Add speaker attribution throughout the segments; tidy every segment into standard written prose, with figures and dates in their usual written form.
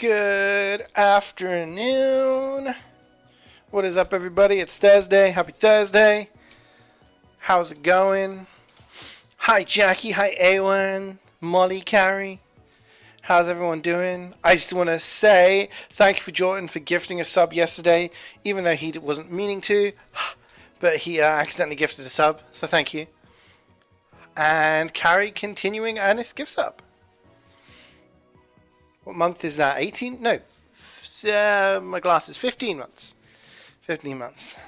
Speaker 1: Good afternoon. What is up, everybody? It's Thursday. Happy Thursday. How's it going? Hi, Jackie. Hi, Awen. Molly, Carrie. How's everyone doing? I just want to say thank you for Jordan for gifting a sub yesterday, even though he wasn't meaning to, but he accidentally gifted a sub, so thank you. And Carrie continuing Ernest's gift sub. What month is that? 18? No. My glasses. 15 months. 15 months.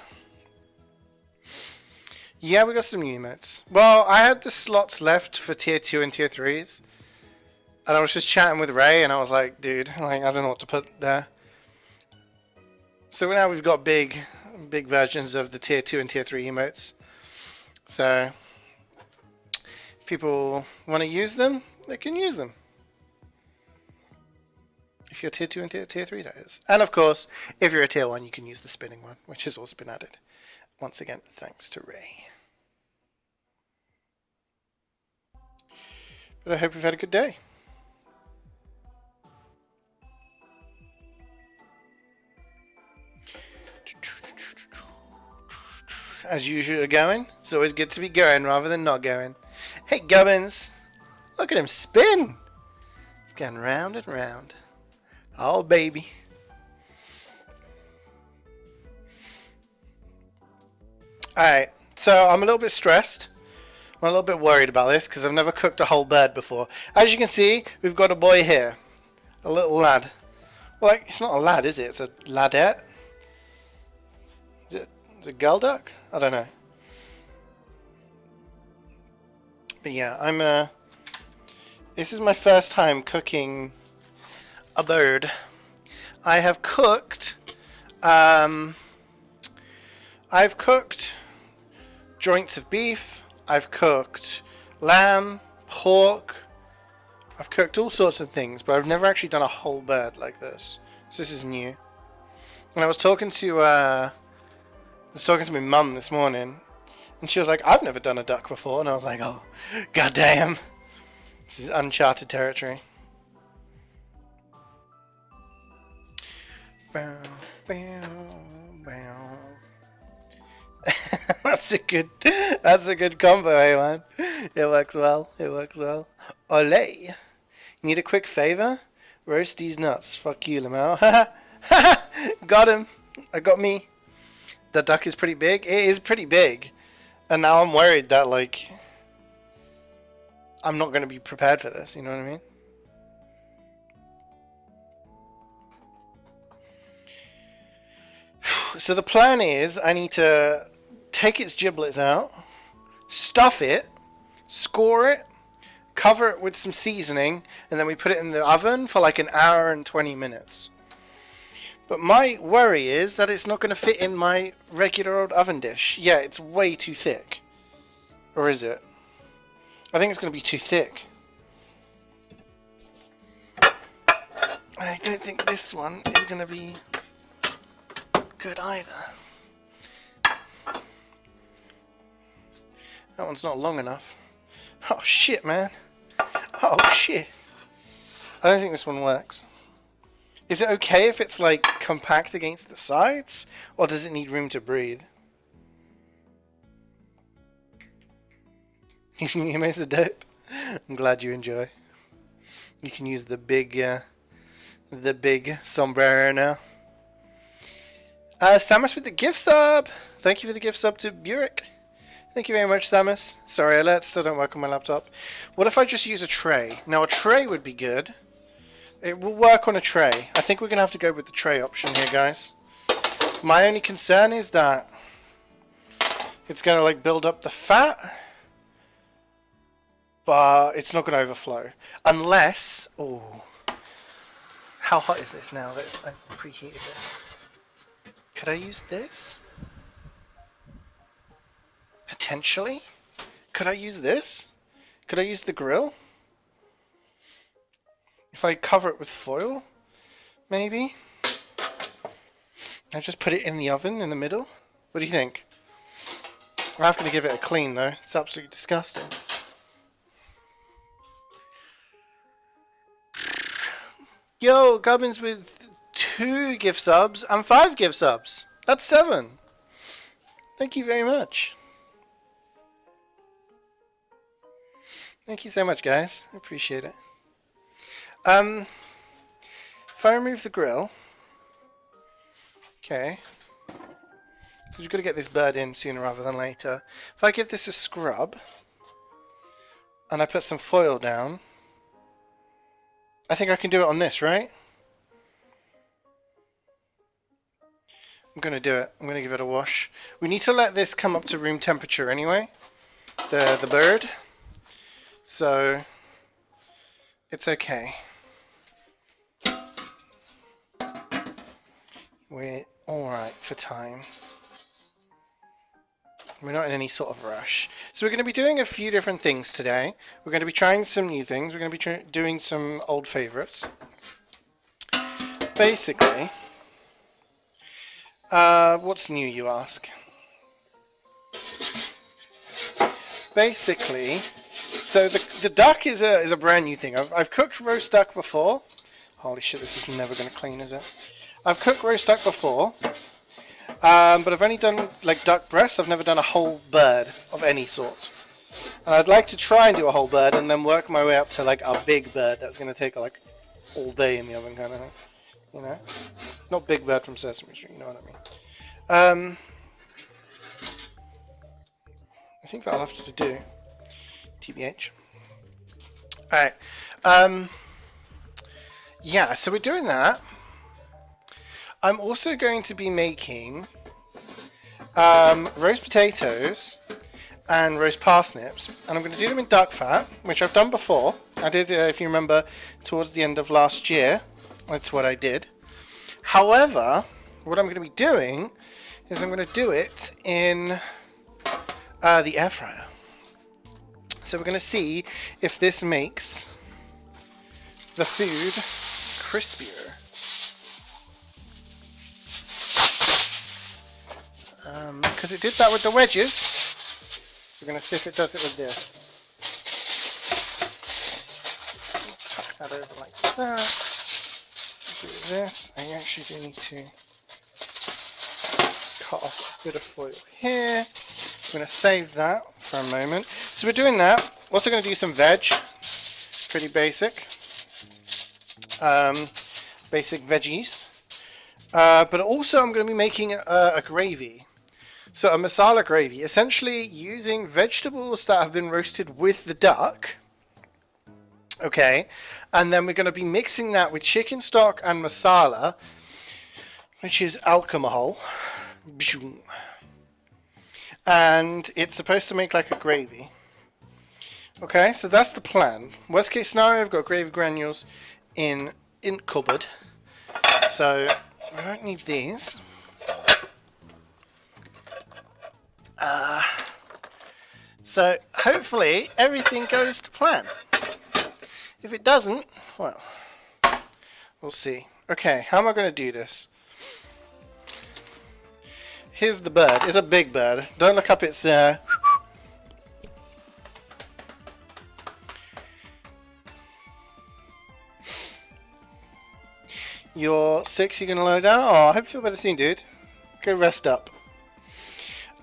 Speaker 1: Yeah, we got some new emotes. Well, I had the slots left for tier 2 and tier 3s. And I was just chatting with Ray, and I was like, dude, I don't know what to put there. So now we've got big versions of the tier 2 and tier 3 emotes. So, if people want to use them, they can use them. If you're tier 2 and tier 3, that is. And of course, if you're a tier 1, you can use the spinning one, which has also been added. Once again, thanks to Ray. But I hope you've had a good day. As usual, going. It's always good to be going rather than not going. Hey, Gubbins! Look at him spin! He's going round and round. Oh, baby. Alright, so I'm a little bit stressed. I'm a little bit worried about this because I've never cooked a whole bird before. As you can see, we've got a boy here. A little lad. Well, like, it's not a lad, is it? It's a ladette. Is it a girl duck? I don't know. But yeah, this is my first time cooking a bird. I have cooked I've cooked joints of beef, I've cooked lamb, pork, I've cooked all sorts of things, but I've never actually done a whole bird like this. So this is new. And I was talking to my mum this morning, and she was like, I've never done a duck before, and I was like, oh, goddamn. This is uncharted territory. Bow, bow, bow. That's a good combo, eh, man? It works well. It works well. Olé. Need a quick favor? Roast these nuts. Fuck you, Lamau. Got him. I got me. The duck is pretty big. It is pretty big. And now I'm worried that, like, I'm not going to be prepared for this. You know what I mean? So the plan is I need to take its giblets out, stuff it, score it, cover it with some seasoning, and then we put it in the oven for like an hour and 20 minutes. But my worry is that it's not going to fit in my regular old oven dish. Yeah, it's way too thick. Or is it? I think it's going to be too thick. I don't think this one is going to be good either. That one's not long enough. Oh shit, man. Oh shit. I don't think this one works. Is it okay if it's like compact against the sides? Or does it need room to breathe? These memes are dope. I'm glad you enjoy. You can use the big sombrero now. Samus with the gift sub. Thank you for the gift sub to Burek. Thank you very much, Samus. Sorry, alerts still don't work on my laptop. What if I just use a tray? Now, a tray would be good. It will work on a tray. I think we're going to have to go with the tray option here, guys. My only concern is that it's going to, like, build up the fat. But it's not going to overflow. Unless... Oh. How hot is this now that I've preheated this? Could I use this? Potentially? Could I use this? Could I use the grill? If I cover it with foil? Maybe? I just put it in the oven in the middle? What do you think? I'm going to give it a clean though. It's absolutely disgusting. Yo, Gubbins with 2 gift subs and 5 gift subs. That's 7. Thank you very much. Thank you so much, guys. I appreciate it. If I remove the grill, okay, because we've got to get this bird in sooner rather than later. If I give this a scrub and I put some foil down, I think I can do it on this, right? I'm going to do it. I'm going to give it a wash. We need to let this come up to room temperature anyway, the bird. So it's okay. We're alright for time. We're not in any sort of rush. So we're going to be doing a few different things today. We're going to be trying some new things. We're going to be doing some old favourites. Basically, what's new, you ask? Basically, so the duck is a brand new thing. I've cooked roast duck before. Holy shit, this is never going to clean, is it? I've cooked roast duck before, but I've only done like duck breasts. I've never done a whole bird of any sort. And I'd like to try and do a whole bird and then work my way up to like a big bird that's going to take like all day in the oven kind of thing. You know? Not Big Bird from Sesame Street, you know what I mean. I think that'll have to do. TBH. Alright. Yeah, so we're doing that. I'm also going to be making roast potatoes and roast parsnips, and I'm going to do them in duck fat, which I've done before. I did, if you remember, towards the end of last year. That's what I did. However, what I'm going to be doing is I'm going to do it in the air fryer. So we're going to see if this makes the food crispier. Because it did that with the wedges, we're going to see if it does it with this. Tuck that over like that. Do this. I actually do need to cut off a bit of foil here. I'm going to save that for a moment. So we're doing that. Also going to do some veg. Pretty basic. Basic veggies. But also I'm going to be making a gravy. So a masala gravy, essentially using vegetables that have been roasted with the duck. Okay, and then we're going to be mixing that with chicken stock and masala, which is alcohol. And it's supposed to make like a gravy. Okay, so that's the plan. Worst case scenario, I've got gravy granules in cupboard. So I don't need these. So hopefully everything goes to plan. If it doesn't, well, we'll see. Okay, how am I going to do this? Here's the bird. It's a big bird. Don't look up its... You're 6, you're going to lower down? Oh, I hope you feel better soon, dude. Go rest up.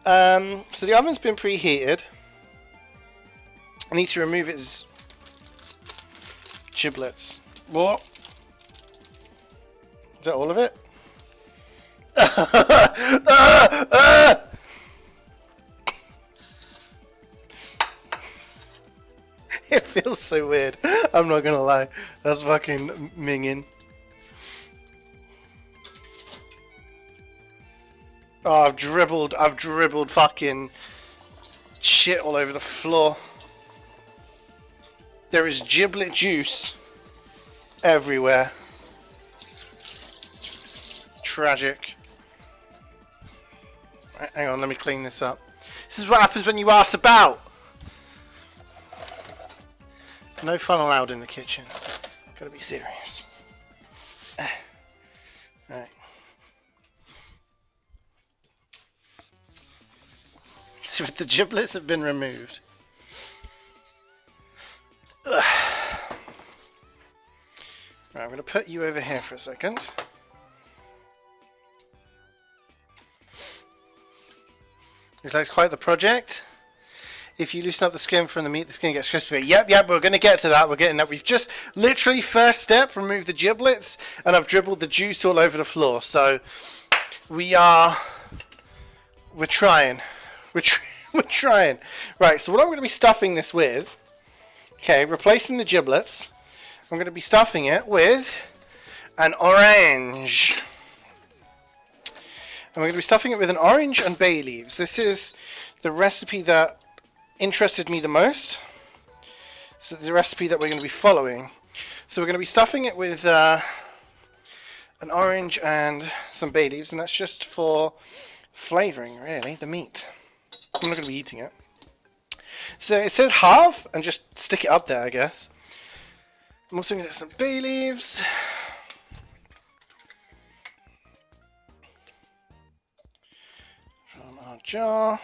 Speaker 1: So the oven's been preheated. I need to remove its giblets. What? Is that all of it? It feels so weird. I'm not gonna lie. That's fucking minging. Oh, I've dribbled fucking shit all over the floor. There is giblet juice everywhere. Tragic. Right, hang on, let me clean this up. This is what happens when you ask about. No fun allowed in the kitchen. Gotta be serious. Right. So the giblets have been removed. Right, I'm I'm going to put you over here for a second. Looks like it's quite the project. If you loosen up the skin from the meat, the skin gets crispy. Yep, we're going to get to that. We're getting that. We've just literally first step, removed the giblets, and I've dribbled the juice all over the floor. So we're trying. We're trying. Right, so what I'm going to be stuffing this with, okay, replacing the giblets, I'm going to be stuffing it with an orange. And we're going to be stuffing it with an orange and bay leaves. This is the recipe that interested me the most. So the recipe that we're going to be following. So we're going to be stuffing it with an orange and some bay leaves, and that's just for flavoring, really, the meat. I'm not going to be eating it. So it says halve, and just stick it up there, I guess. I'm also going to get some bay leaves. From our jar.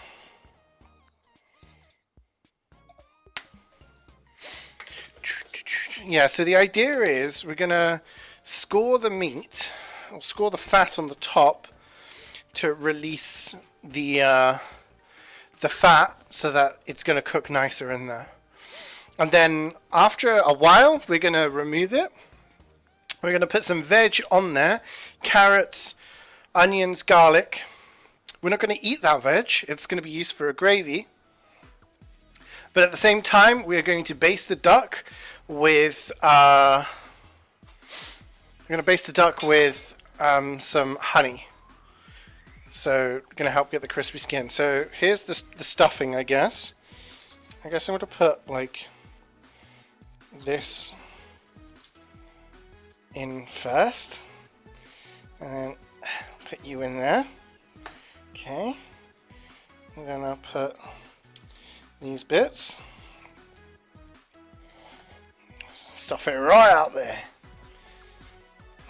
Speaker 1: Yeah, so the idea is we're going to score the meat, or score the fat on the top to release the fat so that it's going to cook nicer in there. And then after a while, we're going to remove it. We're going to put some veg on there, carrots, onions, garlic. We're not going to eat that veg. It's going to be used for a gravy. But at the same time, we're going to baste the duck with some honey. So going to help get the crispy skin. So here's the stuffing, I guess. I'm going to put like this in first, and then put you in there. Okay. And then I'll put these bits. Stuff it right out there.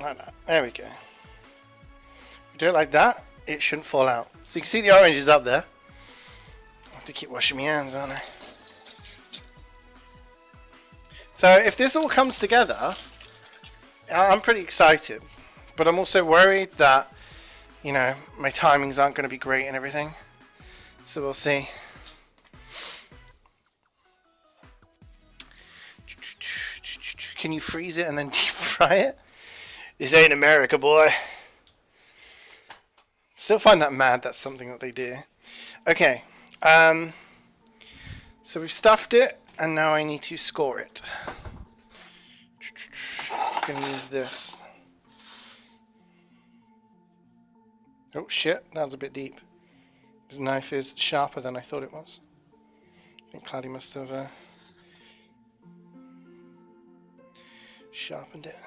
Speaker 1: Like that. There we go. Do it like that, it shouldn't fall out. So you can see the orange is up there. I have to keep washing my hands, aren't I? So if this all comes together, I'm pretty excited. But I'm also worried that, you know, my timings aren't going to be great and everything. So we'll see. Can you freeze it and then deep fry it? This ain't America, boy. Still find that mad. That's something that they do. Okay. So we've stuffed it, and now I need to score it. I'm going to use this. Oh, shit. That was a bit deep. This knife is sharper than I thought it was. I think Cloudy must have sharpened it.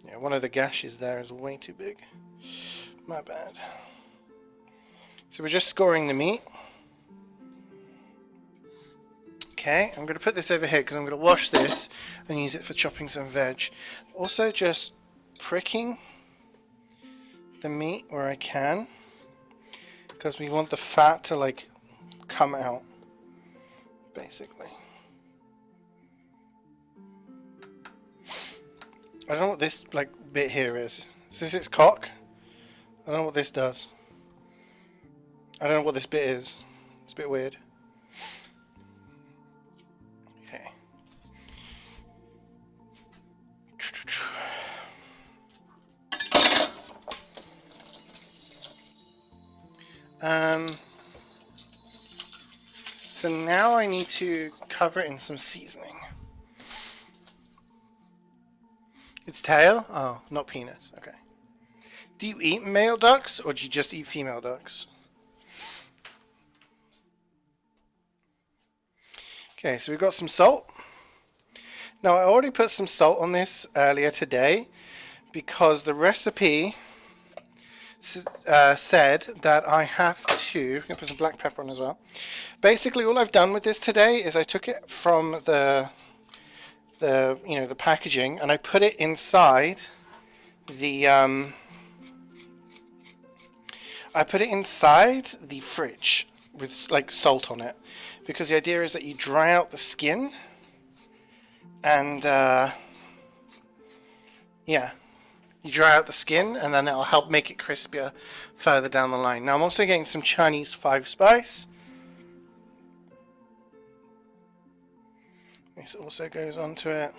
Speaker 1: Yeah, one of the gashes there is way too big. My bad. So we're just scoring the meat. Okay, I'm going to put this over here because I'm going to wash this and use it for chopping some veg. Also just pricking the meat where I can, because we want the fat to like come out, basically. I don't know what this like bit here is. Is this its cock? I don't know what this does. I don't know what this bit is. It's a bit weird. Okay. So now I need to cover it in some seasoning. Its tail? Oh, not penis. Okay. Do you eat male ducks or do you just eat female ducks? Okay, so we've got some salt. Now I already put some salt on this earlier today because the recipe said that I have to. I'm going to put some black pepper on as well. Basically, all I've done with this today is I took it from the packaging and I put it inside the fridge with like salt on it, because the idea is that you dry out the skin And yeah, you dry out the skin and then it'll help make it crispier further down the line. Now I'm also getting some Chinese 5 spice. This also goes onto it.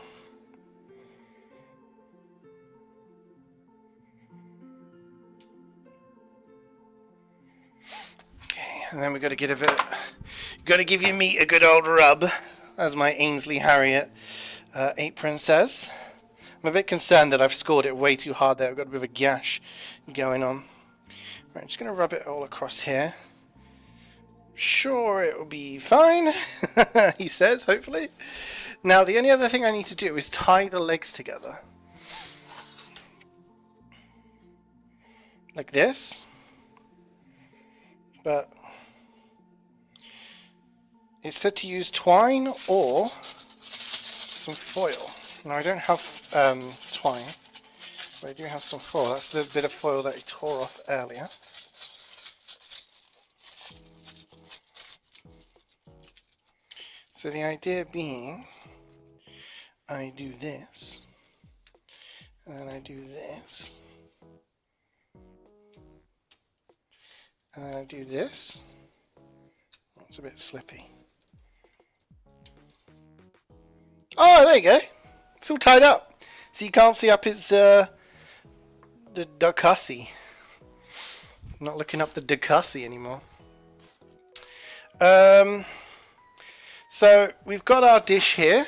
Speaker 1: Okay, and then we've got to give it. Got to give your meat a good old rub, as my Ainsley Harriet apron says. I'm a bit concerned that I've scored it way too hard there. I've got a bit of a gash going on. Right, I'm just going to rub it all across here. Sure, it will be fine, he says, hopefully. Now, the only other thing I need to do is tie the legs together. Like this. But it said to use twine or some foil. Now, I don't have twine, but I do have some foil. That's the bit of foil that I tore off earlier. So the idea being, I do this, and then I do this, and then I do this. It's a bit slippy. Oh, there you go. It's all tied up. So you can't see up his, the Ducassi. I'm not looking up the Ducassi anymore. So we've got our dish here.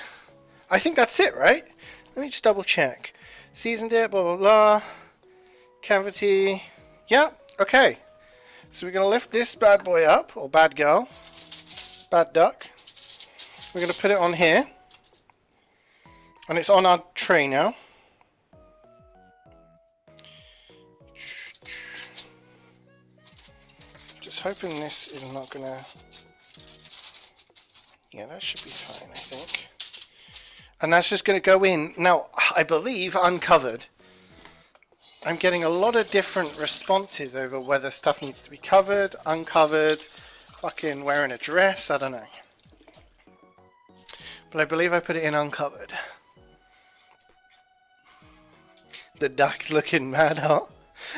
Speaker 1: I think that's it, right? Let me just double check. Seasoned it, blah, blah, blah. Cavity. Yeah, okay. So we're going to lift this bad boy up, or bad girl. Bad duck. We're going to put it on here. And it's on our tray now. Just hoping this is not going to... Yeah, that should be fine, I think. And that's just going to go in. Now, I believe uncovered. I'm getting a lot of different responses over whether stuff needs to be covered, uncovered, fucking wearing a dress, I don't know. But I believe I put it in uncovered. The duck's looking mad hot.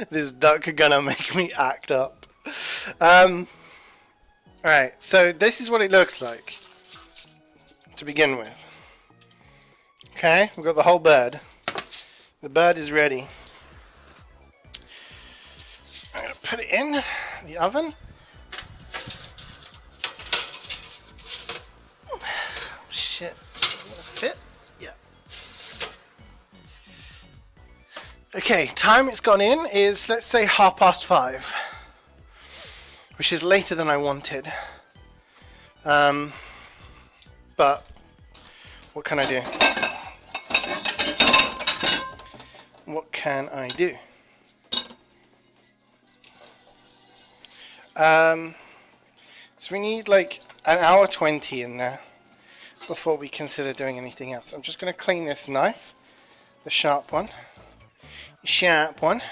Speaker 1: This duck gonna make me act up. Alright, so this is what it looks like to begin with. Okay, we've got the whole bird. The bird is ready. I'm going to put it in the oven. Shit, is it going to fit? Yeah. Okay, time it's gone in is, let's say, 5:30. Which is later than I wanted. But what can I do? What can I do? So we need like an hour 20 in there before we consider doing anything else. I'm just going to clean this knife, the sharp one. Sharp one.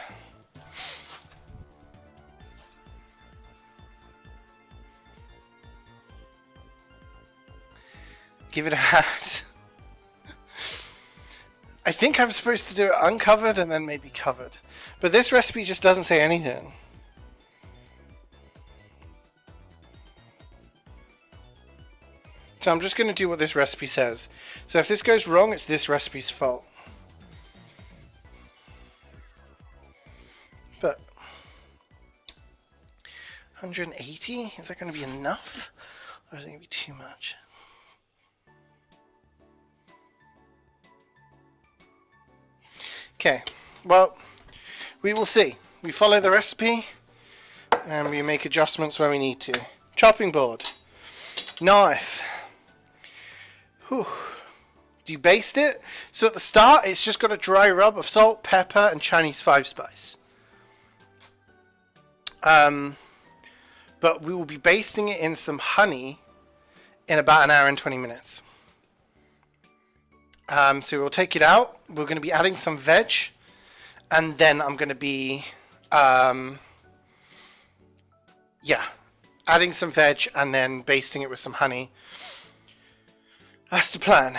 Speaker 1: Give it a hat. I think I'm supposed to do it uncovered and then maybe covered. But this recipe just doesn't say anything. So I'm just going to do what this recipe says. So if this goes wrong, it's this recipe's fault. But 180? Is that going to be enough? Or is it going to be too much? Okay, well, we will see. We follow the recipe and we make adjustments where we need to. Chopping board, knife. Whew. Do you baste it? So at the start, it's just got a dry rub of salt, pepper, and Chinese 5 spice. But we will be basting it in some honey in about an hour and 20 minutes. So we'll take it out. We're going to be adding some veg, and then I'm going to be, adding some veg and then basting it with some honey. That's the plan.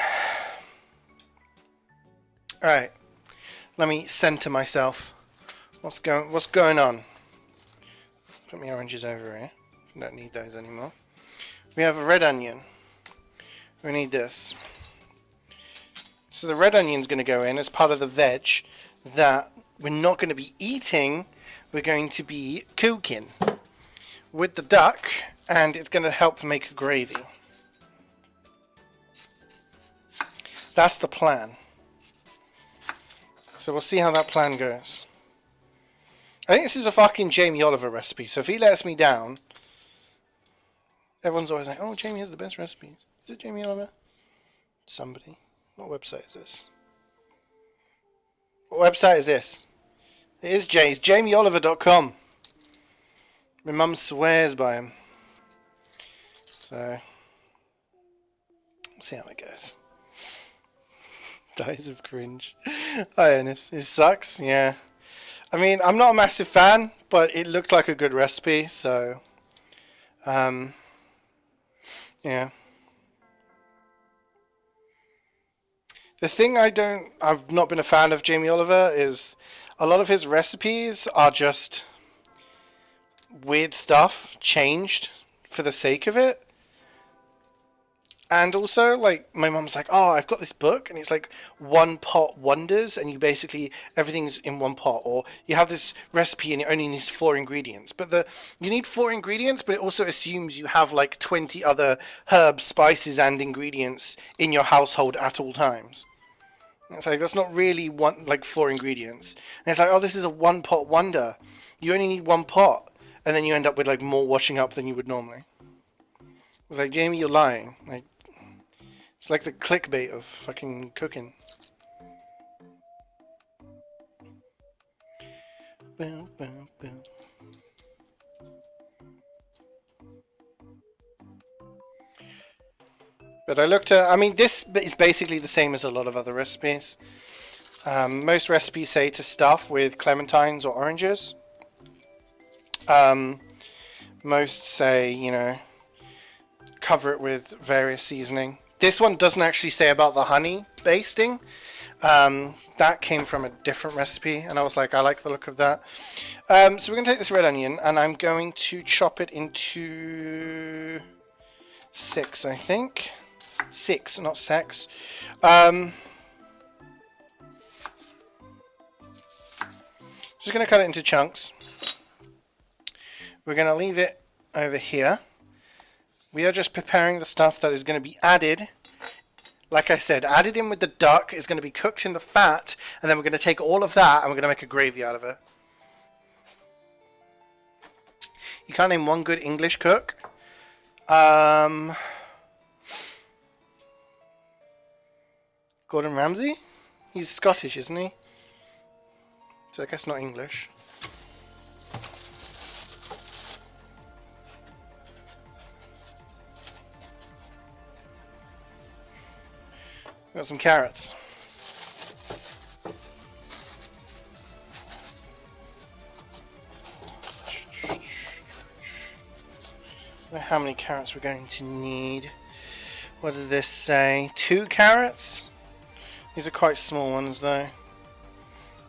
Speaker 1: Alright, let me center myself. What's going on? Put my oranges over here. Don't need those anymore. We have a red onion. We need this. So the red onion's going to go in as part of the veg that we're not going to be eating. We're going to be cooking with the duck, and it's going to help make a gravy. That's the plan. So we'll see how that plan goes. I think this is a fucking Jamie Oliver recipe, so if he lets me down, everyone's always like, oh, Jamie has the best recipes. Is it Jamie Oliver? Somebody. What website is this? What website is this? It is Jay's. JamieOliver.com. My mum swears by him. So, we'll see how it goes. Dies of cringe. Hi, Ernest. It sucks, yeah. I mean, I'm not a massive fan, but it looked like a good recipe, so... yeah. The thing I've not been a fan of Jamie Oliver is a lot of his recipes are just weird stuff changed for the sake of it. And also, like, my mum's like, oh, I've got this book, and it's like one pot wonders, and you basically, everything's in one pot. Or you have this recipe, and it only needs 4 ingredients. But you need 4 ingredients, but it also assumes you have like 20 other herbs, spices, and ingredients in your household at all times. And it's like, that's not really 4 ingredients. And it's like, oh, this is a one pot wonder. You only need 1 pot, and then you end up with like more washing up than you would normally. It's like, Jamie, you're lying. Like, it's like the clickbait of fucking cooking. Boom, boom, boom. But I looked at, I mean, this is basically the same as a lot of other recipes. Most recipes say to stuff with clementines or oranges. Most say, you know, cover it with various seasoning. This one doesn't actually say about the honey basting. That came from a different recipe, and I was like, I like the look of that. So we're going to take this red onion, and I'm going to chop it into 6, I think. 6, not sex. Just going to cut it into chunks. We're going to leave it over here. We are just preparing the stuff that is going to be added. Like I said, added in with the duck. Is going to be cooked in the fat. And then we're going to take all of that and we're going to make a gravy out of it. You can't name one good English cook. Gordon Ramsay? He's Scottish, isn't he? So I guess not English. Got some carrots. How many carrots we're going to need? What does this say? 2 carrots? These are quite small ones though.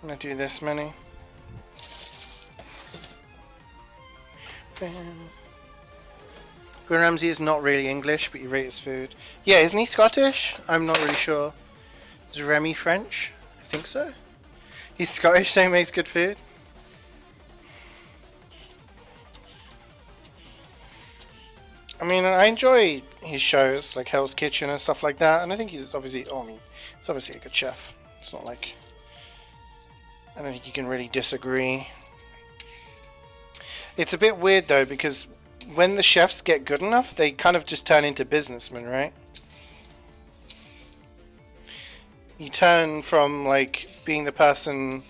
Speaker 1: I'm going to do this many. Gordon Ramsay is not really English, but you rate his food. Yeah, isn't he Scottish? I'm not really sure. Is Remy French? I think so. He's Scottish, so he makes good food. I mean, I enjoy his shows, like Hell's Kitchen and stuff like that, and I think he's obviously, he's obviously a good chef. It's not like, I don't think you can really disagree. It's a bit weird though, because when the chefs get good enough, they kind of just turn into businessmen, right? You turn from like being the person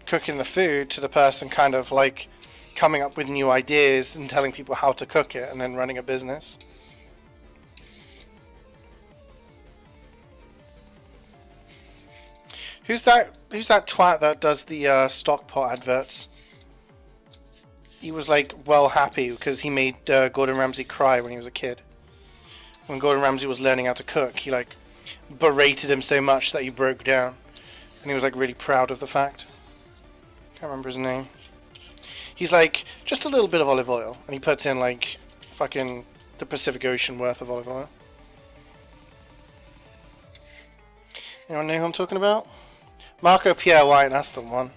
Speaker 1: cooking the food to the person kind of like coming up with new ideas and telling people how to cook it and then running a business. Who's that twat that does the stockpot adverts? He was like well happy because he made Gordon Ramsay cry when he was a kid. When Gordon Ramsay was learning how to cook, he like berated him so much that he broke down. and he was like really proud of the fact. Can't remember his name. He's like, just a little bit of olive oil, and he puts in like fucking the Pacific Ocean worth of olive oil. Anyone know who I'm talking about? Marco Pierre White, that's the one.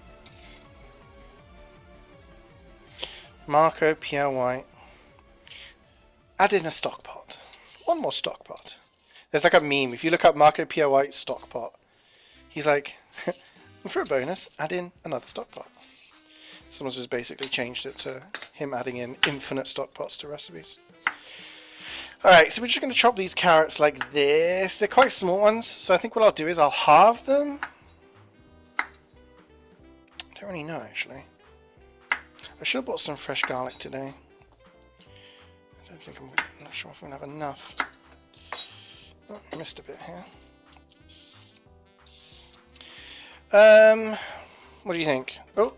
Speaker 1: Marco Pierre White. Add in a stock pot. One more stock pot. There's like a meme. If you look up Marco Pierre White stock pot, he's like, and for a bonus, add in another stock pot. Someone's just basically changed it to him adding in infinite stock pots to recipes. Alright, so we're just going to chop these carrots like this. They're quite small ones, so I think what I'll do is I'll halve them. I don't really know, actually. I should have bought some fresh garlic today. I'm not sure if I'm going to have enough. Oh, I missed a bit here. What do you think? Oh,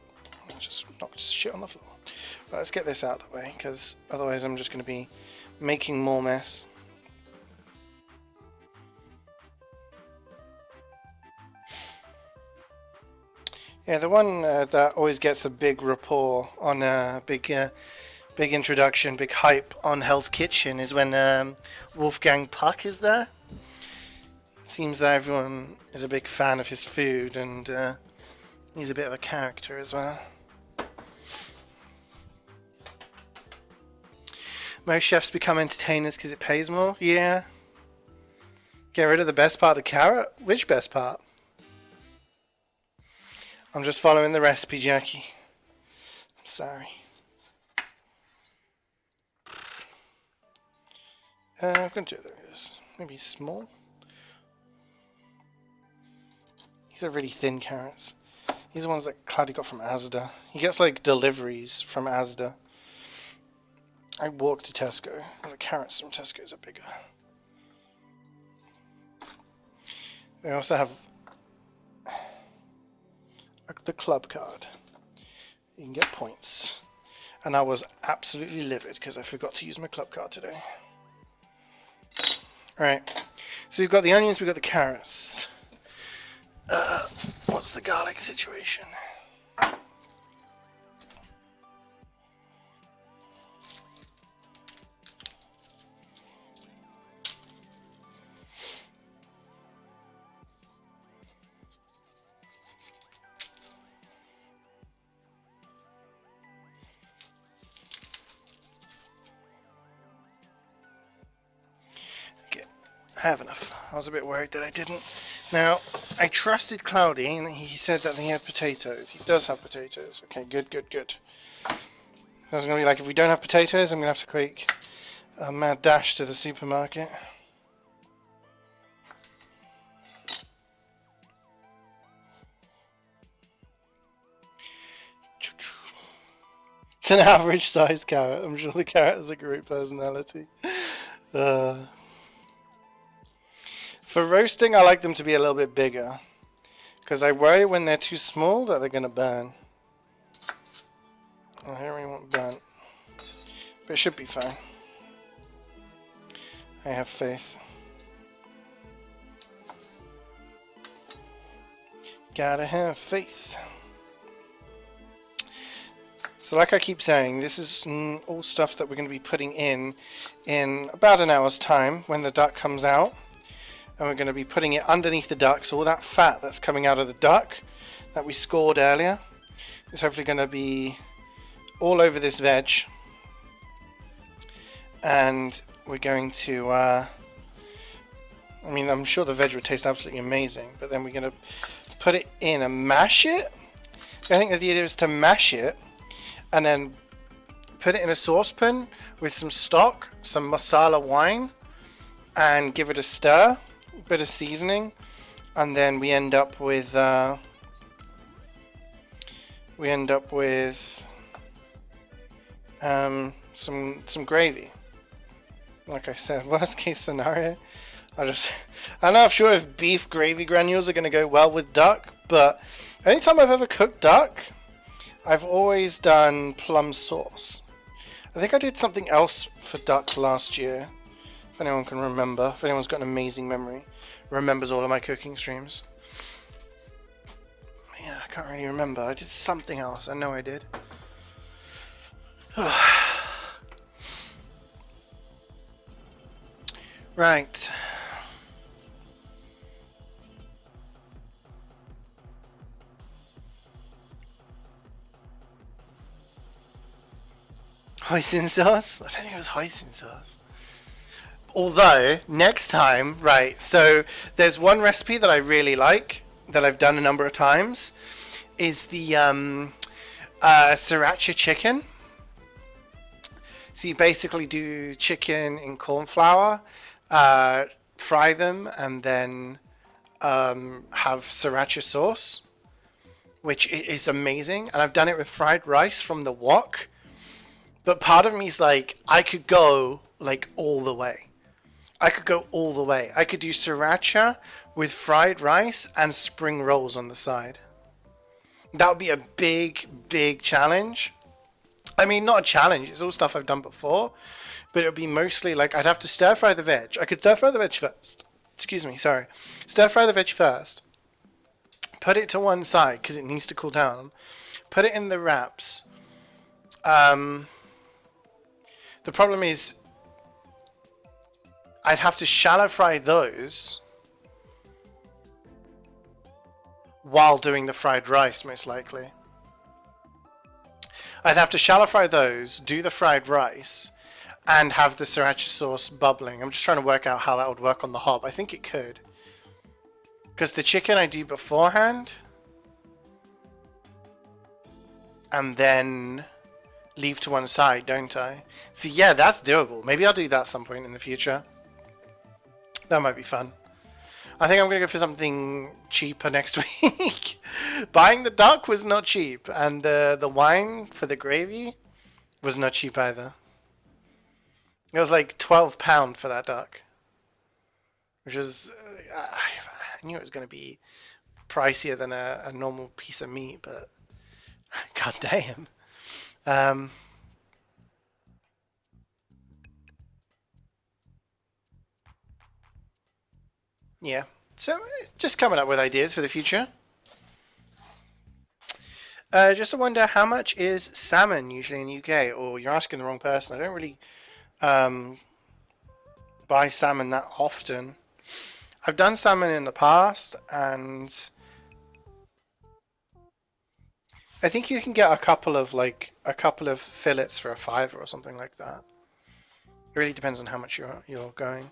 Speaker 1: I just knocked shit on the floor. Right, let's get this out of the way, because otherwise I'm just going to be making more mess. Yeah, the one that always gets a big rapport on a big introduction, big hype on Hell's Kitchen is when Wolfgang Puck is there. Seems that everyone is a big fan of his food, and he's a bit of a character as well. Most chefs become entertainers because it pays more. Yeah. Get rid of the best part of the carrot? Which best part? I'm just following the recipe, Jackie. I'm sorry. I'm going to do this. Maybe small. These are really thin carrots. These are ones that Cloudy got from Asda. He gets like deliveries from Asda. I walk to Tesco, and the carrots from Tesco's are bigger. They also have the club card. You can get points. And I was absolutely livid because I forgot to use my club card today. Alright, so we've got the onions, we've got the carrots. What's the garlic situation? I have enough. I was a bit worried that I didn't. Now, I trusted Cloudy, and he said that he had potatoes. He does have potatoes. Okay, good, good, good. I was going to be like, if we don't have potatoes, I'm going to have to quick a mad dash to the supermarket. It's an average size carrot. I'm sure the carrot has a great personality. For roasting, I like them to be a little bit bigger, because I worry when they're too small that they're going to burn. I don't really want burnt, but it should be fine. I have faith. Gotta have faith. So like I keep saying, this is all stuff that we're going to be putting in about an hour's time when the duck comes out. And we're going to be putting it underneath the duck, so all that fat that's coming out of the duck that we scored earlier is hopefully going to be all over this veg. And we're going to, I mean, I'm sure the veg would taste absolutely amazing, but then we're going to put it in and mash it. I think the idea is to mash it and then put it in a saucepan with some stock, some Marsala wine, and give it a stir. Bit of seasoning, and then we end up with some gravy. Like I said, worst case scenario, I'm not sure if beef gravy granules are going to go well with duck, but anytime I've ever cooked duck, I've always done plum sauce. I think I did something else for duck last year. If anyone can remember, if anyone's got an amazing memory, remembers all of my cooking streams. Yeah, I can't really remember. I did something else. I know I did. Right. Hoisin sauce? I don't think it was hoisin sauce. Although, next time, right, so there's one recipe that I really like, that I've done a number of times, is the sriracha chicken. So you basically do chicken in corn flour, fry them, and then have sriracha sauce, which is amazing. And I've done it with fried rice from the wok. But part of me is like, I could go like all the way. I could go all the way. I could do sriracha with fried rice and spring rolls on the side. That would be a big, big challenge. I mean, not a challenge. It's all stuff I've done before. But it would be mostly like, I'd have to stir fry the veg. I could stir fry the veg first. Excuse me, sorry. Stir fry the veg first. Put it to one side because it needs to cool down. Put it in the wraps. The problem is, I'd have to shallow fry those while doing the fried rice, most likely. I'd have to shallow fry those, do the fried rice, and have the sriracha sauce bubbling. I'm just trying to work out how that would work on the hob. I think it could. Because the chicken I do beforehand, and then leave to one side, don't I? So yeah, that's doable. Maybe I'll do that at some point in the future. That might be fun. I think I'm going to go for something cheaper next week. Buying the duck was not cheap. And the wine for the gravy was not cheap either. It was like £12 for that duck. Which was... I knew it was going to be pricier than a normal piece of meat, but... God damn. Yeah, so just coming up with ideas for the future. Just to wonder, how much is salmon usually in the UK? Or you're asking the wrong person. I don't really buy salmon that often. I've done salmon in the past, and I think you can get a couple of fillets for £5 or something like that. It really depends on how much you're going.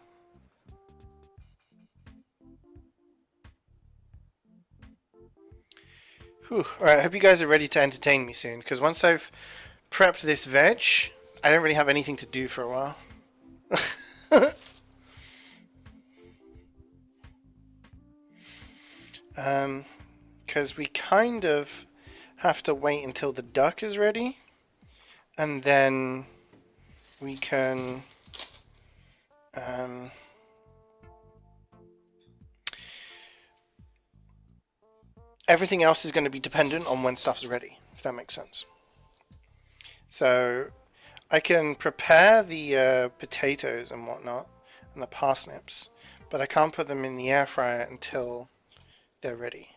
Speaker 1: Whew. Alright, I hope you guys are ready to entertain me soon, because once I've prepped this veg, I don't really have anything to do for a while. Because we kind of have to wait until the duck is ready, and then we can everything else is going to be dependent on when stuff's ready, if that makes sense. So I can prepare the potatoes and whatnot and the parsnips, but I can't put them in the air fryer until they're ready.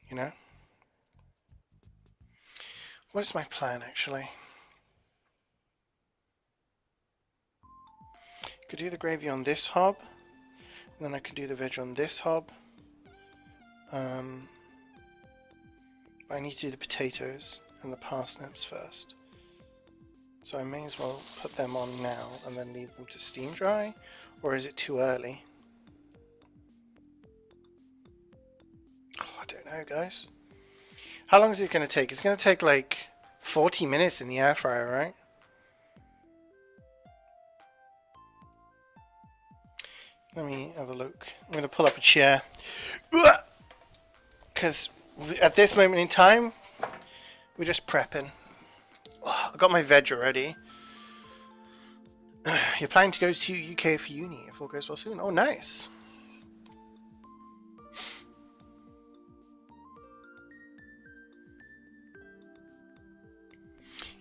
Speaker 1: You know? What is my plan, actually? I could do the gravy on this hob, and then I could do the veg on this hob. But I need to do the potatoes and the parsnips first. So I may as well put them on now and then leave them to steam dry, or is it too early? Oh, I don't know, guys. How long is it going to take? It's going to take like 40 minutes in the air fryer, right? Let me have a look. I'm going to pull up a chair. Because at this moment in time, we're just prepping. Oh, I got my veg already. You're planning to go to UK for uni if all goes well soon. Oh, nice.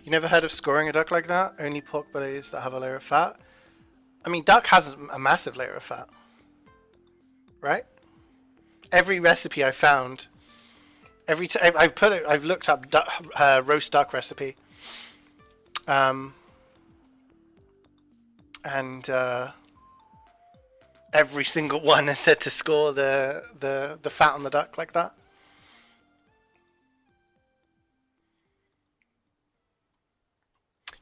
Speaker 1: You never heard of scoring a duck like that? Only pork billets that have a layer of fat? I mean, duck has a massive layer of fat. Right? Every recipe I found I've looked up roast duck recipe, and every single one is said to score the fat on the duck like that.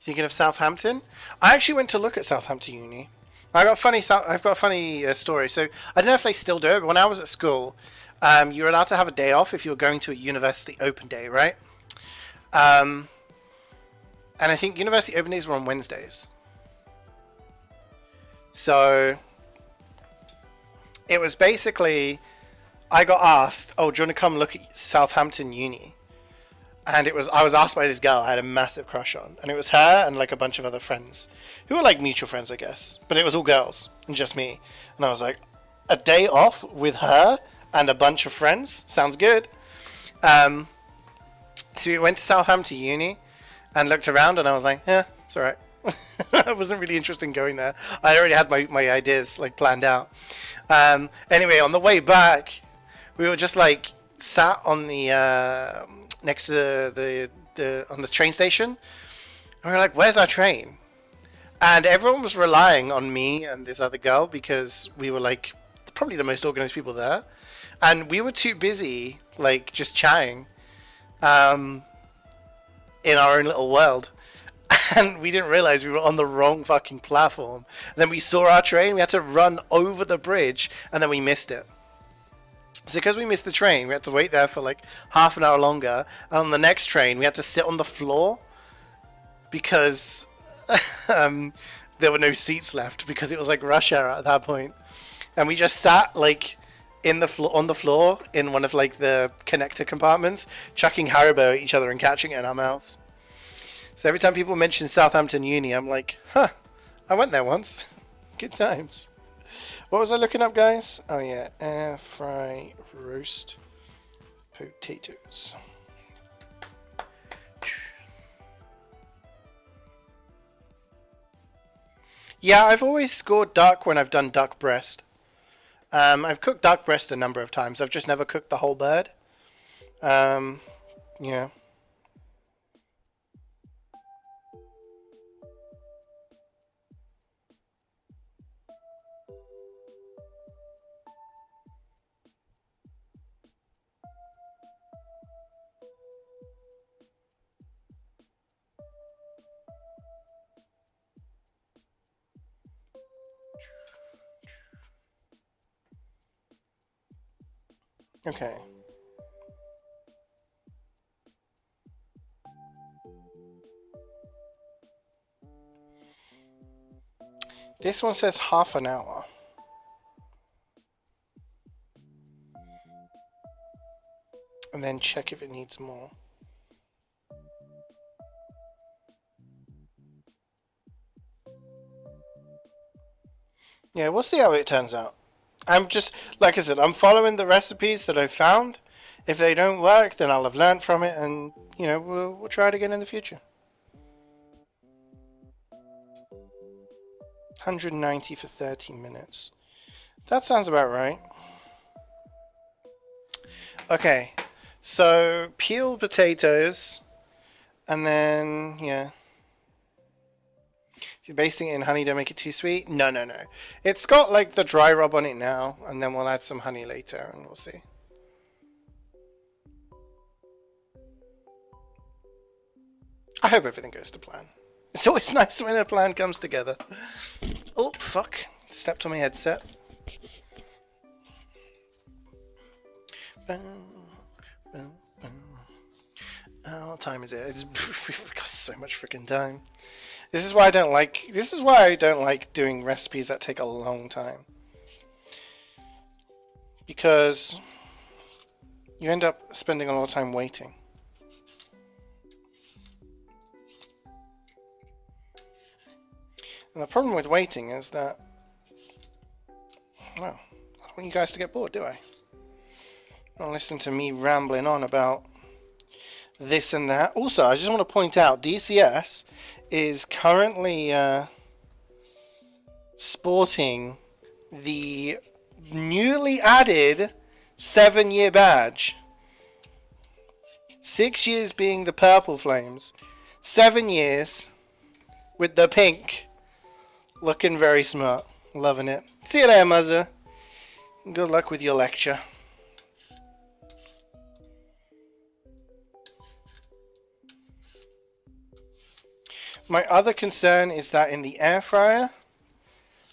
Speaker 1: Thinking of Southampton? I actually went to look at Southampton Uni. I've got a funny story. So I don't know if they still do it, but when I was at school, you were allowed to have a day off if you were going to a university open day, right? And I think university open days were on Wednesdays. So it was basically, I got asked, "Oh, do you want to come look at Southampton Uni?" And I was asked by this girl I had a massive crush on, and it was her and like a bunch of other friends who were like mutual friends, I guess, but it was all girls and just me. And I was like, a day off with her and a bunch of friends sounds good. So we went to Southampton Uni and looked around, and I was like, yeah, it's alright. I wasn't really interested in going there. I already had my ideas like planned out. Anyway, on the way back, we were just like sat on the next to the on the train station, and we were like, where's our train? And everyone was relying on me and this other girl because we were like probably the most organized people there, and we were too busy like just chatting in our own little world, and we didn't realize we were on the wrong fucking platform. And then we saw our train, we had to run over the bridge, and then we missed it. So because we missed the train, we had to wait there for like half an hour longer. And on the next train, we had to sit on the floor because there were no seats left because it was like rush hour at that point. And we just sat like on the floor in one of like the connector compartments, chucking Haribo at each other and catching it in our mouths. So every time people mention Southampton Uni, I'm like, huh, I went there once. Good times. What was I looking up, guys? Oh yeah, air fry roast potatoes. Yeah, I've always scored duck when I've done duck breast. I've cooked duck breast a number of times. I've just never cooked the whole bird. Yeah. Okay. This one says half an hour. And then check if it needs more. Yeah, we'll see how it turns out. I'm just, like I said, I'm following the recipes that I found. If they don't work, then I'll have learned from it, and you know, we'll try it again in the future. 190 for 30 minutes. That sounds about right. Okay, so peel potatoes, and then yeah. If you're basting it in honey, don't make it too sweet. No. It's got like the dry rub on it now, and then we'll add some honey later, and we'll see. I hope everything goes to plan. It's always nice when a plan comes together. Oh, fuck. Stepped on my headset. What time is it? We've got so much freaking time. This is why I don't like doing recipes that take a long time. Because you end up spending a lot of time waiting. And the problem with waiting is that, well, I don't want you guys to get bored, do I? Don't listen to me rambling on about this and that. Also, I just want to point out, DCS is currently sporting the newly added 7-year badge. 6 years being the purple flames. 7 years with the pink. Looking very smart. Loving it. See you there, Muzza. Good luck with your lecture. My other concern is that in the air fryer, I'm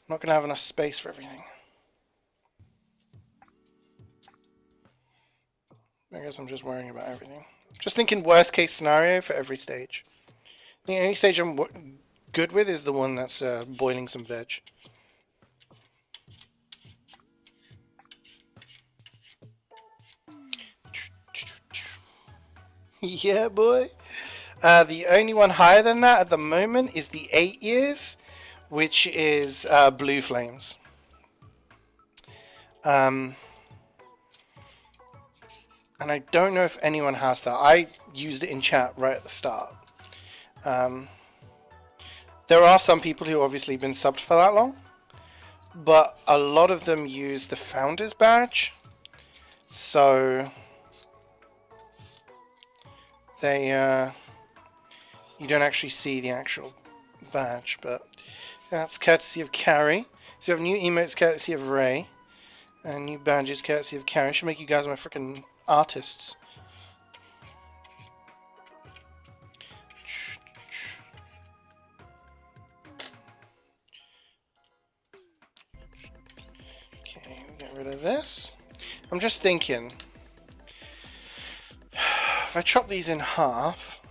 Speaker 1: not going to have enough space for everything. I guess I'm just worrying about everything. Just thinking worst case scenario for every stage. The only stage I'm good with is the one that's boiling some veg. Yeah, boy. The only one higher than that at the moment is the 8 years, which is blue flames. And I don't know if anyone has that. I used it in chat right at the start. There are some people who obviously been subbed for that long, but a lot of them use the Founders Badge. So they you don't actually see the actual badge, but that's courtesy of Carrie. So you have new emotes courtesy of Ray, and new badges courtesy of Carrie. Should make you guys my freaking artists. Okay, we get rid of this. I'm just thinking, if I chop these in half.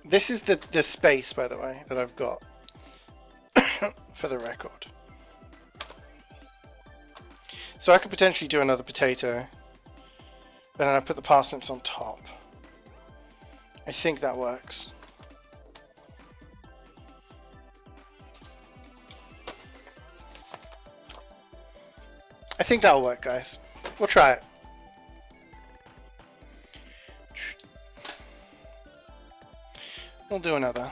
Speaker 1: This is the space, by the way, that I've got for the record. So I could potentially do another potato, and then I put the parsnips on top. I think that works. I think that'll work, guys. We'll try it. We'll do another.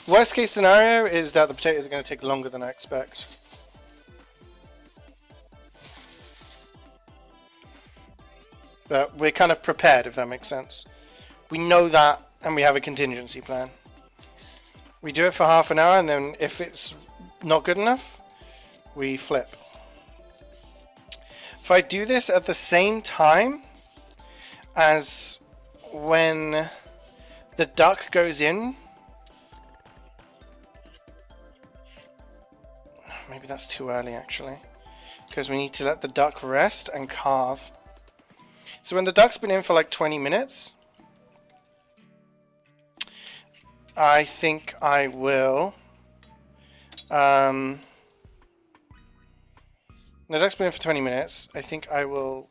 Speaker 1: Worst case scenario is that the potatoes are going to take longer than I expect. But we're kind of prepared, if that makes sense. We know that, and we have a contingency plan. We do it for half an hour, and then if it's not good enough, we flip. If I do this at the same time as when the duck goes in, maybe that's too early actually, because we need to let the duck rest and carve. So when the duck's been in for like 20 minutes, I think I will the duck's been in for 20 minutes. I think I will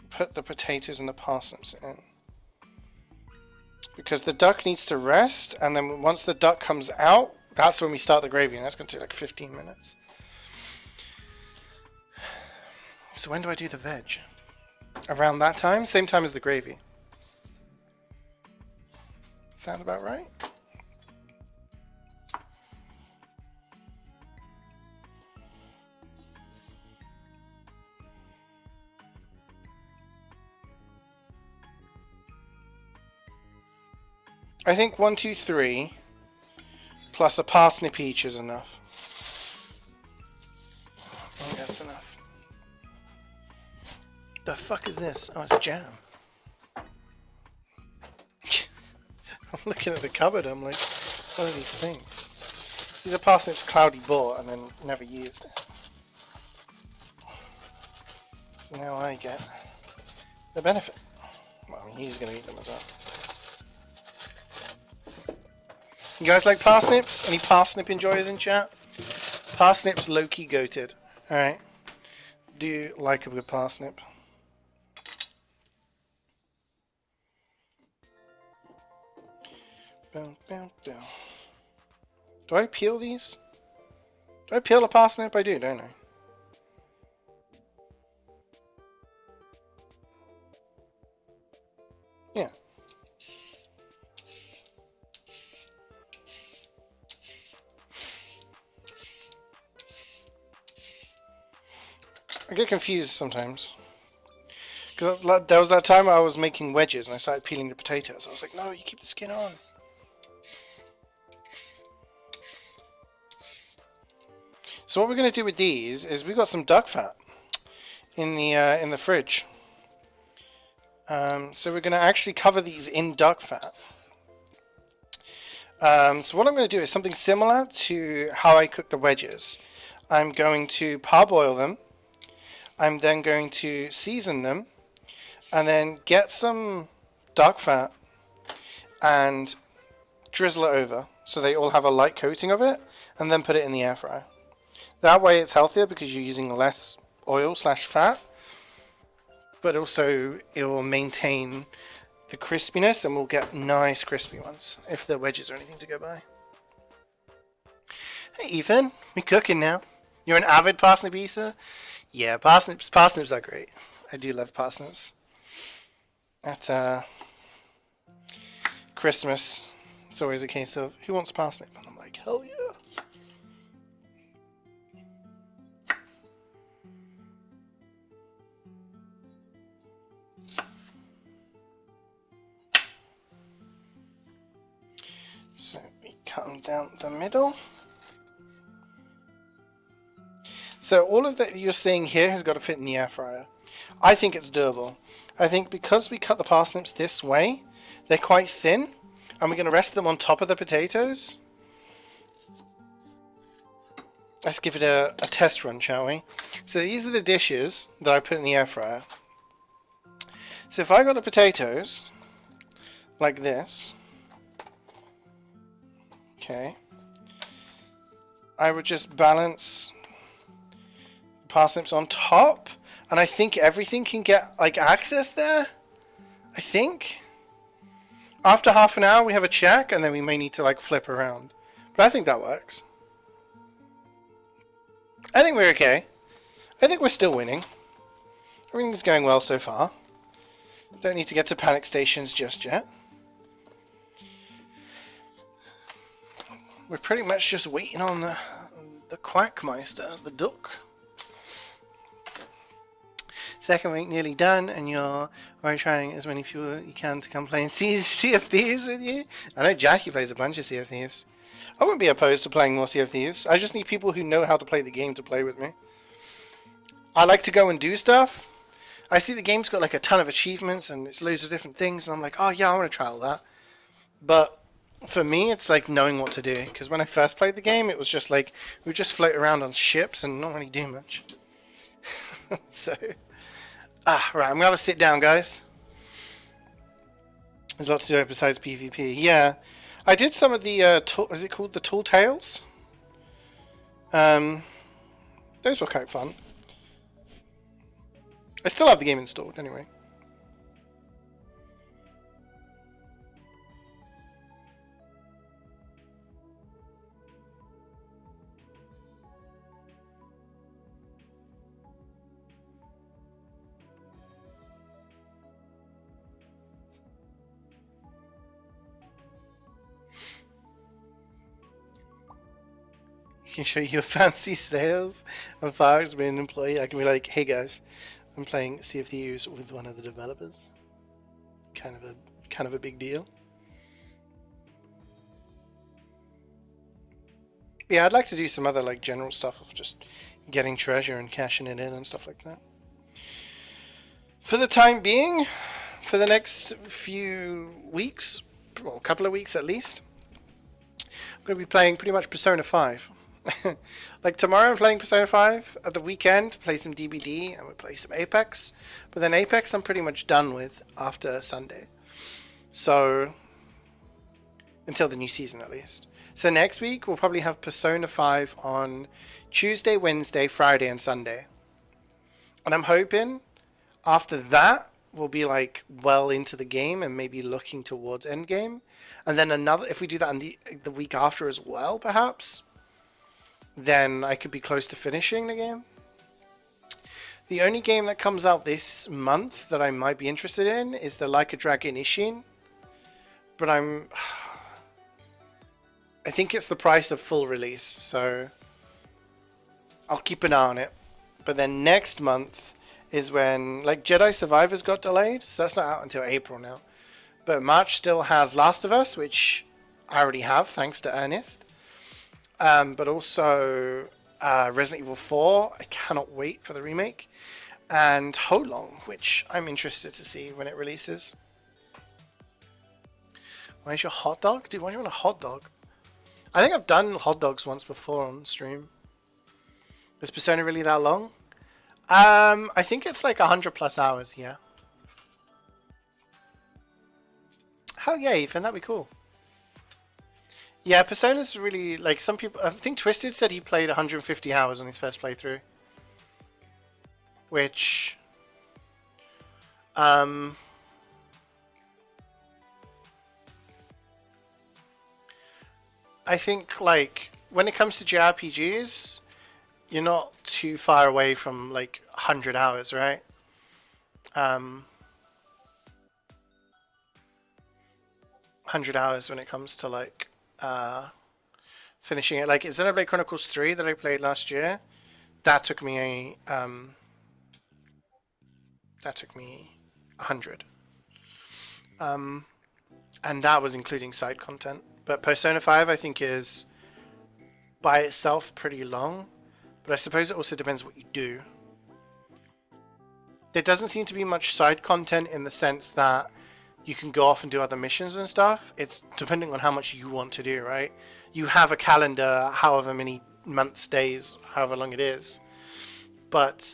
Speaker 1: put the potatoes and the parsnips in, because the duck needs to rest, and then once the duck comes out, that's when we start the gravy, and that's going to take like 15 minutes. So when do I do the veg? Around that time? Same time as the gravy. Sound about right? I think 1, 2, 3 plus a parsnip each is enough. I think that's enough. The fuck is this? Oh, it's jam. I'm looking at the cupboard, I'm like, what are these things? These are parsnips Cloudy bought and then never used. So now I get the benefit. Well, he's going to eat them as well. You guys like parsnips? Any parsnip enjoyers in chat? Parsnips low-key goated. Alright. Do you like a good parsnip? Boom, boom, boom. Do I peel these? Do I peel a parsnip? I do, don't I? Yeah. I get confused sometimes. Because there was that time I was making wedges and I started peeling the potatoes. I was like, no, you keep the skin on. So what we're going to do with these is we've got some duck fat in the fridge. So we're going to actually cover these in duck fat. So what I'm going to do is something similar to how I cook the wedges. I'm going to parboil them. I'm then going to season them. And then get some duck fat and drizzle it over so they all have a light coating of it, and then put it in the air fryer. That way it's healthier because you're using less oil / fat, but also it will maintain the crispiness and we'll get nice crispy ones if the wedges are anything to go by. Hey Ethan, we're cooking now. You're an avid parsnip eater? Yeah, parsnips are great. I do love parsnips. At Christmas, it's always a case of, who wants parsnip? And I'm like, hell yeah. So we cut them down the middle. So all of that you're seeing here has got to fit in the air fryer. I think it's doable. I think because we cut the parsnips this way, they're quite thin, and we're going to rest them on top of the potatoes. Let's give it a test run, shall we? So these are the dishes that I put in the air fryer. So if I got the potatoes like this, okay, I would just balance the parsnips on top. And I think everything can get, like, access there. I think. After half an hour, we have a check, and then we may need to, like, flip around. But I think that works. I think we're okay. I think we're still winning. Everything's going well so far. Don't need to get to panic stations just yet. We're pretty much just waiting on the Quackmeister, the duck. Second week nearly done, and you're already trying as many people as you can to come play and Sea of Thieves with you. I know Jackie plays a bunch of Sea of Thieves. I wouldn't be opposed to playing more Sea of Thieves. I just need people who know how to play the game to play with me. I like to go and do stuff. I see the game's got like a ton of achievements and it's loads of different things, and I'm like, oh yeah, I want to try all that. But for me, it's like knowing what to do. Because when I first played the game, it was just like we would just float around on ships and not really do much. So. Right, I'm going to have a sit down, guys. There's lots to do besides PvP. Yeah, I did some of the, is it called the Tall Tales? Those were quite fun. I still have the game installed, anyway. Can show you fancy sales and Fox being an employee. I can be like, hey guys, I'm playing Sea of Thieves with one of the developers. Kind of a big deal. Yeah, I'd like to do some other like general stuff of just getting treasure and cashing it in and stuff like that. For the time being, for the next few weeks, or a couple of weeks at least, I'm going to be playing pretty much Persona 5. Like tomorrow I'm playing Persona 5, at the weekend play some DBD and we'll play some Apex, but then Apex I'm pretty much done with after Sunday, so until the new season at least. So next week we'll probably have Persona 5 on Tuesday, Wednesday, Friday and Sunday, and I'm hoping after that we'll be like well into the game and maybe looking towards endgame, and then another, if we do that on the week after as well perhaps, then I could be close to finishing the game. The only game that comes out this month that I might be interested in is the Like a Dragon Ishin. But I think it's the price of full release, so I'll keep an eye on it. But then next month is when, like, Jedi Survivors got delayed, so that's not out until April now. But March still has Last of Us, which I already have, thanks to Ernest. But also Resident Evil 4, I cannot wait for the remake. And Holong, which I'm interested to see when it releases. Where's your hot dog? Dude, why do you want a hot dog? I think I've done hot dogs once before on stream. Is Persona really that long? I think it's like 100 plus hours, yeah. Hell yeah, Ethan, that'd be cool. Yeah, Persona's really, like, some people, I think Twisted said he played 150 hours on his first playthrough. Which, I think, like, when it comes to JRPGs, you're not too far away from, like, 100 hours, right? 100 hours when it comes to, like, finishing it. Like, Xenoblade Chronicles 3 that I played last year, that took me 100. And that was including side content. But Persona 5 I think is by itself pretty long, but I suppose it also depends what you do. There doesn't seem to be much side content in the sense that you can go off and do other missions and stuff. It's depending on how much you want to do, right? You have a calendar, however many months, days, however long it is. But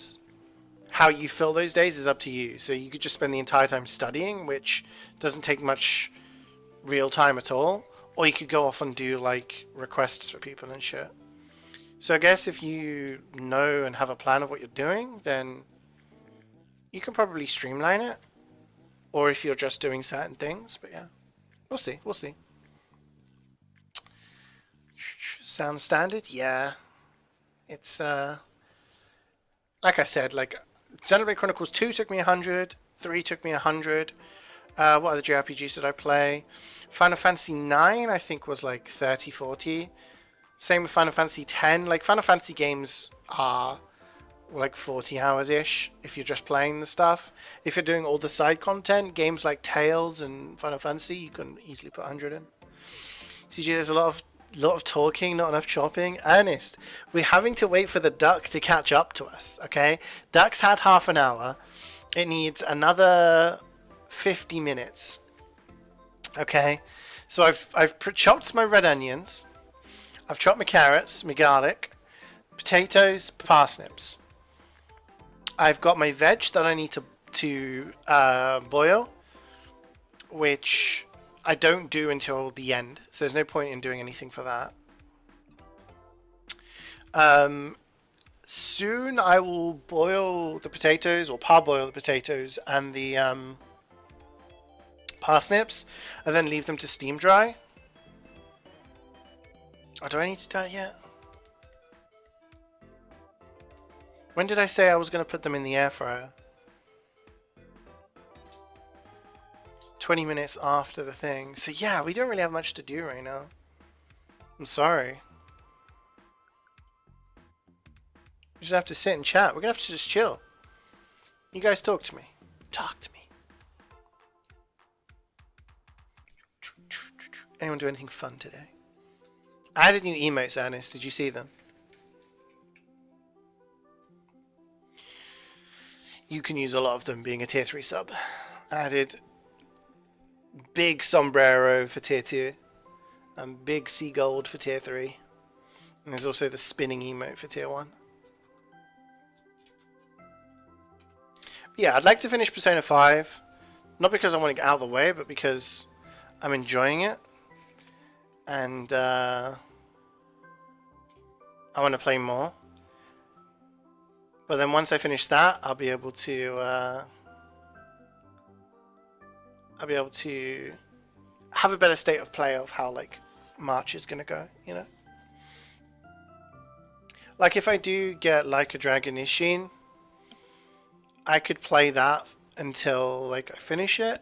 Speaker 1: how you fill those days is up to you. So you could just spend the entire time studying, which doesn't take much real time at all. Or you could go off and do, like, requests for people and shit. So I guess if you know and have a plan of what you're doing, then you can probably streamline it. Or if you're just doing certain things, but yeah. We'll see, we'll see. Sound standard? Yeah. It's, like I said, like, Xenoblade Chronicles 2 took me 100, 3 took me 100. What other JRPGs did I play? Final Fantasy 9, I think, was like 30, 40. Same with Final Fantasy 10. Like, Final Fantasy games are like 40 hours-ish if you're just playing the stuff. If you're doing all the side content, games like Tales and Final Fantasy, you can easily put 100 in. CeeJaey, there's a lot of talking, not enough chopping. Ernest, we're having to wait for the duck to catch up to us, okay? Duck's had half an hour. It needs another 50 minutes. Okay? So I've chopped my red onions. I've chopped my carrots, my garlic, potatoes, parsnips. I've got my veg that I need to boil, which I don't do until the end, so there's no point in doing anything for that. Soon I will boil the potatoes, or parboil the potatoes and the parsnips, and then leave them to steam dry. Oh, do I need to do that yet? When did I say I was going to put them in the air fryer? 20 minutes after the thing. So yeah, we don't really have much to do right now. I'm sorry. We just have to sit and chat. We're going to have to just chill. You guys talk to me. Talk to me. Anyone do anything fun today? I added new emotes, Ernest. Did you see them? You can use a lot of them being a tier 3 sub. I added big sombrero for tier 2 and big sea gold for tier 3. And there's also the spinning emote for tier 1. Yeah, I'd like to finish Persona 5. Not because I want to get out of the way, but because I'm enjoying it. And I want to play more. But then once I finish that, I'll be able to have a better state of play of how, like, March is gonna go, you know? Like, if I do get Like a Dragon Ishin, I could play that until like I finish it,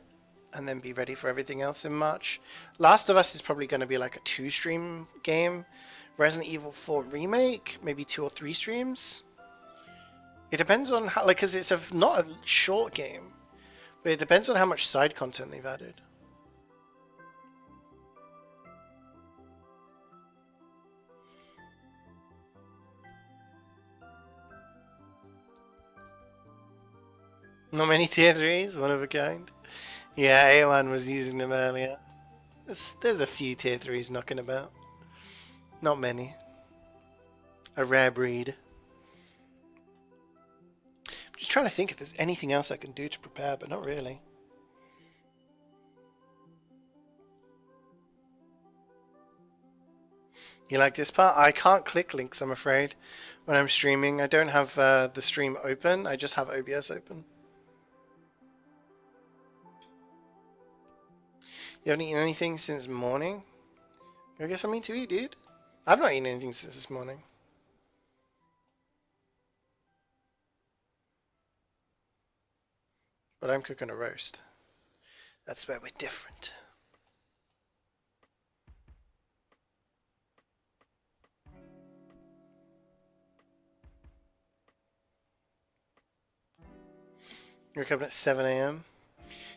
Speaker 1: and then be ready for everything else in March. Last of Us is probably going to be like a 2-stream game. Resident Evil 4 Remake, maybe 2 or 3 streams. It depends on how, like, because it's not a short game, but it depends on how much side content they've added. Not many tier 3s, one of a kind. Yeah, A1 was using them earlier. There's a few tier 3s knocking about. Not many. A rare breed. I'm just trying to think if there's anything else I can do to prepare, but not really. You like this part? I can't click links, I'm afraid, when I'm streaming. I don't have the stream open. I just have OBS open. You haven't eaten anything since morning? Go get something to eat, dude. I've not eaten anything since this morning. But I'm cooking a roast. That's where we're different. You woke up at 7 a.m.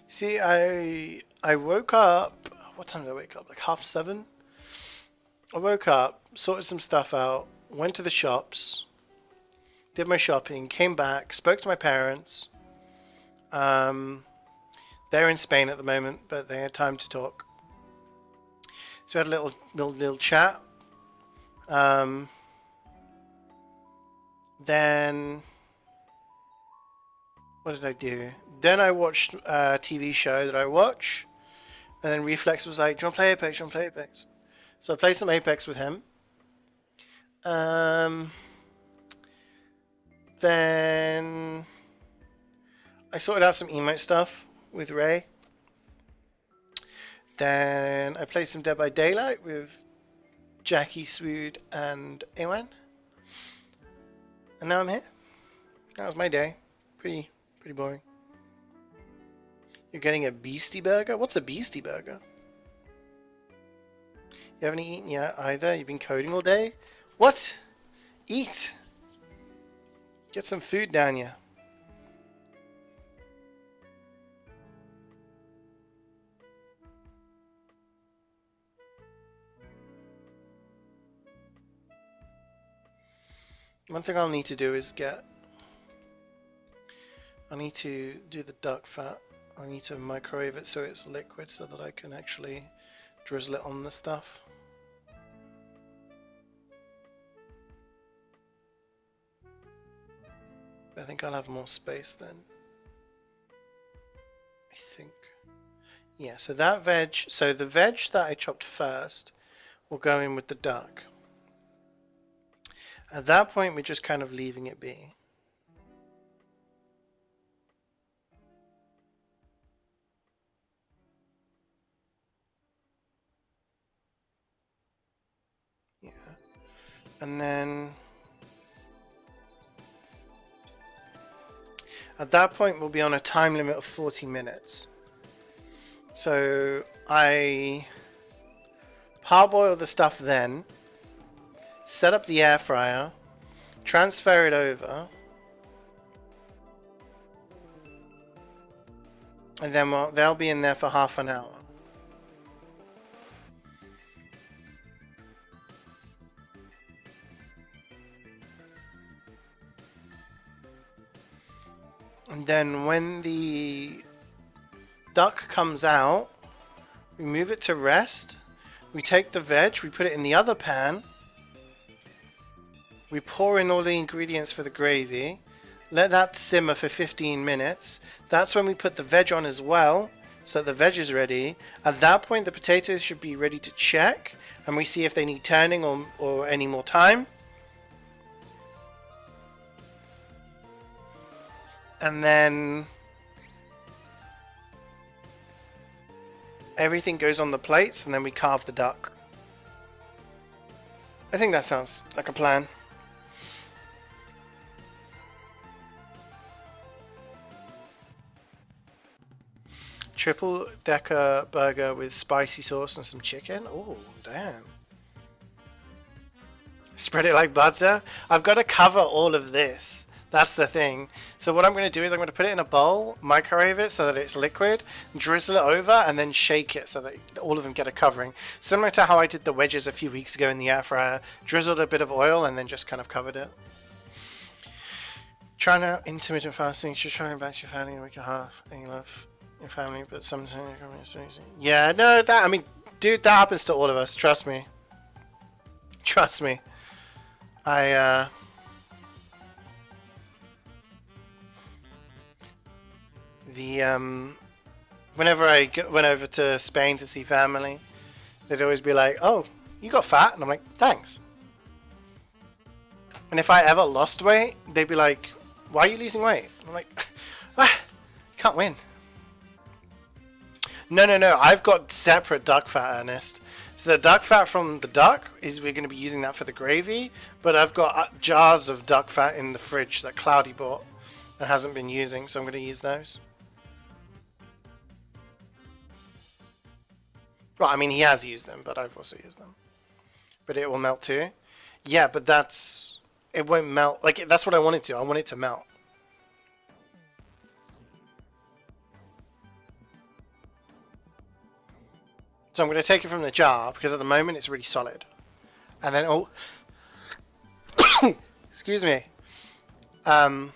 Speaker 1: See, I woke up. What time did I wake up? Like 7:30. I woke up, sorted some stuff out, went to the shops, did my shopping, came back, spoke to my parents. They're in Spain at the moment, but they had time to talk. So we had a little chat. Then what did I do? Then I watched a TV show that I watch, and then Reflex was like, "Do you want to play Apex? Do you want to play Apex?" So I played some Apex with him. Then I sorted out some emote stuff with Ray. Then I played some Dead by Daylight with Jackie, Swood, and Ewan. And now I'm here. That was my day. Pretty boring. You're getting a Beastie Burger? What's a Beastie Burger? You haven't eaten yet either? You've been coding all day? What? Eat! Get some food down you. One thing I'll need to do is I need to do the duck fat. I need to microwave it so it's liquid so that I can actually drizzle it on the stuff. I think I'll have more space then. I think. Yeah, so the veg that I chopped first will go in with the duck. At that point, we're just kind of leaving it be. Yeah. And then at that point, we'll be on a time limit of 40 minutes. So I parboil the stuff then, set up the air fryer, transfer it over, and then they'll be in there for half an hour. And then when the duck comes out, we move it to rest. We take the veg, we put it in the other pan. We pour in all the ingredients for the gravy. Let that simmer for 15 minutes. That's when we put the veg on as well, so the veg is ready. At that point, the potatoes should be ready to check, and we see if they need turning or any more time. And then everything goes on the plates, and then we carve the duck. I think that sounds like a plan. Triple decker burger with spicy sauce and some chicken. Oh, damn. Spread it like butter. I've got to cover all of this. That's the thing. So what I'm going to do is I'm going to put it in a bowl, microwave it so that it's liquid, drizzle it over, and then shake it so that all of them get a covering. Similar to how I did the wedges a few weeks ago in the air fryer. Drizzled a bit of oil and then just kind of covered it. Trying out intermittent fasting. Just try and balance your family in a week and a half. And you love your family, but sometimes it's easy. Yeah, no, I mean, dude, that happens to all of us. Trust me. Trust me. Whenever I went over to Spain to see family, they'd always be like, "Oh, you got fat," and I'm like, "Thanks." And if I ever lost weight, they'd be like, "Why are you losing weight?" And I'm like, "Can't win." No. I've got separate duck fat, Ernest. So the duck fat from the duck we're going to be using that for the gravy, but I've got jars of duck fat in the fridge that Cloudy bought and hasn't been using, so I'm going to use those. Well, I mean, he has used them, but I've also used them. But it will melt too. Yeah, but it won't melt. Like, that's what I want it to. I want it to melt. So I'm going to take it from the jar, because at the moment it's really solid. And then, excuse me. Not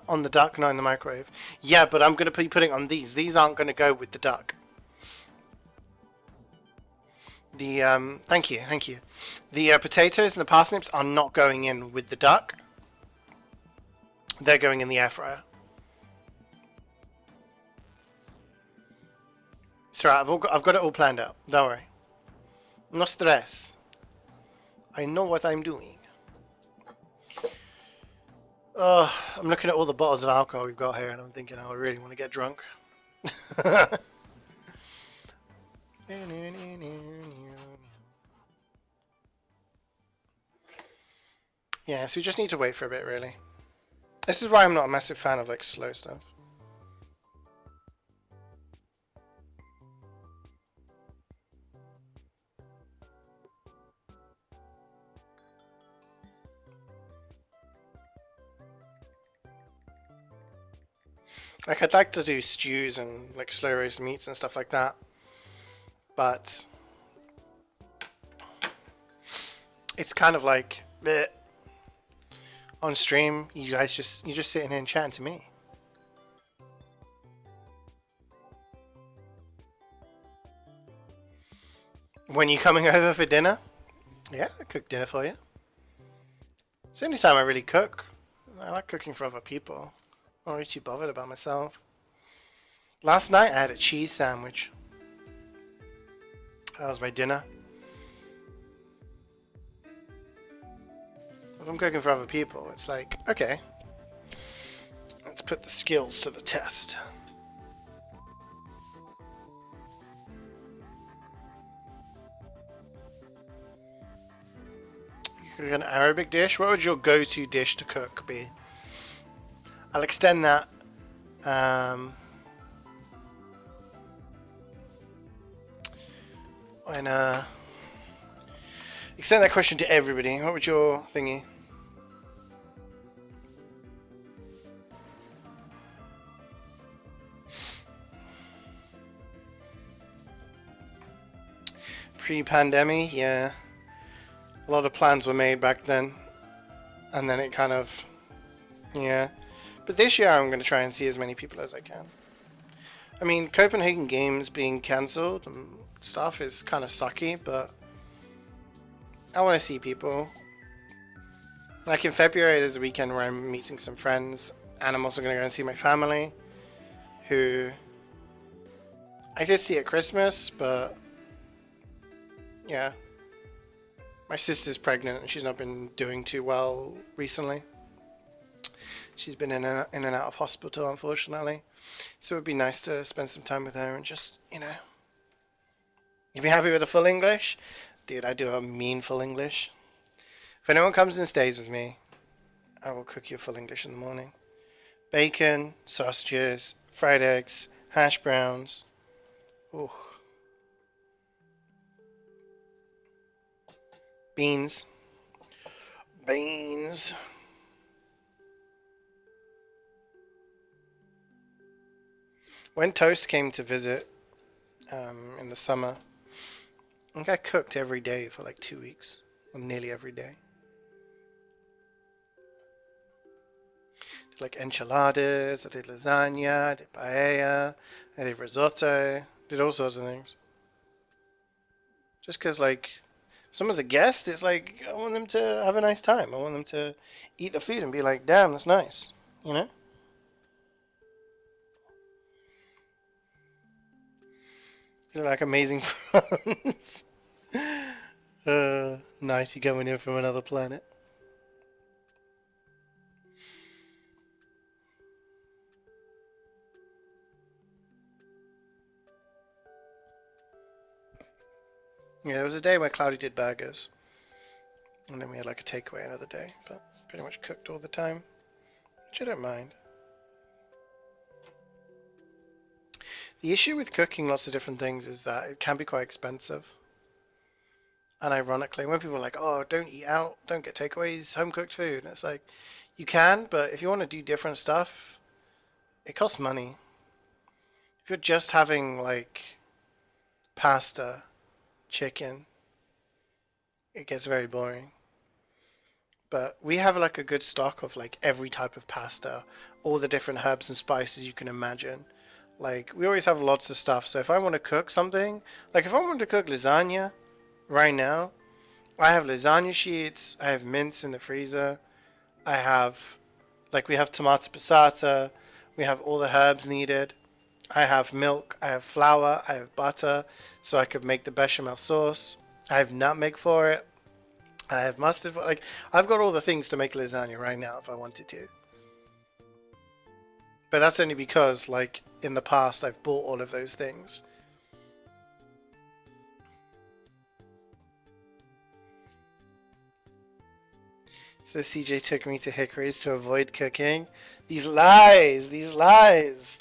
Speaker 1: on the duck, not in the microwave. Yeah, but I'm going to be putting on these. These aren't going to go with the duck. Thank you. The potatoes and the parsnips are not going in with the duck. They're going in the air fryer. It's alright, I've got it all planned out. Don't worry. No stress. I know what I'm doing. I'm looking at all the bottles of alcohol we've got here and I'm thinking, I really want to get drunk. Yeah, so we just need to wait for a bit, really. This is why I'm not a massive fan of, like, slow stuff. Like, I'd like to do stews and, like, slow roast meats and stuff like that. But it's kind of like, bleh. On stream, you're just sitting here and chatting to me. When you coming over for dinner? Yeah, I cook dinner for you. It's the only time I really cook. I like cooking for other people. I'm not really too bothered about myself. Last night I had a cheese sandwich. That was my dinner. If I'm cooking for other people, it's like, okay, let's put the skills to the test. You cook an Arabic dish? What would your go-to dish to cook be? I'll extend that. Extend that question to everybody. What would your thingy? Pre-pandemic, yeah. A lot of plans were made back then. And then it kind of... Yeah. But this year I'm going to try and see as many people as I can. I mean, Copenhagen Games being cancelled and stuff is kind of sucky, but... I want to see people. Like in February, there's a weekend where I'm meeting some friends, and I'm also going to go and see my family, who I did see at Christmas, but yeah, my sister's pregnant and she's not been doing too well recently. She's been in and out of hospital, unfortunately, so it would be nice to spend some time with her and just, you know. You be happy with the full English? Dude, I do a mean full English. If anyone comes and stays with me, I will cook you full English in the morning. Bacon, sausages, fried eggs, Hash browns. Ooh. Beans. Beans. When Toast came to visit in the summer, I think I cooked every day for like 2 weeks. Or nearly every day. Did like enchiladas, I did lasagna, I did paella, I did risotto, did all sorts of things. Just because, like, if someone's a guest, it's like, I want them to have a nice time. I want them to eat the food and be like, damn, that's nice. You know? Isn't like amazing prawns? Nice, you coming in from another planet. Yeah, there was a day where Cloudy did burgers. And then we had like a takeaway another day. But pretty much cooked all the time. Which I don't mind. The issue with cooking lots of different things is that it can be quite expensive. And ironically, when people are like, oh, don't eat out, don't get takeaways, home cooked food. And it's like, you can, but if you want to do different stuff, it costs money. If you're just having like pasta, chicken, it gets very boring. But we have like a good stock of like every type of pasta, all the different herbs and spices you can imagine. Like we always have lots of stuff. So if I want to cook something, like if I want to cook lasagna right now, I have lasagna sheets, I have mince in the freezer, I have like we have tomato passata, we have all the herbs needed. I have milk, I have flour, I have butter, so I could make the bechamel sauce. I have nutmeg for it. I have mustard. Like I've got all the things to make lasagna right now if I wanted to. But that's only because, like in the past, I've bought all of those things. So CeeJaey took me to Hickory's to avoid cooking. These lies, these lies.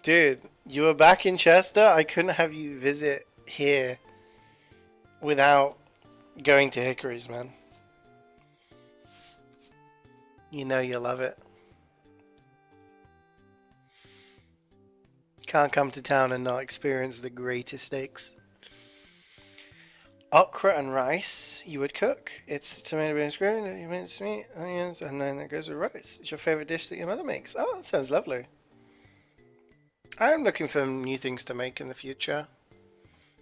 Speaker 1: Dude, you were back in Chester. I couldn't have you visit here without going to Hickory's, man. You know you love it. Can't come to town and not experience the greatest steaks. Okra and rice you would cook. It's tomato based gravy, you mince meat, onions, and then it goes with rice. It's your favorite dish that your mother makes. Oh, that sounds lovely. I am looking for new things to make in the future.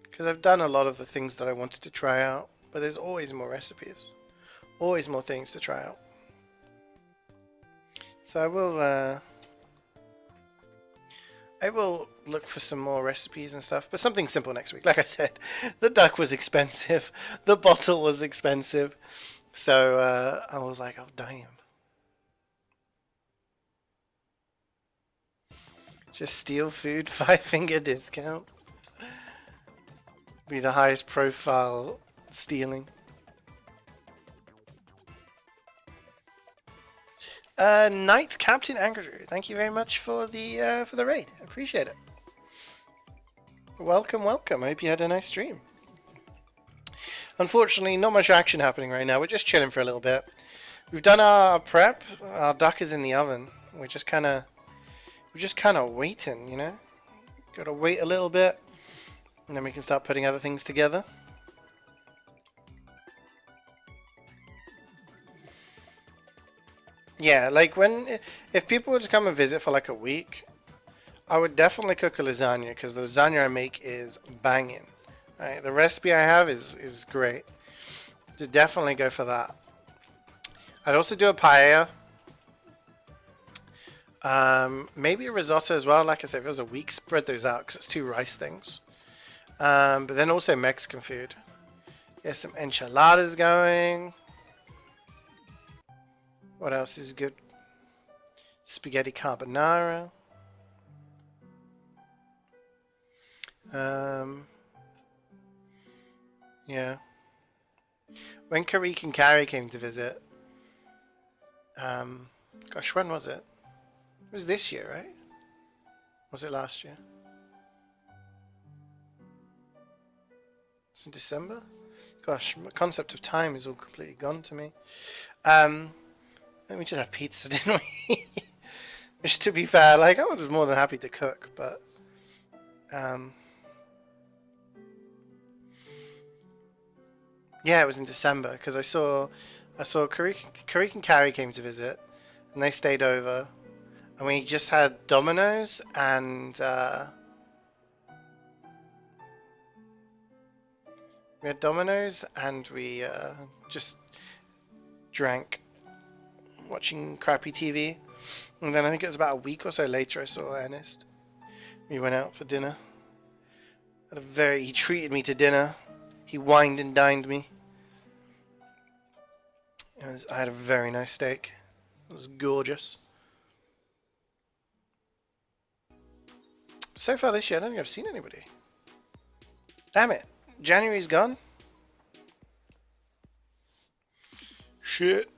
Speaker 1: Because I've done a lot of the things that I wanted to try out. But there's always more recipes. Always more things to try out. So I will look for some more recipes and stuff, but something simple next week. Like I said, the duck was expensive, the bottle was expensive, so I was like, oh damn. Just steal food, 5-finger discount. Be the highest profile stealing. Knight Captain Andrew, thank you very much for the raid. I appreciate it. Welcome, welcome. I hope you had a nice stream. Unfortunately, not much action happening right now. We're just chilling for a little bit. We've done our prep. Our duck is in the oven. We're just kind of waiting, you know. Got to wait a little bit, and then we can start putting other things together. Yeah, like if people were to come and visit for like a week, I would definitely cook a lasagna because the lasagna I make is banging. Right, the recipe I have is great. Just definitely go for that. I'd also do a paella. Maybe a risotto as well. Like I said, if it was a week, spread those out because it's 2 rice things. But then also Mexican food. Get some enchiladas going. What else is good? Spaghetti carbonara. Yeah. When Karik and Carrie came to visit, gosh, when was it? It was this year, right? Was it last year? It's in December? Gosh, my concept of time is all completely gone to me. We just have pizza, didn't we? Which, to be fair, like, I was more than happy to cook, but yeah, it was in December because I saw Karik and Carrie came to visit, and they stayed over, and we just had Domino's and we just drank, watching crappy TV. And then I think it was about a week or so later I saw Ernest. We went out for dinner. He treated me to dinner. He wined and dined me. I had a very nice steak. It was gorgeous. So far this year, I don't think I've seen anybody. Damn it. January's gone. Shit.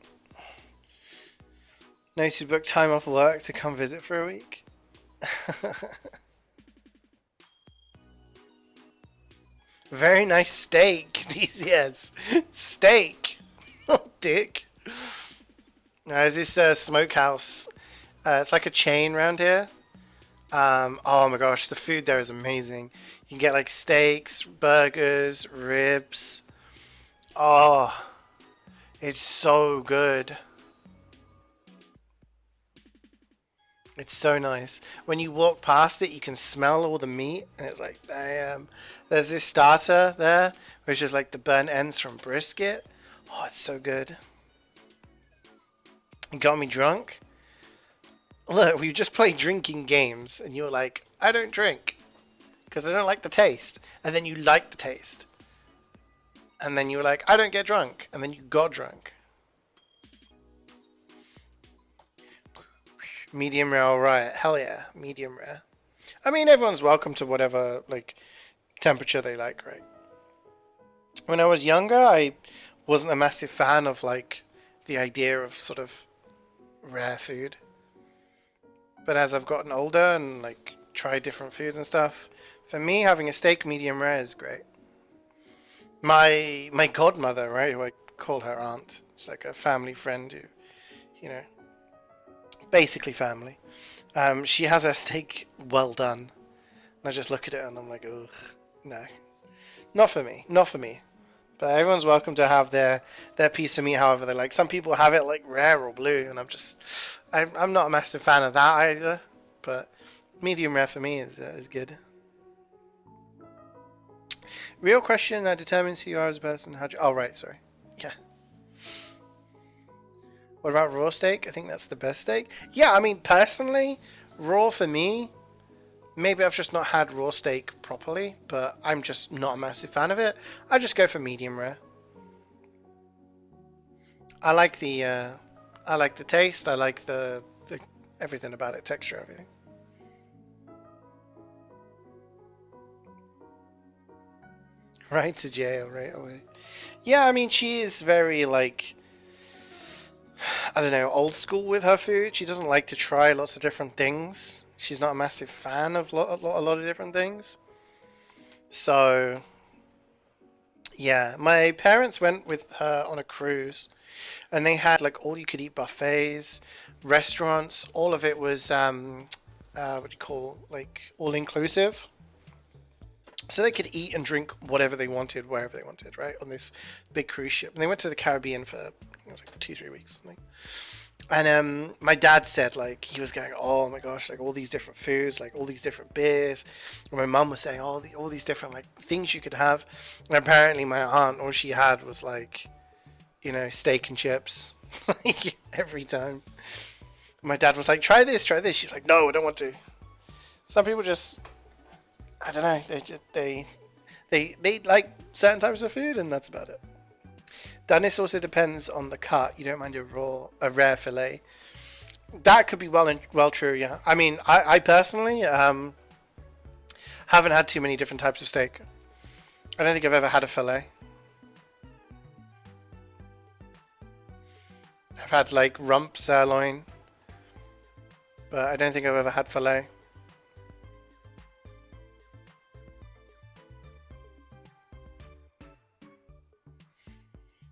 Speaker 1: Noted to book time off work to come visit for a week. Very nice steak. Yes. Steak. Oh, dick. There's this smokehouse. It's like a chain around here. Oh my gosh, the food there is amazing. You can get like steaks, burgers, ribs. Oh, it's so good. It's so nice. When you walk past it, you can smell all the meat, and it's like, damn. There's this starter there, which is like the burnt ends from brisket. Oh, it's so good. It got me drunk. Look, we just played drinking games, and you were like, I don't drink because I don't like the taste. And then you liked the taste. And then you were like, I don't get drunk. And then you got drunk. Medium rare, alright. Hell yeah, medium rare. I mean, everyone's welcome to whatever, like, temperature they like, right? When I was younger, I wasn't a massive fan of, like, the idea of sort of rare food. But as I've gotten older and, like, tried different foods and stuff, for me, having a steak medium rare is great. My godmother, right, who I call her aunt, she's like a family friend who, you know, basically family. She has her steak well done. And I just look at it and I'm like, ugh, no. Not for me. Not for me. But everyone's welcome to have their piece of meat however they like. Some people have it like rare or blue, and I'm not a massive fan of that either. But medium rare for me is good. Real question that determines who you are as a person. Oh, right, sorry. Yeah. What about raw steak? I think that's the best steak. Yeah, I mean, personally, raw for me, maybe I've just not had raw steak properly, but I'm just not a massive fan of it. I just go for medium rare. I like the taste. I like the everything about it, texture, everything. Right to jail right away. Yeah, I mean, she is very, like, I don't know, old school with her food. She doesn't like to try lots of different things. She's not a massive fan of a lot of different things. So, yeah, my parents went with her on a cruise, and they had like all you could eat buffets, restaurants. All of it was what do you call, like, all inclusive. So they could eat and drink whatever they wanted, wherever they wanted, right? On this big cruise ship. And they went to the Caribbean for, I think it was like 2-3 weeks. Something. And my dad said, like, he was going, oh my gosh, like all these different foods, like all these different beers. And my mum was saying, all these different, like, things you could have. And apparently my aunt, all she had was, like, you know, steak and chips. Like, every time. And my dad was like, try this, try this. She's like, no, I don't want to. Some people just, I don't know, they like certain types of food, and that's about it. Dennis also depends on the cut. You don't mind a rare fillet. That could be well true, yeah. I mean, I personally haven't had too many different types of steak. I don't think I've ever had a fillet. I've had like rump, sirloin, but I don't think I've ever had fillet.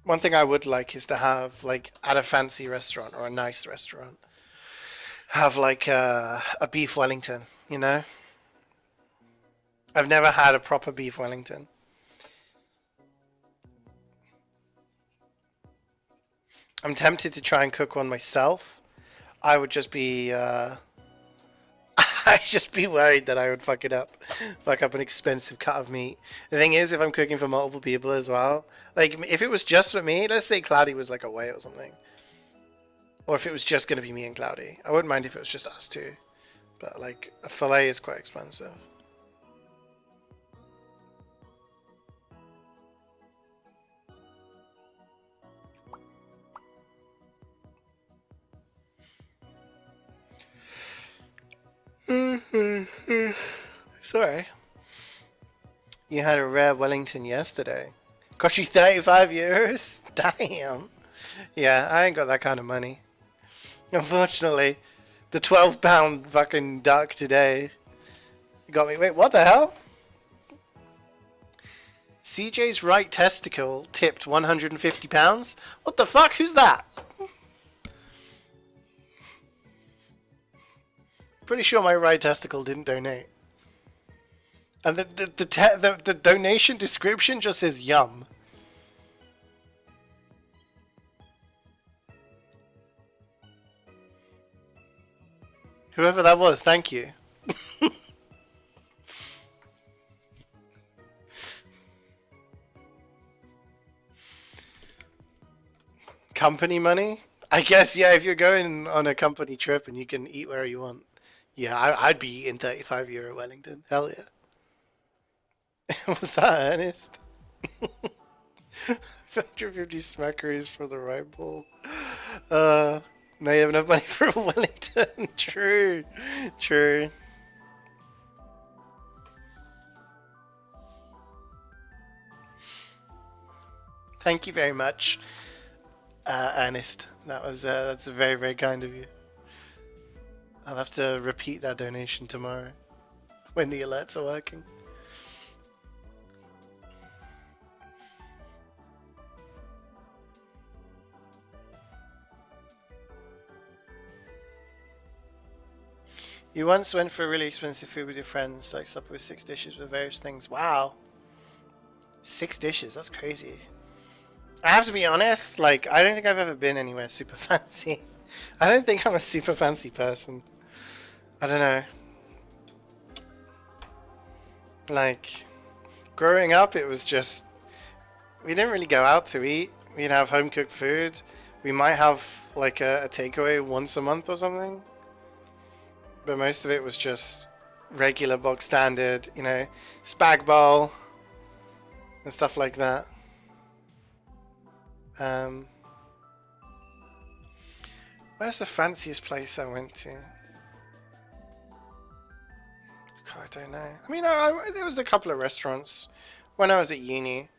Speaker 1: One thing I would like is to have, like, at a fancy restaurant or a nice restaurant, have like a beef Wellington, you know? I've never had a proper beef Wellington. I'm tempted to try and cook one myself. I would just be, I'd just be worried that I would fuck it up. Fuck up an expensive cut of meat. The thing is, if I'm cooking for multiple people as well, like, if it was just for me, let's say Cloudy was like away or something. Or if it was just going to be me and Cloudy. I wouldn't mind if it was just us two. But, like, a fillet is quite expensive. Sorry. You had a rare Wellington yesterday. Cost you 35 euros? Damn. Yeah, I ain't got that kind of money. Unfortunately, the £12 fucking duck today got me. Wait, what the hell? CeeJaey's right testicle tipped £150? What the fuck? Who's that? Pretty sure my right testicle didn't donate. And the donation description just says yum. Whoever that was, thank you. Company money? I guess, yeah, if you're going on a company trip and you can eat where you want. Yeah, I'd be eating €35 Wellington. Hell yeah. Was that Ernest? 150 smackeries for the right ball. Now you have enough money for a Wellington. True. True. Thank you very much, Ernest. That's very, very kind of you. I'll have to repeat that donation tomorrow when the alerts are working. You once went for really expensive food with your friends, like supper with 6 dishes with various things. Wow. 6 dishes, that's crazy. I have to be honest, like, I don't think I've ever been anywhere super fancy. I don't think I'm a super fancy person. I don't know. Like, growing up, it was just, we didn't really go out to eat. We'd have home cooked food. We might have like a takeaway once a month or something. But most of it was just regular bog standard, you know, spag bowl and stuff like that. Where's the fanciest place I went to? I don't know. I mean, there was a couple of restaurants when I was at uni.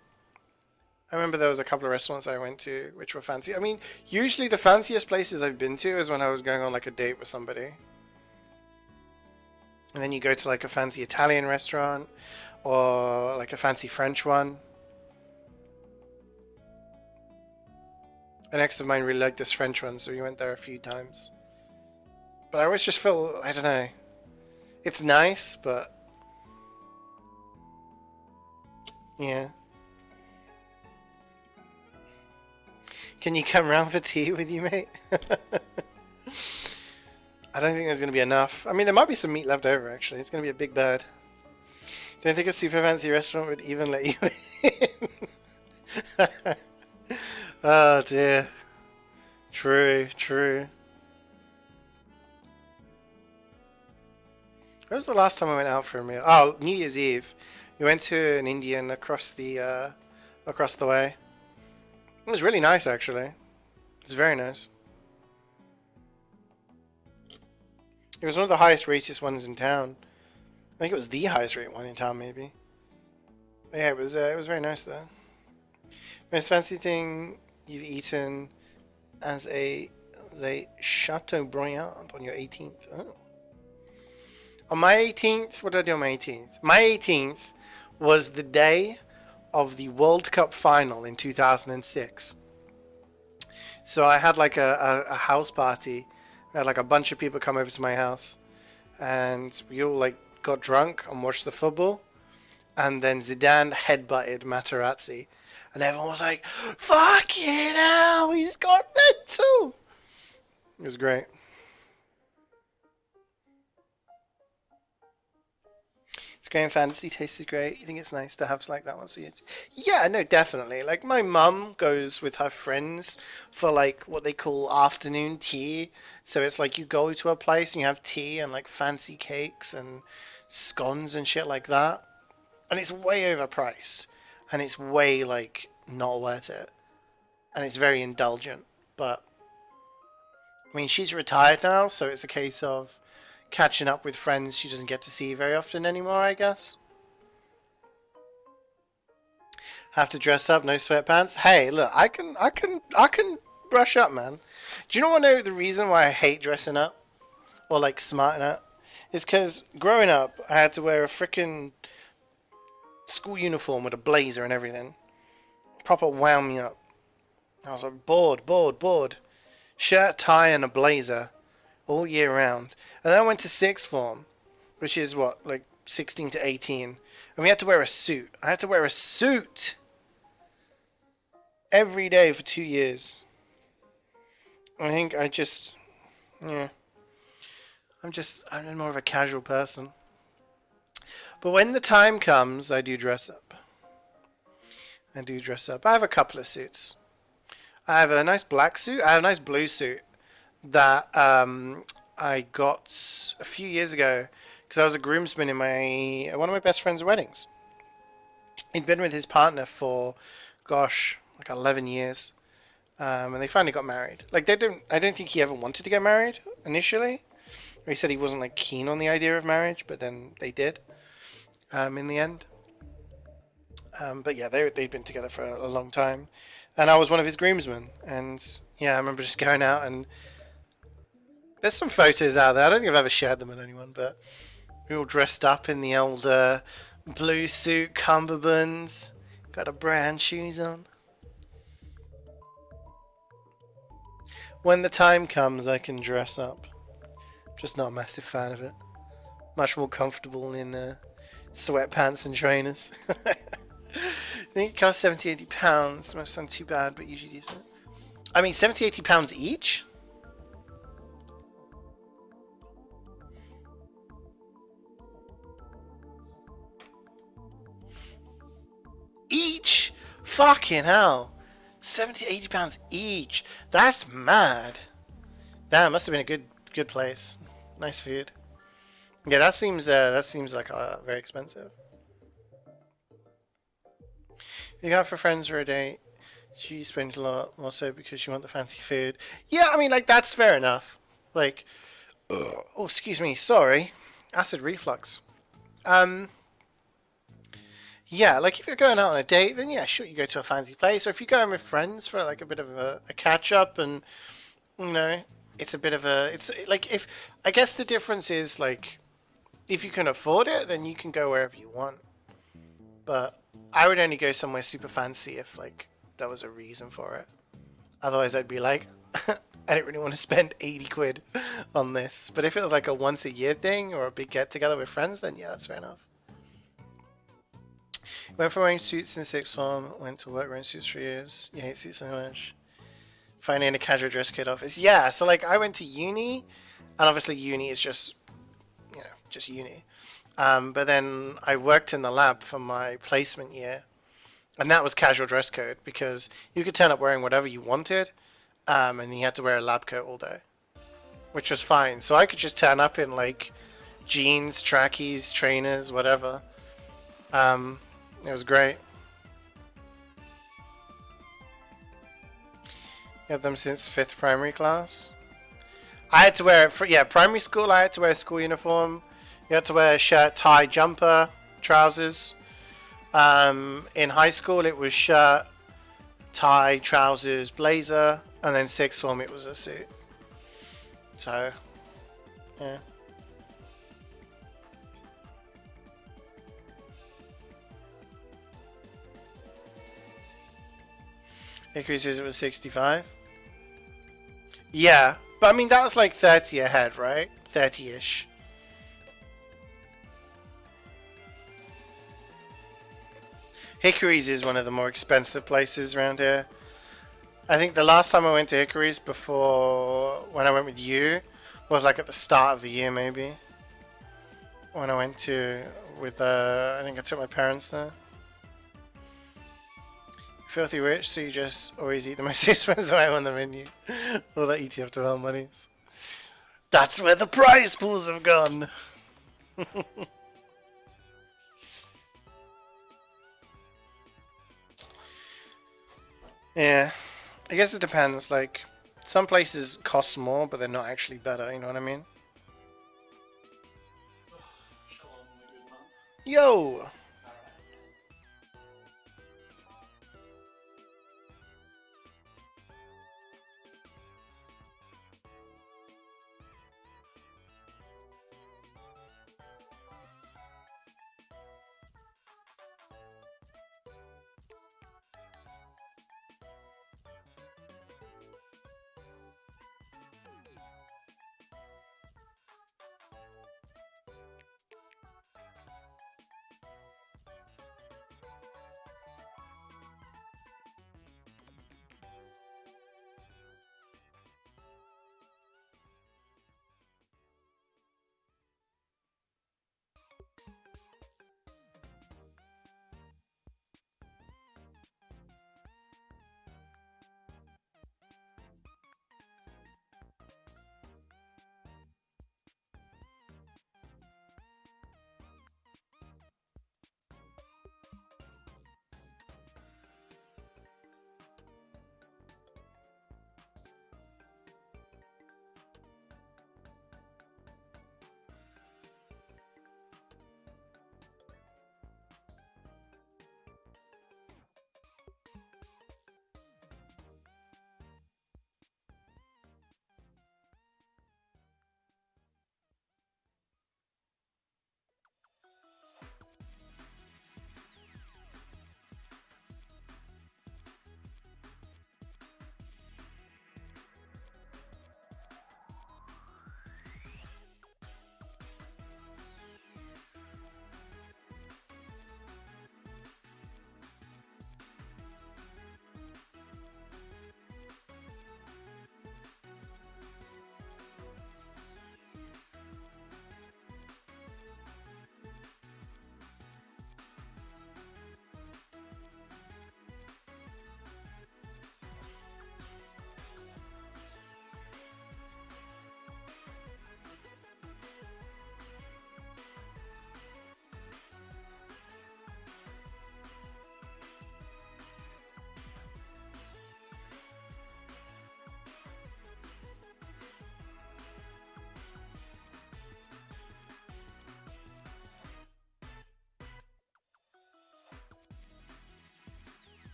Speaker 1: I remember there was a couple of restaurants I went to which were fancy. I mean, usually the fanciest places I've been to is when I was going on like a date with somebody. And then you go to like a fancy Italian restaurant or like a fancy French one. An ex of mine really liked this French one, so we went there a few times. But I always just feel, I don't know. It's nice, but yeah. Can you come round for tea with you, mate? I don't think there's going to be enough. I mean, there might be some meat left over, actually. It's going to be a big bird. Don't think a super fancy restaurant would even let you in. Oh, dear. True, true. When was the last time I went out for a meal? Oh, New Year's Eve. We went to an Indian across the way. It was really nice, actually. It was very nice. It was one of the highest rated ones in town. I think it was the highest rated one in town, maybe. But yeah, it was very nice though. Most fancy thing you've eaten as a Chateaubriand on your 18th. Oh. On my 18th, what did I do on my 18th? My 18th was the day of the World Cup final in 2006. So I had like a house party. I had like a bunch of people come over to my house, and we all like got drunk and watched the football. And then Zidane headbutted Materazzi, and everyone was like, "Fucking hell, he's got mental!" It was great. It's great, and fantasy taste is great. You think it's nice to have like that one? So yeah, no, definitely. Like my mum goes with her friends for like what they call afternoon tea. So it's like you go to a place and you have tea and like fancy cakes and scones and shit like that, and it's way overpriced, and it's way like not worth it, and it's very indulgent. But I mean, she's retired now, so it's a case of catching up with friends she doesn't get to see very often anymore, I guess. Have to dress up, no sweatpants. Hey, look, I can brush up, man. Do you know what? Know the reason why I hate dressing up or like smarting up is because growing up I had to wear a freaking school uniform with a blazer and everything. Proper wound me up. I was like bored. Shirt, tie, and a blazer all year round. And then I went to sixth form, which is what, like 16 to 18. And we had to wear a suit. I had to wear a suit every day for 2 years. I think yeah. I'm more of a casual person. But when the time comes, I do dress up. I have a couple of suits. I have a nice black suit. I have a nice blue suit that I got a few years ago because I was a groomsman in one of my best friend's weddings. He'd been with his partner for, gosh, like 11 years, and they finally got married. Like I don't think he ever wanted to get married initially. He said he wasn't like keen on the idea of marriage, but then they did, in the end. But yeah, they'd been together for a long time, and I was one of his groomsmen. And yeah, I remember just going out, and there's some photos out there. I don't think I've ever shared them with anyone, but we all dressed up in the old blue suit, cummerbunds, got a brand shoes on. When the time comes, I can dress up. Just not a massive fan of it. Much more comfortable in sweatpants and trainers. I think it costs £70-80. Must sound too bad, but usually decent. I mean, £70-80 each? Each? Fucking hell. £70-80 each. That's mad. Damn, must have been a good place. Nice food. Yeah, that seems like very expensive. You go out for friends for a date. You spend a lot more so because you want the fancy food. Yeah, I mean, like that's fair enough. Like, oh, excuse me, sorry, acid reflux. Um, yeah, like if you're going out on a date, then yeah, sure, you go to a fancy place. Or if you're going with friends for like a bit of a catch up, and you know, it's a bit of a, it's like if I guess the difference is like if you can afford it, then you can go wherever you want. But I would only go somewhere super fancy if like there was a reason for it. Otherwise, I'd be like, I don't really want to spend 80 quid on this. But if it was like a once a year thing or a big get together with friends, then yeah, that's fair enough. Went from wearing suits in sixth form, went to work wearing suits for years. You hate suits so much. Finally in a casual dress code office. Yeah, so like I went to uni, and obviously uni is just, you know, just uni. But then I worked in the lab for my placement year, and that was casual dress code because you could turn up wearing whatever you wanted, and you had to wear a lab coat all day, which was fine. So I could just turn up in like jeans, trackies, trainers, whatever. It was great. You have them since 5th primary class. I had to wear it for, yeah, primary school. I had to wear a school uniform. You had to wear a shirt, tie, jumper, trousers. In high school, it was shirt, tie, trousers, blazer, and then sixth form, it was a suit. So, yeah. Hickory says it was 65. Yeah, but I mean that was like 30 ahead, right? 30-ish. Hickory's is one of the more expensive places around here. I think the last time I went to Hickory's before when I went with you was like at the start of the year maybe. When I went to with I think I took my parents there. Filthy rich, so you just always eat the most expensive item on the menu. All that ETF to earn monies. That's where the prize pools have gone. Yeah, I guess it depends. Like, some places cost more, but they're not actually better. You know what I mean? Yo.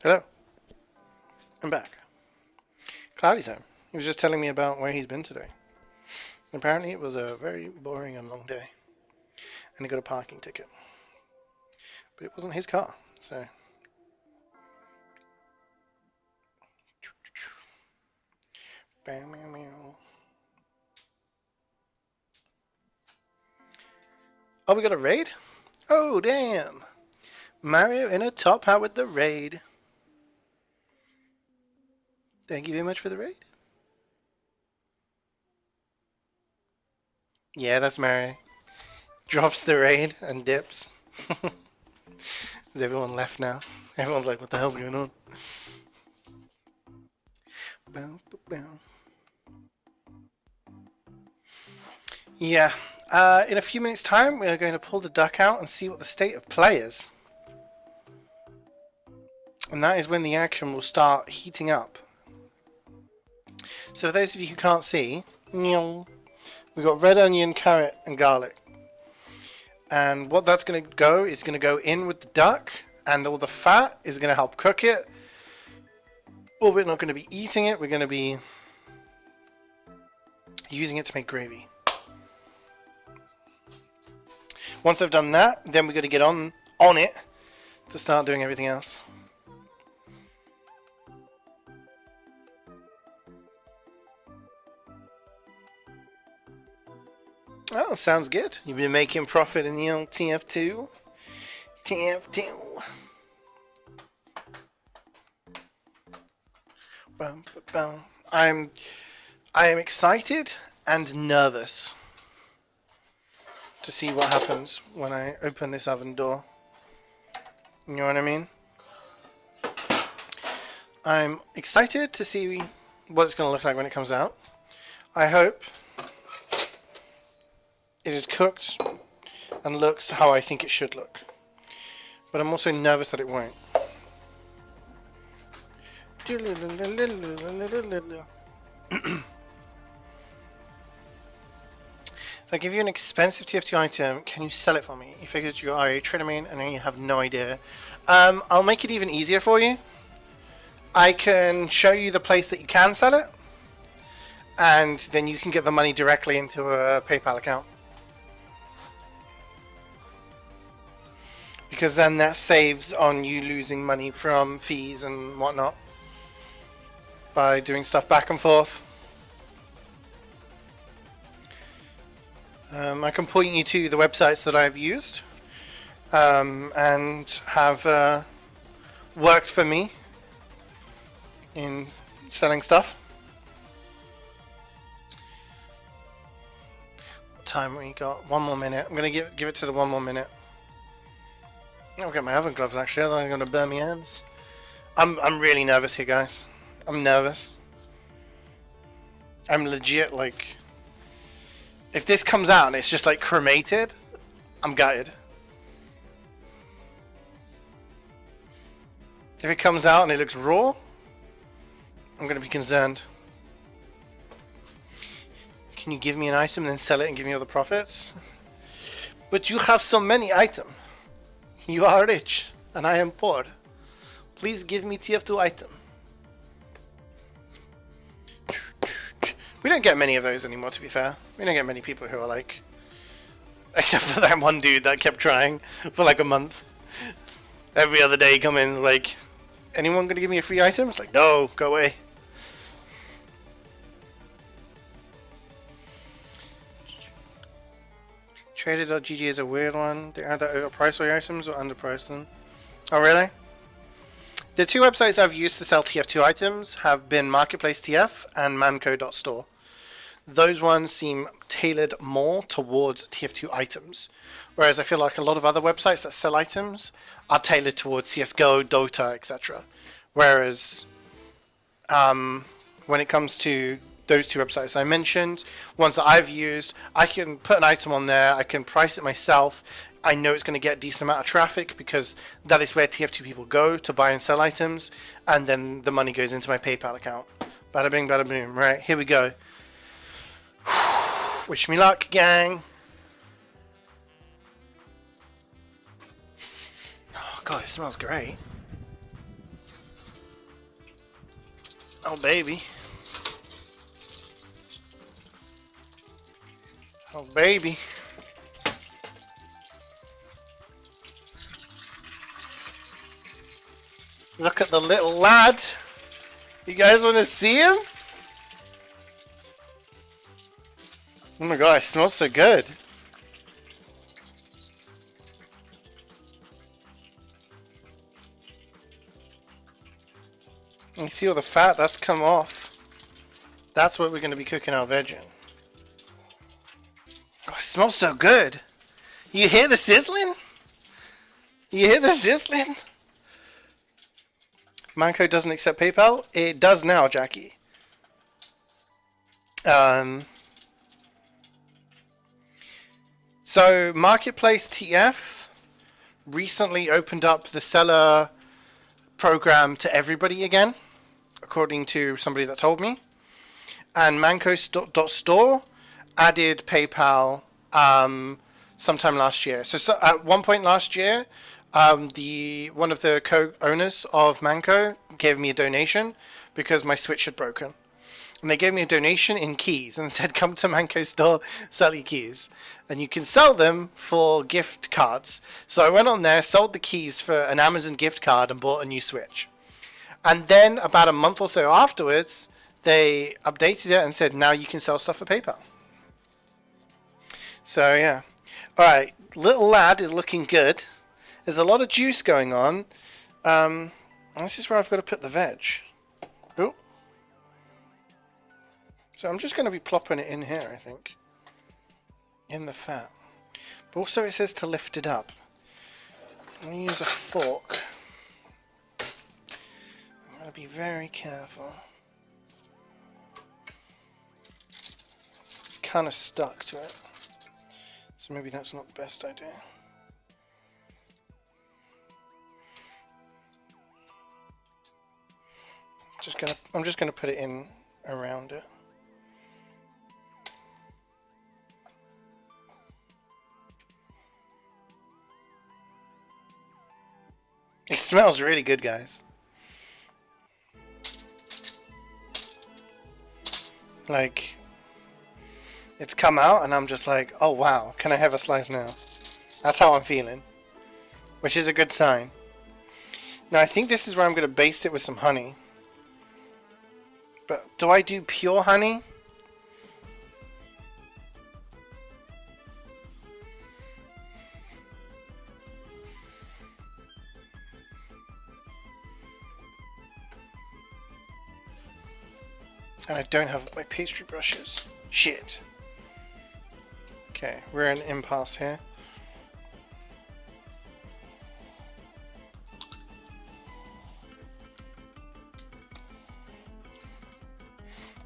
Speaker 1: Hello. I'm back. Cloudy's home. He was just telling me about where he's been today. Apparently it was a very boring and long day. And he got a parking ticket. But it wasn't his car, so... Oh, we got a raid? Oh, damn. Mario in a top hat with the raid. Thank you very much for the raid. Yeah, that's Mario. Drops the raid and dips. Is everyone left now? Everyone's like, what the hell's going on? Yeah. In a few minutes' time, we are going to pull the duck out and see what the state of play is. And that is when the action will start heating up. So for those of you who can't see, we've got red onion, carrot, and garlic. And what that's going to go is going to go in with the duck, and all the fat is going to help cook it. But we're not going to be eating it, we're going to be using it to make gravy. Once I've done that, then we're going to get on it to start doing everything else. Oh, sounds good. You've been making profit in the old TF2. TF2. I am excited and nervous to see what happens when I open this oven door. You know what I mean? I'm excited to see what it's going to look like when it comes out. I hope it is cooked and looks how I think it should look. But I'm also nervous that it won't. If I give you an expensive TF2 item, can you sell it for me? You figured you are a trader main and you have no idea. I'll make it even easier for you. I can show you the place that you can sell it, and then you can get the money directly into a PayPal account. Because then that saves on you losing money from fees and whatnot by doing stuff back and forth. I can point you to the websites that I've used and have worked for me in selling stuff. What time we got? 1 more minute. I'm going to give it to the 1 more minute. I'll get my oven gloves actually, otherwise I'm going to burn my hands. I'm really nervous here, guys. I'm nervous. I'm legit like... If this comes out and it's just like cremated, I'm gutted. If it comes out and it looks raw, I'm going to be concerned. Can you give me an item and then sell it and give me all the profits? But you have so many items. You are rich and I am poor. Please give me TF2 item. We don't get many of those anymore, to be fair. We don't get many people who are like... Except for that one dude that kept trying for like a month. Every other day he come in like, anyone gonna give me a free item? It's like, no, go away. Trader.gg is a weird one. They either overprice all your items or underprice them. Oh, really? The two websites I've used to sell TF2 items have been Marketplace TF and Manco.store. Those ones seem tailored more towards TF2 items, whereas I feel like a lot of other websites that sell items are tailored towards CSGO, Dota, etc. Whereas when it comes to those two websites I mentioned, ones that I've used. I can put an item on there. I can price it myself. I know it's going to get a decent amount of traffic because that is where TF2 people go to buy and sell items, and then the money goes into my PayPal account. Bada bing, bada boom. Right, here we go. Wish me luck, gang. Oh god, it smells great. Oh baby. Oh baby. Look at the little lad. You guys want to see him? Oh my god, it smells so good. You see all the fat that's come off. That's what we're going to be cooking our veg in. Oh, it smells so good. You hear the sizzling? You hear the sizzling? Manco doesn't accept PayPal? It does now, Jackie. So Marketplace TF recently opened up the seller program to everybody again, according to somebody that told me. And Manco.store added PayPal sometime last year. So at one point last year, one of the co-owners of Manco gave me a donation because my Switch had broken. And they gave me a donation in keys and said, come to Manco store, sell your keys. And you can sell them for gift cards. So I went on there, sold the keys for an Amazon gift card and bought a new Switch. And then about a month or so afterwards, they updated it and said, now you can sell stuff for PayPal. So yeah. Alright, little lad is looking good. There's a lot of juice going on. This is where I've got to put the veg. Ooh. So I'm just going to be plopping it in here, I think. In the fat. But also it says to lift it up. I'm going to use a fork. I'm going to be very careful. It's kind of stuck to it. So maybe that's not the best idea. I'm just gonna put it in around it. It smells really good, guys. Like, it's come out and I'm just like, oh wow, can I have a slice now? That's how I'm feeling, which is a good sign. Now I think this is where I'm going to baste it with some honey. But do I do pure honey? And I don't have my pastry brushes. Shit. Okay, we're in impasse here.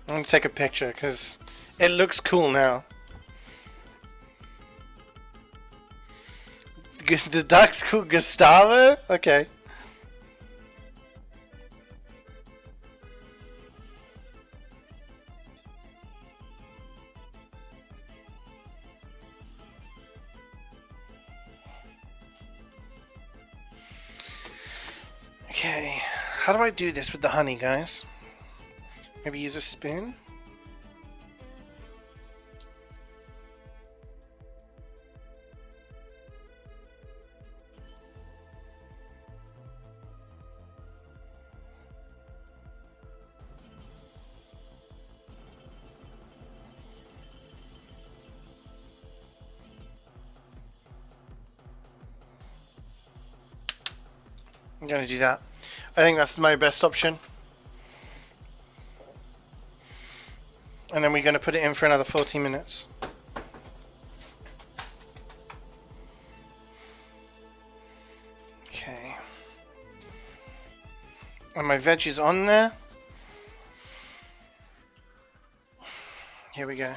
Speaker 1: I'm going to take a picture because it looks cool now. The duck's called Gustavo? Okay. Okay, how do I do this with the honey, guys? Maybe use a spoon? I'm gonna do that. I think that's my best option. And then we're going to put it in for another 40 minutes. Okay. And my veg is on there. Here we go.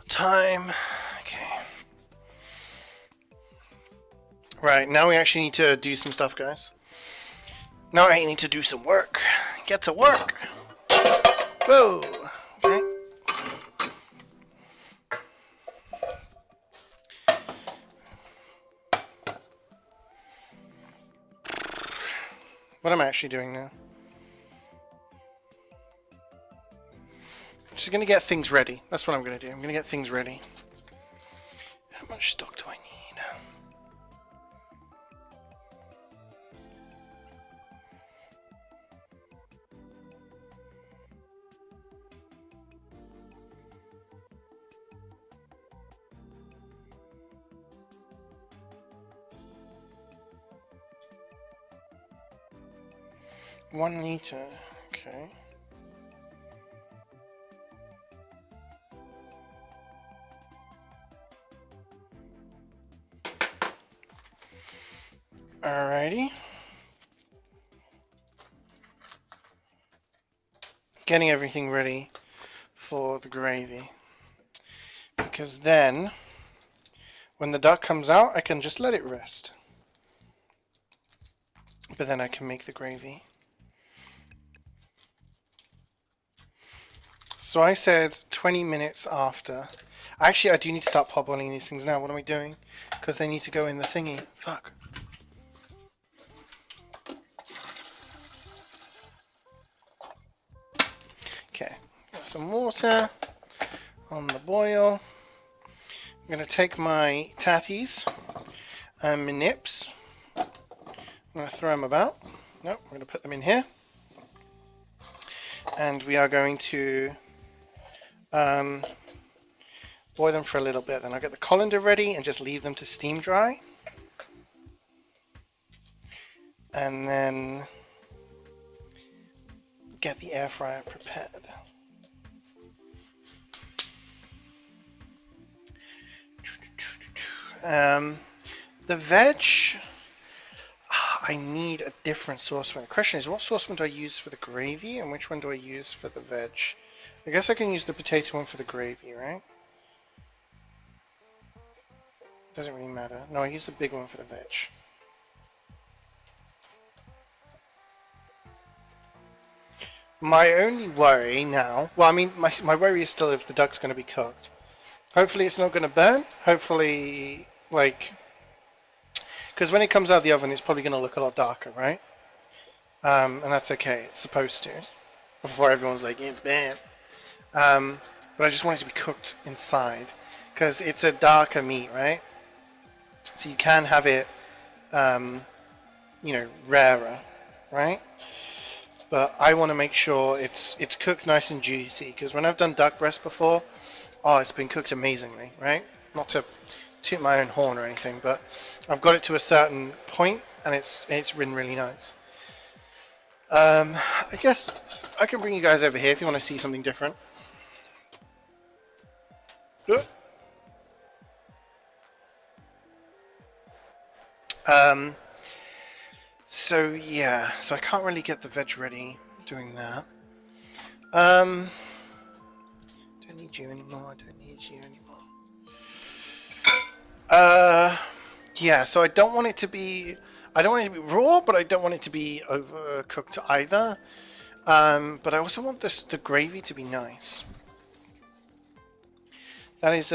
Speaker 1: Time. Okay. Right, now we actually need to do some stuff, guys. Now I need to do some work. Get to work. Whoa. Okay. What am I actually doing now? Just gonna get things ready. That's what I'm gonna do. I'm gonna get things ready. How much stock do I need? One liter. Okay. Alrighty. Getting everything ready for the gravy. Because then, when the duck comes out, I can just let it rest. But then I can make the gravy. So I said 20 minutes after. Actually, I do need to start parboiling these things now. What am I doing? Because they need to go in the thingy. Fuck. Okay. Got some water on the boil. I'm going to take my tatties and my nips. I'm going to throw them about. Nope, I'm going to put them in here. And we are going to boil them for a little bit. Then I'll get the colander ready and just leave them to steam dry. And then get the air fryer prepared. The veg, I need a different saucepan. The question is, what saucepan do I use for the gravy and which one do I use for the veg? I guess I can use the potato one for the gravy, right? Doesn't really matter. No, I use the big one for the veg. My only worry now, well, I mean, my worry is still if the duck's going to be cooked. Hopefully it's not going to burn. Hopefully, like, because when it comes out of the oven, it's probably going to look a lot darker, right? And that's okay. It's supposed to. Before everyone's like, it's bad. But I just want it to be cooked inside. Because it's a darker meat, right? So you can have it, you know, rarer, right? But I want to make sure it's cooked nice and juicy. Because when I've done duck breast before, oh, it's been cooked amazingly, right? Not to toot my own horn or anything, but I've got it to a certain point, and it's been really nice. I guess I can bring you guys over here if you want to see something different. So yeah, so I can't really get the veg ready doing that. Don't need you anymore. I don't need you anymore. Yeah, so I don't want it to be raw, but I don't want it to be overcooked either. But I also want the gravy to be nice. That is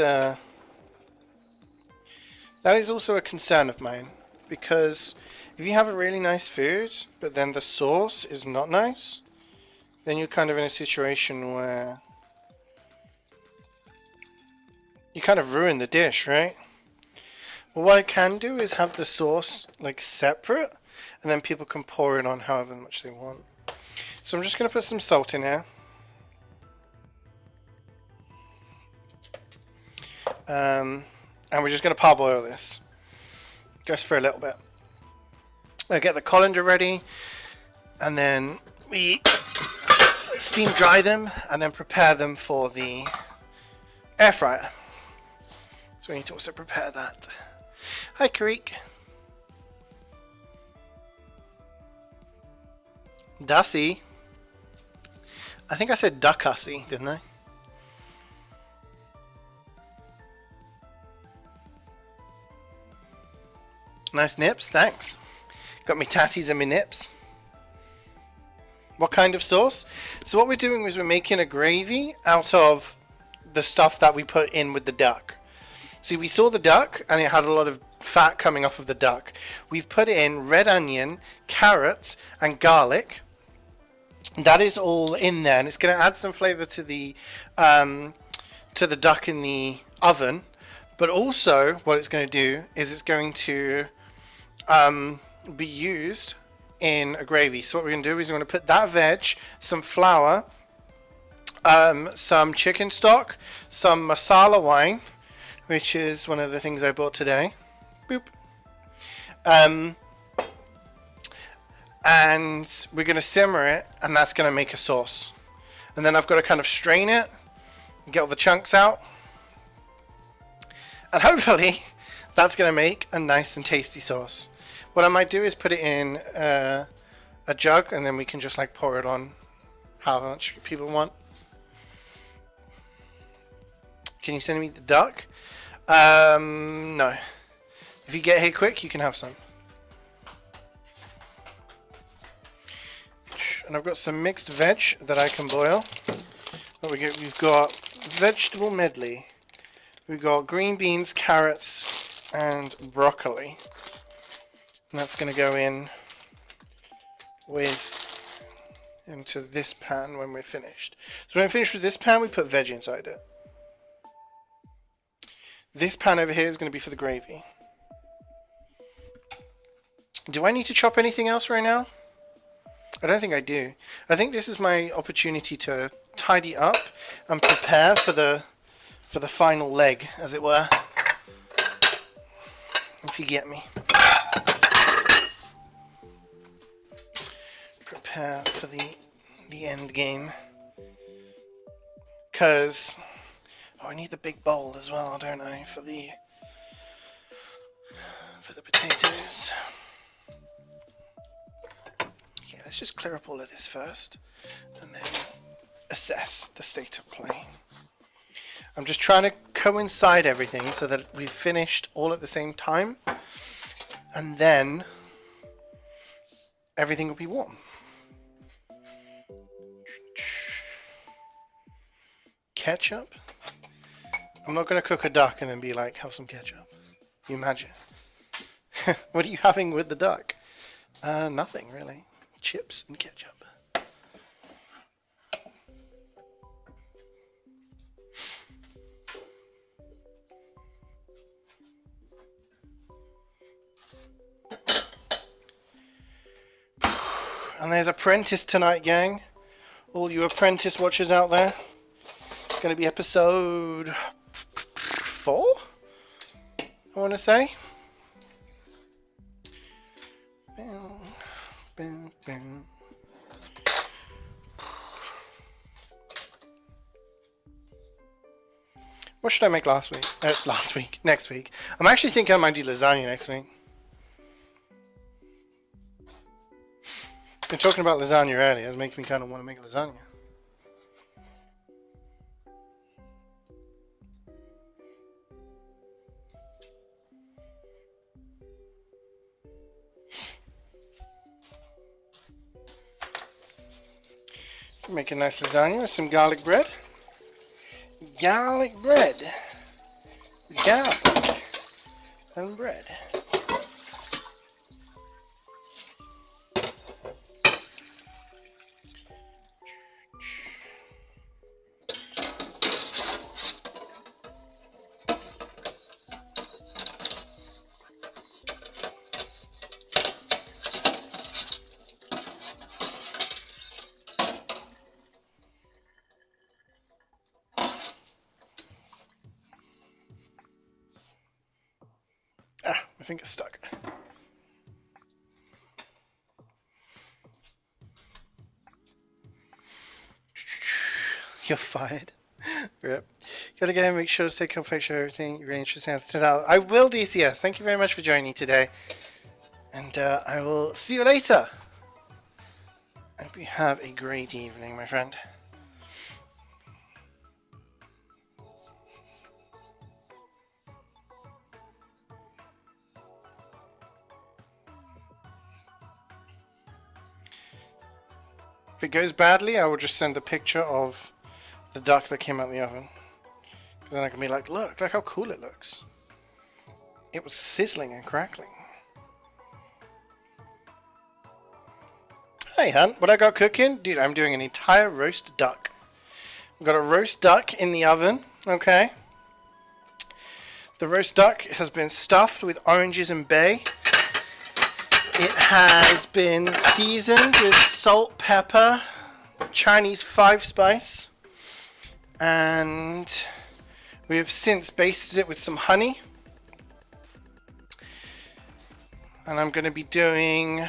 Speaker 1: also a concern of mine, because if you have a really nice food, but then the sauce is not nice, then you're kind of in a situation where you kind of ruin the dish, right? Well, what I can do is have the sauce like separate, and then people can pour it on however much they want. So I'm just going to put some salt in here. And we're just going to parboil this just for a little bit. I'll get the colander ready, and then we steam dry them, and then prepare them for the air fryer. So we need to also prepare that. Hi, Kareek. Dussy. I think I said Duckussy, didn't I? Nice nips, thanks. Got me tatties and me nips. What kind of sauce? So what we're doing is we're making a gravy out of the stuff that we put in with the duck. See, we saw the duck and it had a lot of fat coming off of the duck. We've put in red onion, carrots, and garlic. That is all in there, and it's going to add some flavor to the duck in the oven. But also, what it's going to do is it's going to be used in a gravy. So what we're going to do is we're going to put that veg, some flour, some chicken stock, some Marsala wine, which is one of the things I bought today. Boop. And we're going to simmer it, and that's going to make a sauce. And then I've got to kind of strain it, get all the chunks out. And hopefully, that's going to make a nice and tasty sauce. What I might do is put it in a jug, and then we can just like pour it on however much people want. Can you send me the duck? No. If you get here quick, you can have some. And I've got some mixed veg that I can boil. We've got vegetable medley. We've got green beans, carrots, and broccoli. And that's going to go into this pan when we're finished. So when we're finished with this pan, we put veg inside it. This pan over here is going to be for the gravy. Do I need to chop anything else right now? I don't think I do. I think this is my opportunity to tidy up and prepare for the final leg, as it were. If you get me. Prepare for the end game. Because I need the big bowl as well, don't I, for the potatoes. Okay, let's just clear up all of this first, and then assess the state of play. I'm just trying to coincide everything so that we've finished all at the same time, and then everything will be warm. Ketchup? I'm not going to cook a duck and then be like, have some ketchup. You imagine? What are you having with the duck? Nothing really. Chips and ketchup. And there's Apprentice tonight, gang. All you Apprentice watchers out there. It's going to be episode 4, I want to say. What should I make next week. I'm actually thinking I might do lasagna next week. Been talking about lasagna earlier. It's making me kind of want to make lasagna. Make a nice lasagna with some garlic bread. Garlic bread. Garlic and bread. My finger's stuck. You're fired. Rip. Gotta go and make sure to take a picture of everything. Really interesting. I will, DCS. Thank you very much for joining today. And I will see you later. I hope you have a great evening, my friend. If it goes badly, I will just send a picture of the duck that came out of the oven. Because then I can be like, look how cool it looks. It was sizzling and crackling. Hey, hun, what I got cooking? Dude, I'm doing an entire roast duck. I've got a roast duck in the oven, okay? The roast duck has been stuffed with oranges and bay. It has been seasoned with salt, pepper, Chinese 5-spice, and we have since basted it with some honey. And I'm going to be doing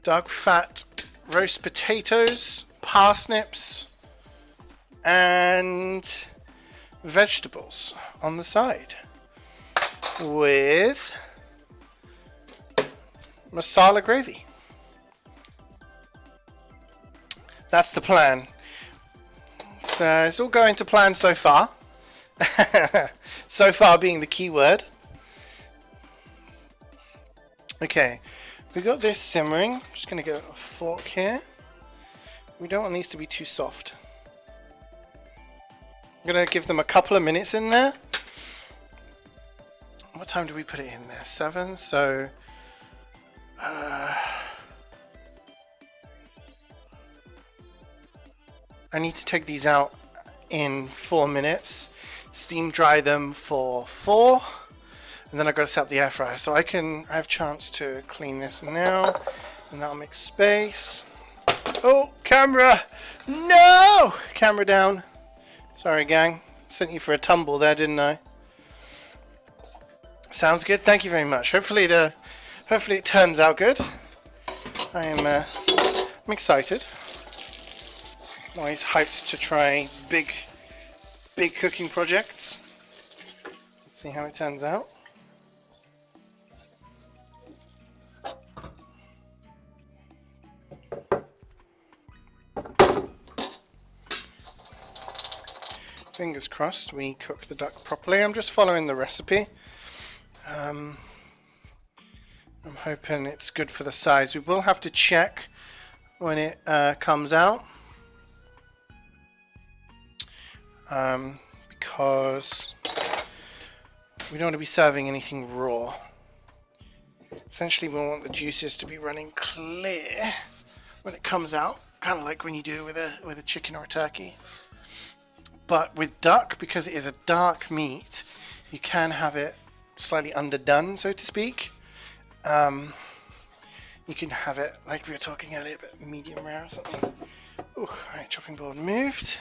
Speaker 1: dark fat roast potatoes, parsnips, and vegetables on the side with Marsala gravy. That's the plan. So it's all going to plan so far. So far being the key word. Okay, we got this simmering. I'm just going to get a fork here. We don't want these to be too soft. I'm going to give them a couple of minutes in there. What time do we put it in there? 7, so I need to take these out in 4 minutes, steam dry them for 4, and then I've got to set up the air fryer. So I have a chance to clean this now, and that'll make space. Oh, camera! No! Camera down. Sorry, gang. Sent you for a tumble there, didn't I? Sounds good. Thank you very much. Hopefully it turns out good. I'm excited. Always hyped to try big cooking projects. Let's see how it turns out. Fingers crossed we cook the duck properly. I'm just following the recipe. I'm hoping it's good for the size. We will have to check when it comes out. Because we don't want to be serving anything raw. Essentially, we want the juices to be running clear when it comes out, kind of like when you do with a chicken or a turkey. But with duck, because it is a dark meat, you can have it slightly underdone, so to speak. You can have it like we were talking earlier, but medium rare or something. Ooh, alright, chopping board moved.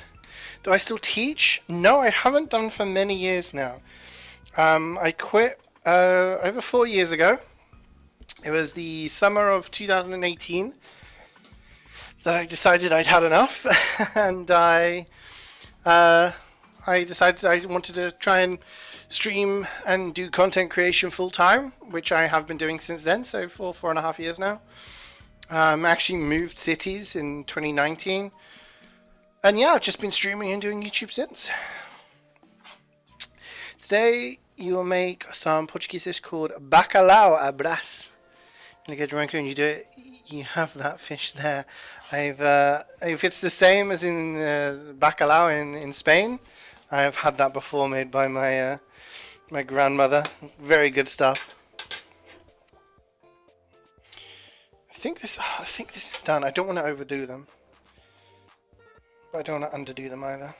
Speaker 1: Do I still teach? No, I haven't done for many years now. I quit over 4 years ago. It was the summer of 2018 that I decided I'd had enough, and I decided I wanted to try and stream and do content creation full time, which I have been doing since then, so for 4.5 years now. Actually moved cities in 2019. And yeah, I've just been streaming and doing YouTube since. Today, you will make some Portuguese dish called bacalhau à brás. When you get drunk and you do it, you have that fish there. If it's the same as in bacalhau in Spain, I've had that before, made by my grandmother. Very good stuff. I think this is done. I don't want to overdo them. But I don't want to underdo them either.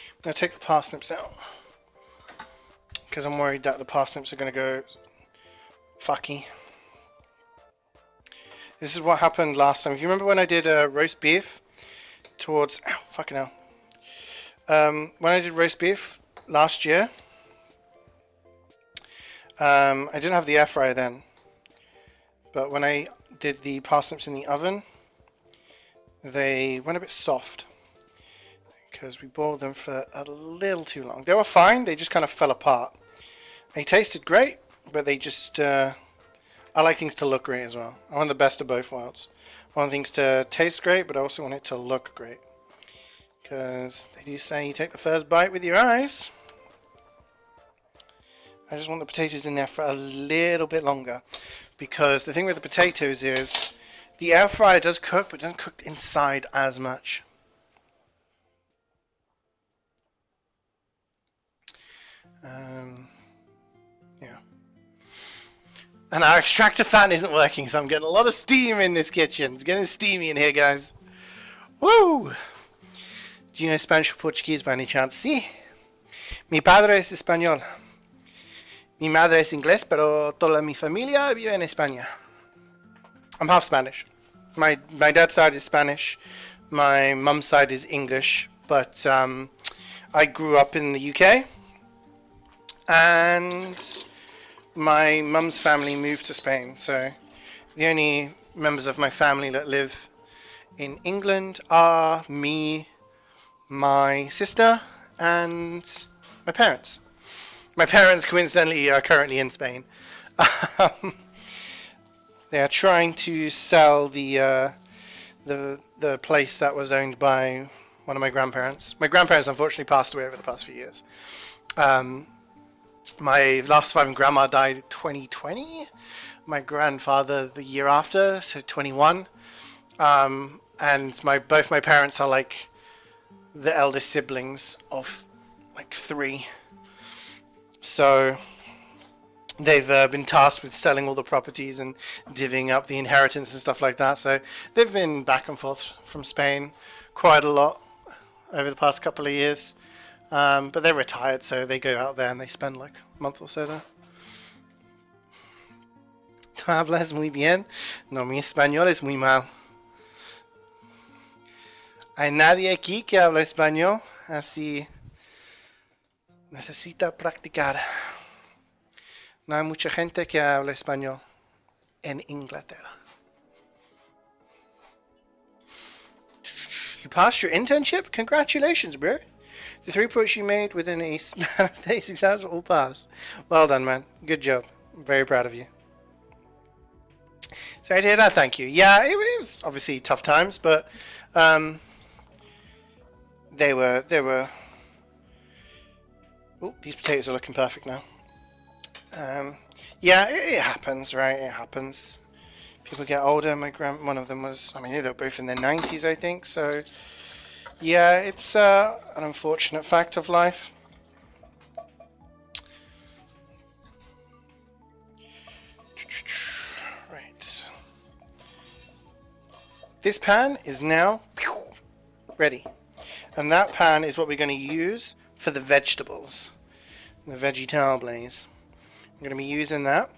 Speaker 1: I'm going to take the parsnips out, because I'm worried that the parsnips are going to go fucky. This is what happened last time. If you remember when I did roast beef towards... Ow, fucking hell. When I did roast beef last year, I didn't have the air fryer then. But when I did the parsnips in the oven, they went a bit soft because we boiled them for a little too long. They were fine, they just kind of fell apart. They tasted great, but they just, I like things to look great as well. I want the best of both worlds. I want things to taste great, but I also want it to look great. Because they do say you take the first bite with your eyes. I just want the potatoes in there for a little bit longer. Because the thing with the potatoes is, the air fryer does cook, but it doesn't cook inside as much. Yeah. And our extractor fan isn't working, so I'm getting a lot of steam in this kitchen. It's getting steamy in here, guys. Woo! Do you know Spanish or Portuguese by any chance? Sí. Mi padre es español. Mi madre es inglés, pero toda mi familia vive en España. I'm half Spanish. My dad's side is Spanish. My mum's side is English. But I grew up in the UK. And my mum's family moved to Spain. So the only members of my family that live in England are me, my sister, and my parents. My parents, coincidentally, are currently in Spain. They are trying to sell the place that was owned by one of my grandparents. My grandparents unfortunately passed away over the past few years. My last surviving grandma died in 2020. My grandfather the year after, so 21. And both my parents are like the eldest siblings of like 3. So they've been tasked with selling all the properties and divvying up the inheritance and stuff like that. So they've been back and forth from Spain quite a lot over the past couple of years. But they're retired, so they go out there and they spend like a month or so there. Hablas muy bien. No, mi español es muy mal. Hay nadie aquí que habla español, así necesita practicar. No hay mucha gente que habla español en Inglaterra. You passed your internship? Congratulations, bro. The 3 points you made within a span of days exams were all passed. Well done, man. Good job. I'm very proud of you. Sorry to hear that. Thank you. Yeah, it was obviously tough times, but they were. Oh, these potatoes are looking perfect now. Yeah, it happens, right? It happens. People get older. One of them was. I mean, they were both in their 90s, I think. So. Yeah, it's an unfortunate fact of life. Right. This pan is now ready. And that pan is what we're going to use for the vegetables. The vegetables. I'm going to be using that.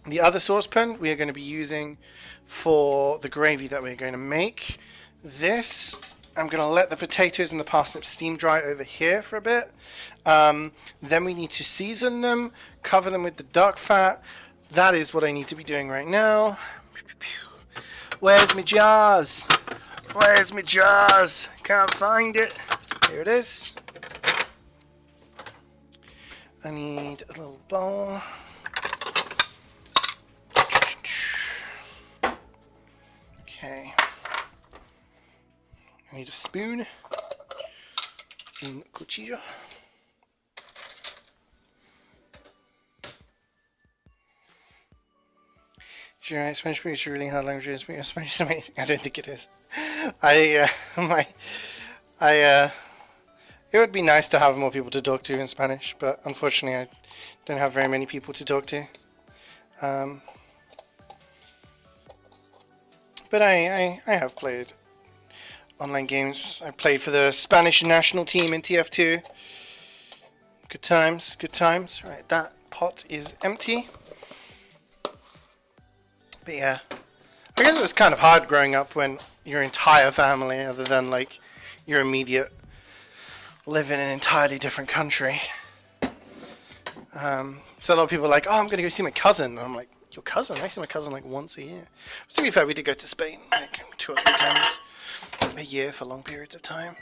Speaker 1: The other saucepan we are going to be using for the gravy that we're going to make. This... I'm going to let the potatoes and the parsnips steam dry over here for a bit. Then we need to season them, cover them with the duck fat. That is what I need to be doing right now. Where's my jars? Where's my jars? Can't find it. Here it is. I need a little bowl. Okay. I need a spoon, un cuchillo. Sure, Spanish is a really hard language. Spanish is amazing. I don't think it is. It would be nice to have more people to talk to in Spanish, but unfortunately, I don't have very many people to talk to. But I have played online games. I played for the Spanish national team in TF2. Good times, good times. Right, that pot is empty. But yeah, I guess it was kind of hard growing up when your entire family, other than like your immediate, live in an entirely different country. So a lot of people are like, oh, I'm going to go see my cousin. And I'm like, Your cousin? I see my cousin like once a year. To be fair, we did go to Spain like 2 or 3 times a year for long periods of time.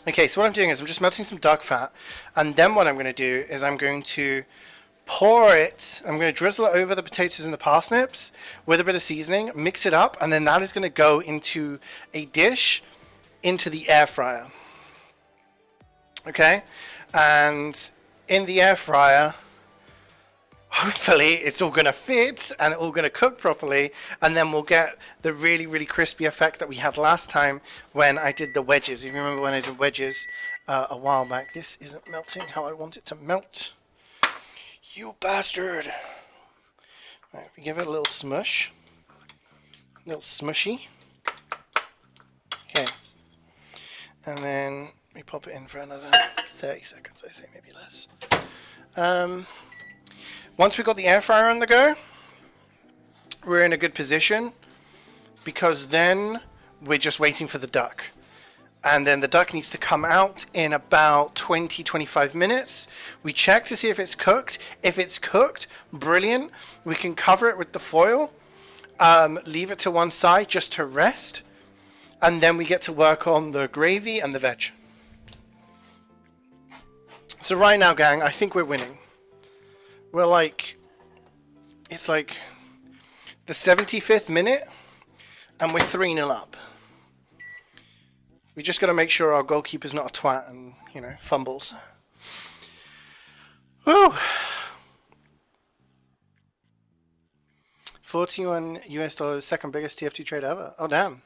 Speaker 1: Okay, so what I'm doing is I'm just melting some duck fat, and then what I'm going to do is I'm going to pour it, I'm going to drizzle it over the potatoes and the parsnips with a bit of seasoning, mix it up, and then that is going to go into a dish into the air fryer. Okay, and in the air fryer, hopefully it's all going to fit and it's all going to cook properly, and then we'll get the really, really crispy effect that we had last time when I did the wedges. If you remember when I did wedges a while back. This isn't melting how I want it to melt. You bastard! Right, we give it a little smush. A little smushy. Okay. And then we pop it in for another 30 seconds, I say, maybe less. Once we've got the air fryer on the go, we're in a good position, because then we're just waiting for the duck. And then the duck needs to come out in about 20-25 minutes. We check to see if it's cooked. If it's cooked, brilliant. We can cover it with the foil, leave it to one side just to rest, and then we get to work on the gravy and the veg. So right now, gang, I think we're winning. We're like, it's like the 75th minute, and we're 3-0 up. We just got to make sure our goalkeeper's not a twat and, you know, fumbles. Woo! 41 US dollars, second biggest TFT trade ever. Oh, damn.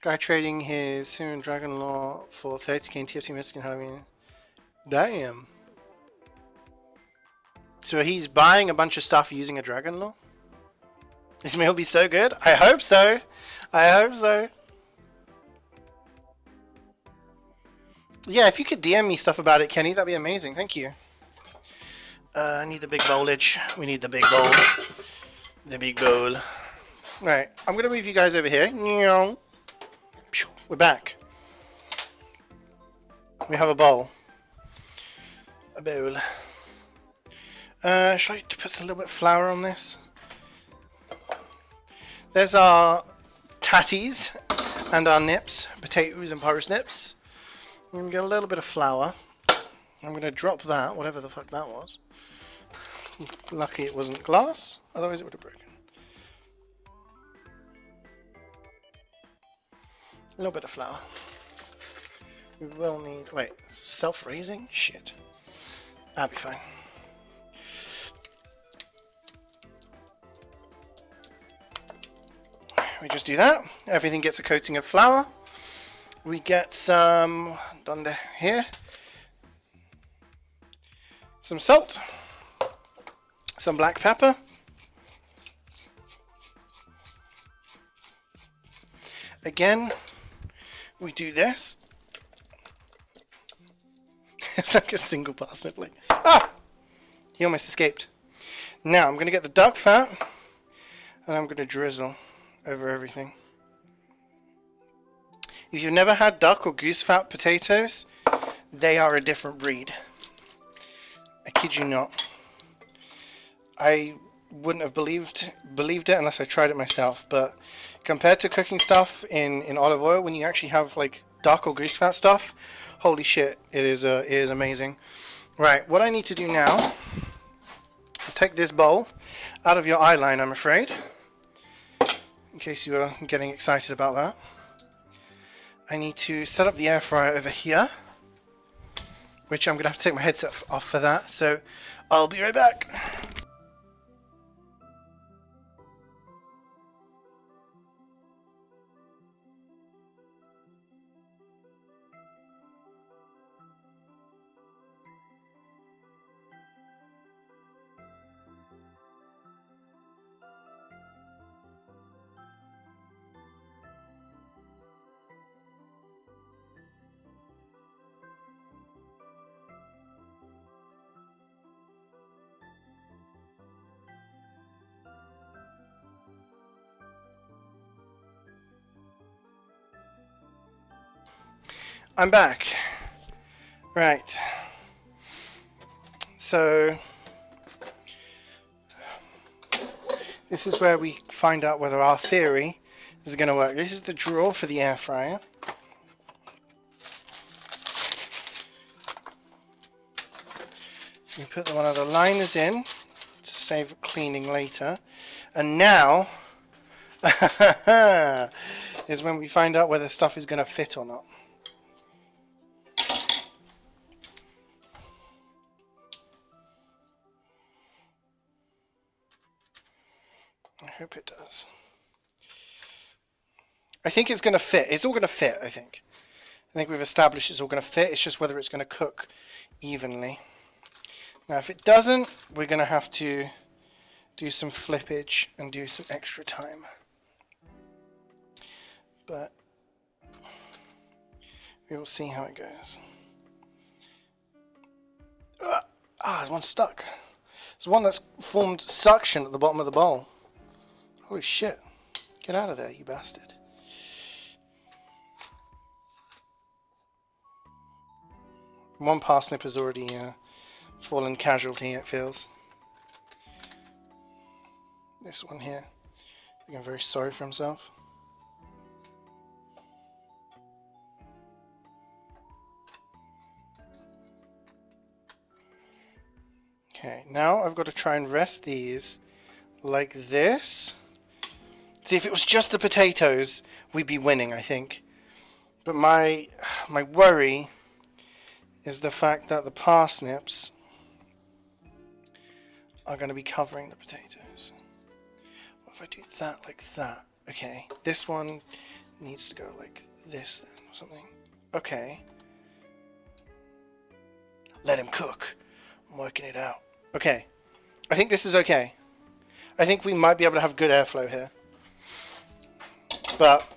Speaker 1: Guy trading his Syrian Dragon Law for 30k in TFT Mexican Halloween. Damn. So he's buying a bunch of stuff using a Dragon Law? This meal will be so good? I hope so. I hope so. Yeah, if you could DM me stuff about it, Kenny, that'd be amazing. Thank you. I need the big bowlage. We need the big bowl. The big bowl. Right, I'm going to move you guys over here. We're back. We have a bowl. A bowl. Should I put a little bit of flour on this? There's our tatties and our nips, potatoes and parsnips. I'm going to get a little bit of flour. I'm going to drop that, whatever the fuck that was. Lucky it wasn't glass, otherwise it would have broken. A little bit of flour. We will need... Wait, self-raising? Shit. That'll be fine. We just do that. Everything gets a coating of flour. We get some... Done here. Some salt. Some black pepper. Again, we do this. It's like a single parsnip. Like, ah! He almost escaped. Now I'm going to get the duck fat and I'm going to drizzle over everything. If you've never had duck or goose fat potatoes, they are a different breed. I kid you not. I wouldn't have believed it unless I tried it myself, but compared to cooking stuff in olive oil, when you actually have like duck or goose fat stuff, holy shit, it is amazing. Right, what I need to do now is take this bowl out of your eye line, I'm afraid, in case you are getting excited about that. I need to set up the air fryer over here, which I'm going to have to take my headset off for that, so I'll be right back. I'm back. Right. So This is where we find out whether our theory is going to work. This is the drawer for the air fryer. We put one of the liners in to save cleaning later. And now is when we find out whether stuff is going to fit or not. I hope it does. I think it's going to fit. It's all going to fit, I think. I think we've established it's all going to fit. It's just whether it's going to cook evenly. Now, if it doesn't, we're going to have to do some flippage and do some extra time. But we will see how it goes. There's one stuck. There's one that's formed suction at the bottom of the bowl. Holy shit. Get out of there, you bastard. One parsnip has already fallen casualty, it feels. This one here, I'm very sorry for himself. Okay, now I've got to try and rest these like this. See, if it was just the potatoes, we'd be winning, I think. But my worry is the fact that the parsnips are going to be covering the potatoes. What if I do that like that? Okay, this one needs to go like this then, or something. Okay. Let him cook. I'm working it out. Okay. I think this is okay. I think we might be able to have good airflow here. But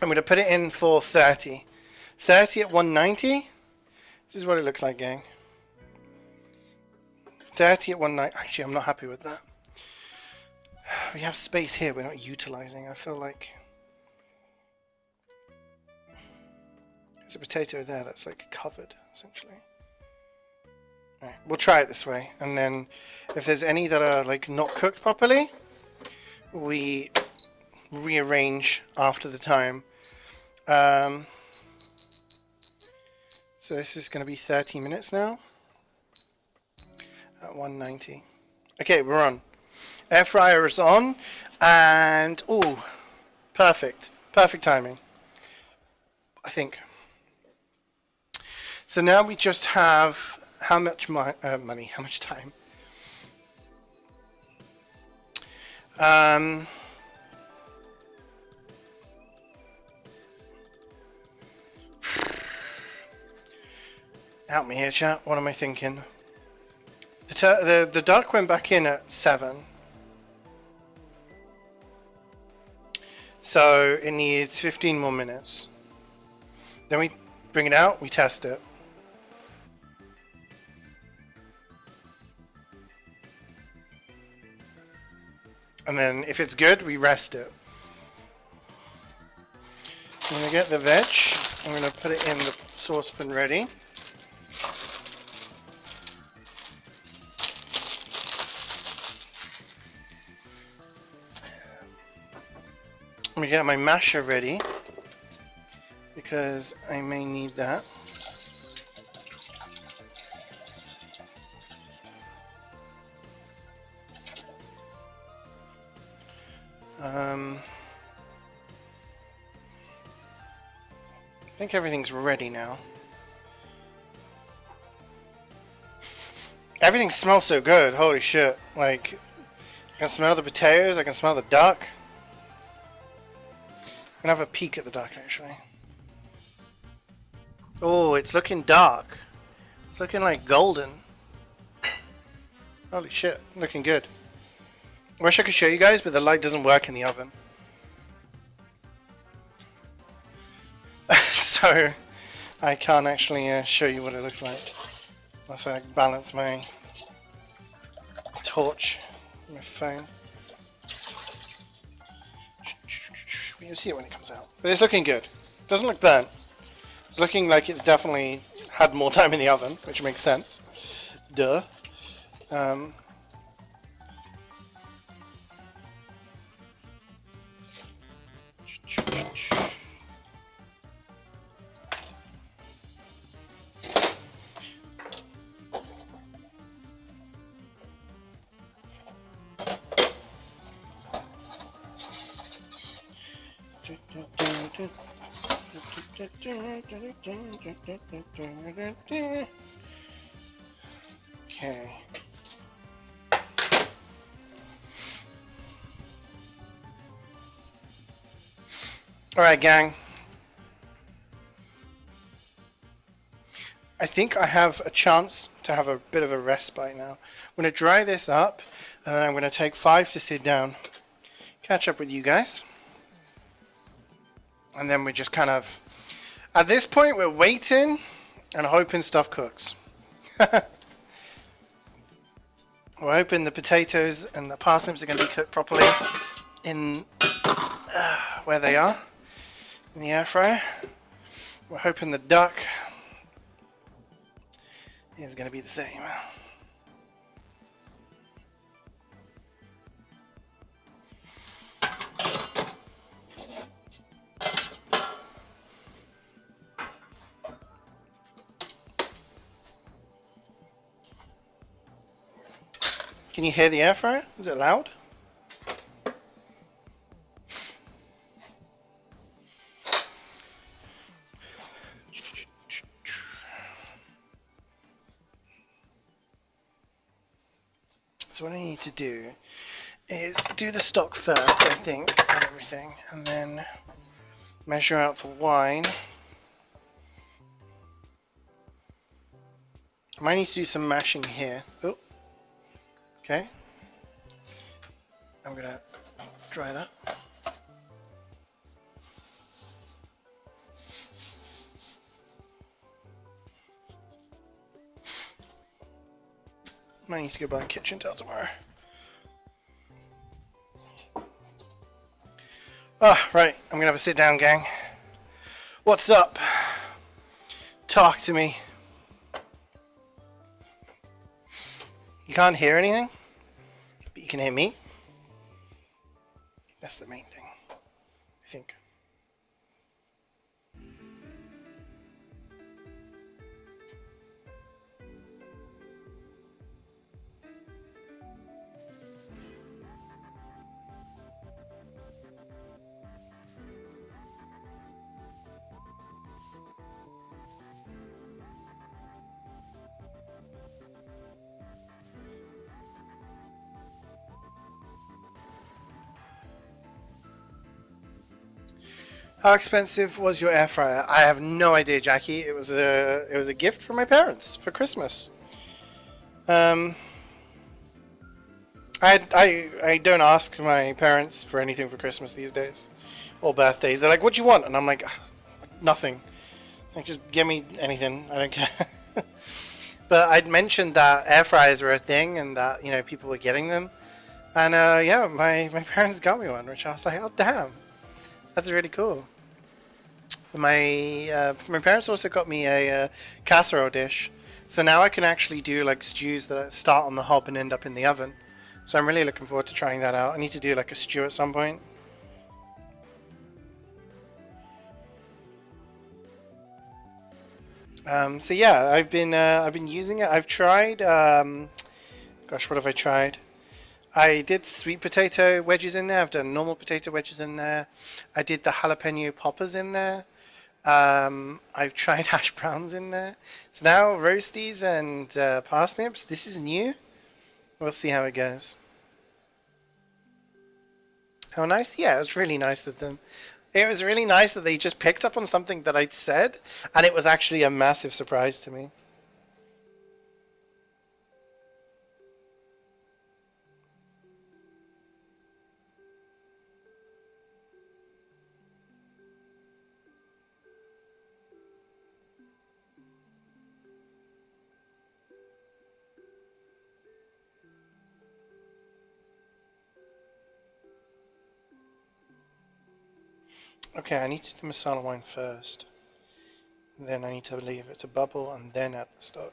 Speaker 1: I'm going to put it in for 30. 30 at 190. This is what it looks like, gang. 30 at 190. Actually, I'm not happy with that. We have space here we're not utilizing. I feel like there's a potato there that's like covered, essentially. Alright, we'll try it this way. And then if there's any that are like not cooked properly, we rearrange after the time. So this is going to be 30 minutes now at 190. Okay, we're on. Air fryer is on, and ooh, perfect timing, I think. So now we just have how much money? How much time? Help me here, chat. What am I thinking? The duck went back in at 7. So it needs 15 more minutes. Then we bring it out, we test it. And then if it's good, we rest it. I'm going to get the veg. I'm going to put it in the saucepan ready. I'm going to get my masher ready because I may need that. I think everything's ready now. Everything smells so good, holy shit. Like, I can smell the potatoes, I can smell the duck. I'm gonna have a peek at the duck actually. Oh, it's looking dark. It's looking like golden. Holy shit, looking good. I wish I could show you guys, but the light doesn't work in the oven. So, I can't actually show you what it looks like. Unless I balance my torch on my phone. You'll see it when it comes out. But it's looking good. It doesn't look burnt. It's looking like it's definitely had more time in the oven, which makes sense. Duh. Okay. Alright, gang. I think I have a chance to have a bit of a respite now. I'm going to dry this up, and then I'm going to take 5 to sit down, catch up with you guys. And then we just kind of... At this point, we're waiting and hoping stuff cooks. We're hoping the potatoes and the parsnips are going to be cooked properly in where they are, in the air fryer. We're hoping the duck is going to be the same. Can you hear the air fryer? Is it loud? So what I need to do is do the stock first, I think, and everything, and then measure out the wine. I might need to do some mashing here. Oh, okay. I'm gonna dry that. Might need to go buy a kitchen towel tomorrow. Right. I'm gonna have a sit down, gang. What's up? Talk to me. You can't hear anything, but you can hear me. That's the main thing, I think. How expensive was your air fryer? I have no idea, Jackie. It was a gift from my parents for Christmas. I don't ask my parents for anything for Christmas these days, or birthdays. They're like, "What do you want?" And I'm like, "Nothing. Like, just give me anything. I don't care." But I'd mentioned that air fryers were a thing, and that people were getting them, and yeah, my parents got me one, which I was like, "Oh damn." That's really cool. My parents also got me a casserole dish, so now I can actually do like stews that start on the hob and end up in the oven. So I'm really looking forward to trying that out. I need to do like a stew at some point. So yeah, I've been using it. I've tried. Gosh, what have I tried? I did sweet potato wedges in there. I've done normal potato wedges in there. I did the jalapeno poppers in there. I've tried hash browns in there. So now roasties and parsnips. This is new. We'll see how it goes. How nice? Yeah, it was really nice of them. It was really nice that they just picked up on something that I'd said, and it was actually a massive surprise to me. Okay, I need to do Marsala wine first. Then I need to leave it to bubble and then add the stock.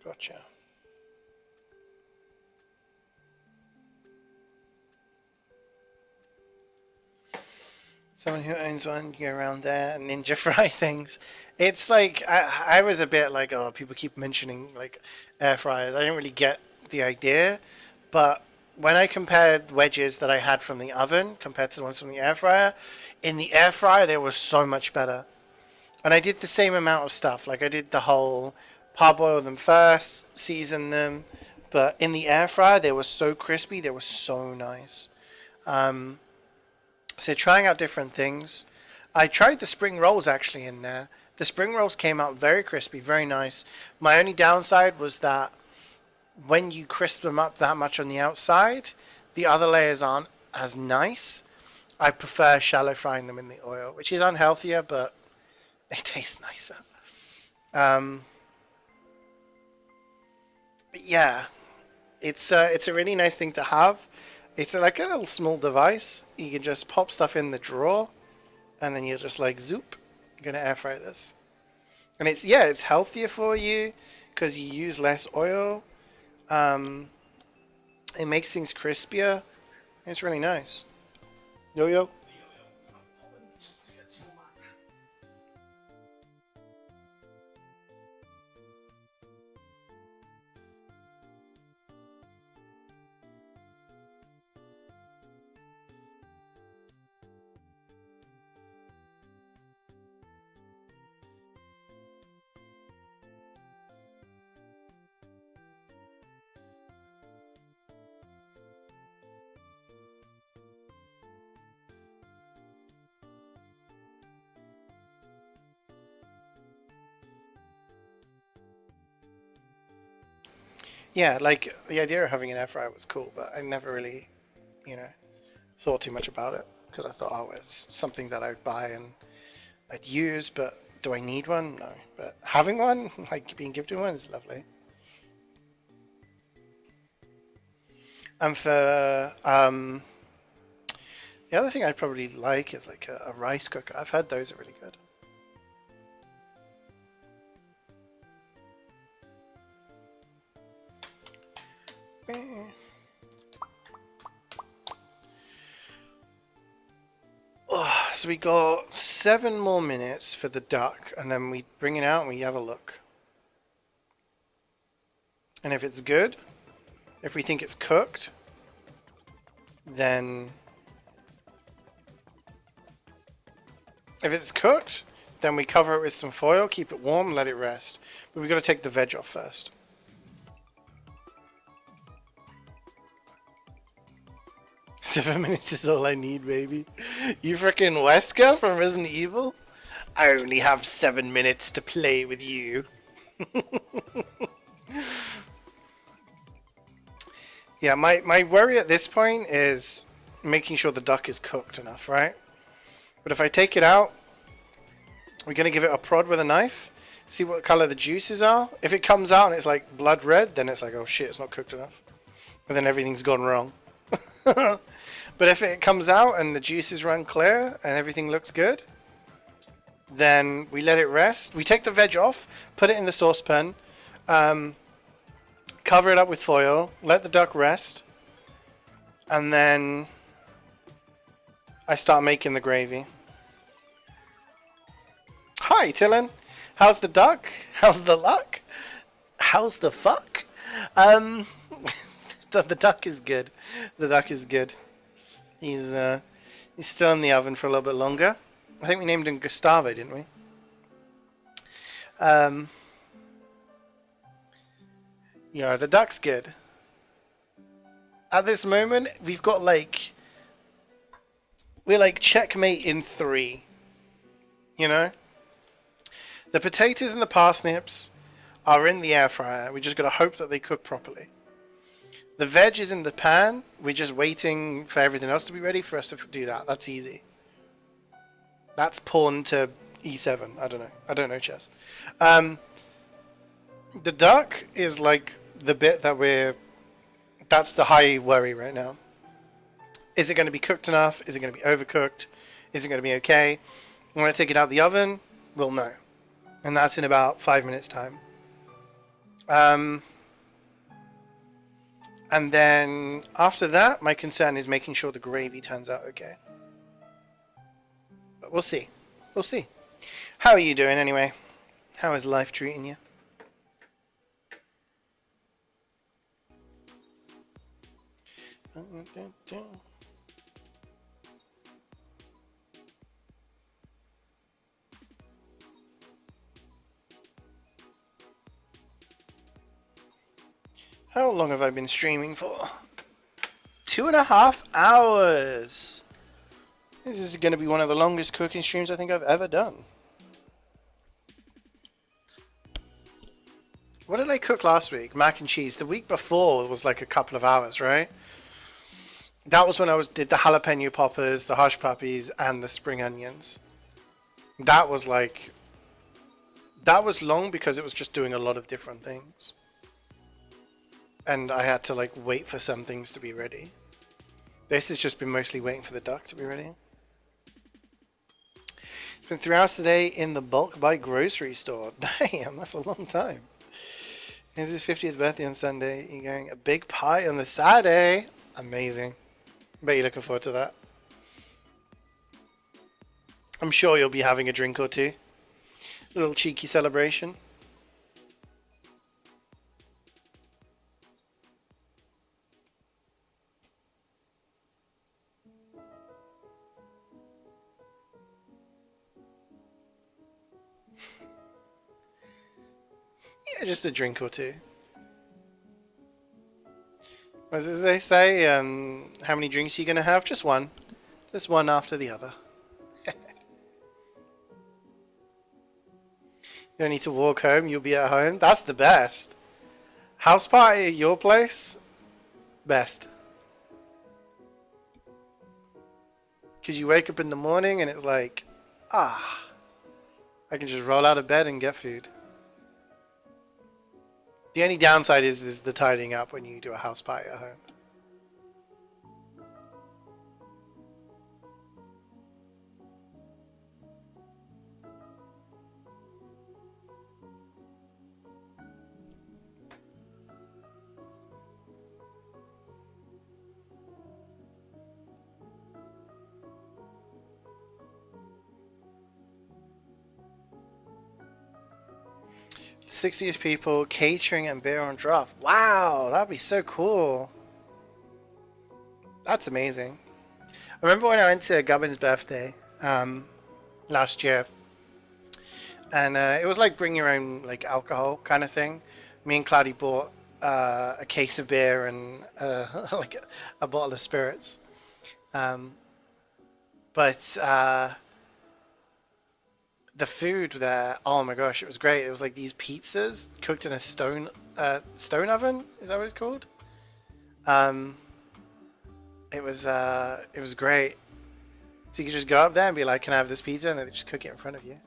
Speaker 1: Gotcha. Someone who owns one, go around there and ninja fry things. It's like, I was a bit like, oh, people keep mentioning like air fryers. I didn't really get the idea. But when I compared wedges that I had from the oven compared to the ones from the air fryer, in the air fryer they were so much better. And I did the same amount of stuff. Like I did the whole parboil them first, season them. But in the air fryer, they were so crispy. They were so nice. So trying out different things. I tried the spring rolls actually in there. The spring rolls came out very crispy, very nice. My only downside was that when you crisp them up that much on the outside, the other layers aren't as nice. I prefer shallow frying them in the oil, which is unhealthier, but it tastes nicer. But yeah, it's a really nice thing to have. It's like a little small device. You can just pop stuff in the drawer, and then you're just like, zoop, I'm gonna air fry this. And it's healthier for you because you use less oil. It makes things crispier. It's really nice. Yo yo. Yeah, like the idea of having an air fryer was cool, but I never really, you know, thought too much about it because I thought, oh, it's something that I would buy and I'd use, but do I need one? No. But having one, like being gifted one, is lovely. And for the other thing I'd probably like is like a rice cooker. I've heard those are really good. Oh, so we got 7 more minutes for the duck, and then we bring it out and we have a look. And if it's good, if we think it's cooked, then we cover it with some foil, keep it warm, let it rest. But we've got to take the veg off first. Seven minutes is all I need, baby. You frickin' Wesker from Resident Evil? I only have 7 minutes to play with you. Yeah, my worry at this point is making sure the duck is cooked enough, right? But if I take it out, we're going to give it a prod with a knife, see what color the juices are. If it comes out and it's like blood red, then it's like, oh shit, it's not cooked enough. And then everything's gone wrong. But if it comes out and the juices run clear and everything looks good, then we let it rest. We take the veg off, put it in the saucepan, cover it up with foil, let the duck rest, and then I start making the gravy. Hi, Tillin. How's the duck? How's the luck? How's the fuck? The duck is good. The duck is good. He's still in the oven for a little bit longer. I think we named him Gustavo, didn't we? Yeah, the duck's good. At this moment, we've got we're like checkmate in 3. You know? The potatoes and the parsnips are in the air fryer. We just gotta hope that they cook properly. The veg is in the pan. We're just waiting for everything else to be ready for us to do that. That's easy. That's pawn to e7. I don't know. I don't know chess. The duck is like the bit that that's the high worry right now. Is it going to be cooked enough? Is it going to be overcooked? Is it going to be okay? When I take it out of the oven, we'll know. And that's in about 5 minutes time. And then after that, my concern is making sure the gravy turns out okay. But we'll see. We'll see. How are you doing anyway? How is life treating you? How long have I been streaming for? 2.5 hours. This is going to be one of the longest cooking streams I think I've ever done. What did I cook last week? Mac and cheese. The week before was like a couple of hours, right? That was when I did the jalapeno poppers, the hush puppies, and the spring onions. That was long because it was just doing a lot of different things. And I had to like wait for some things to be ready. This has just been mostly waiting for the duck to be ready. It's been 3 hours today in the bulk buy grocery store. Damn, that's a long time. It's his 50th birthday on Sunday. You're going a big pie on the Saturday. Amazing. I bet you're looking forward to that. I'm sure you'll be having a drink or two. A little cheeky celebration. Yeah, just a drink or two. As they say, how many drinks are you going to have? Just one. Just one after the other. You don't need to walk home, you'll be at home. That's the best. House party at your place? Best. Because you wake up in the morning and it's like, I can just roll out of bed and get food. The only downside is the tidying up when you do a house party at home. '60s people, catering and beer on draft. Wow, that'd be so cool. That's amazing. I remember when I went to Gubbin's birthday last year, and it was like bring your own like alcohol kind of thing. Me and Cloudy bought a case of beer and like a bottle of spirits, but the food there, oh my gosh, it was great. It was like these pizzas cooked in a stone oven. Is that what it's called? It was great. So you could just go up there and be like, "Can I have this pizza?" And they just cook it in front of you.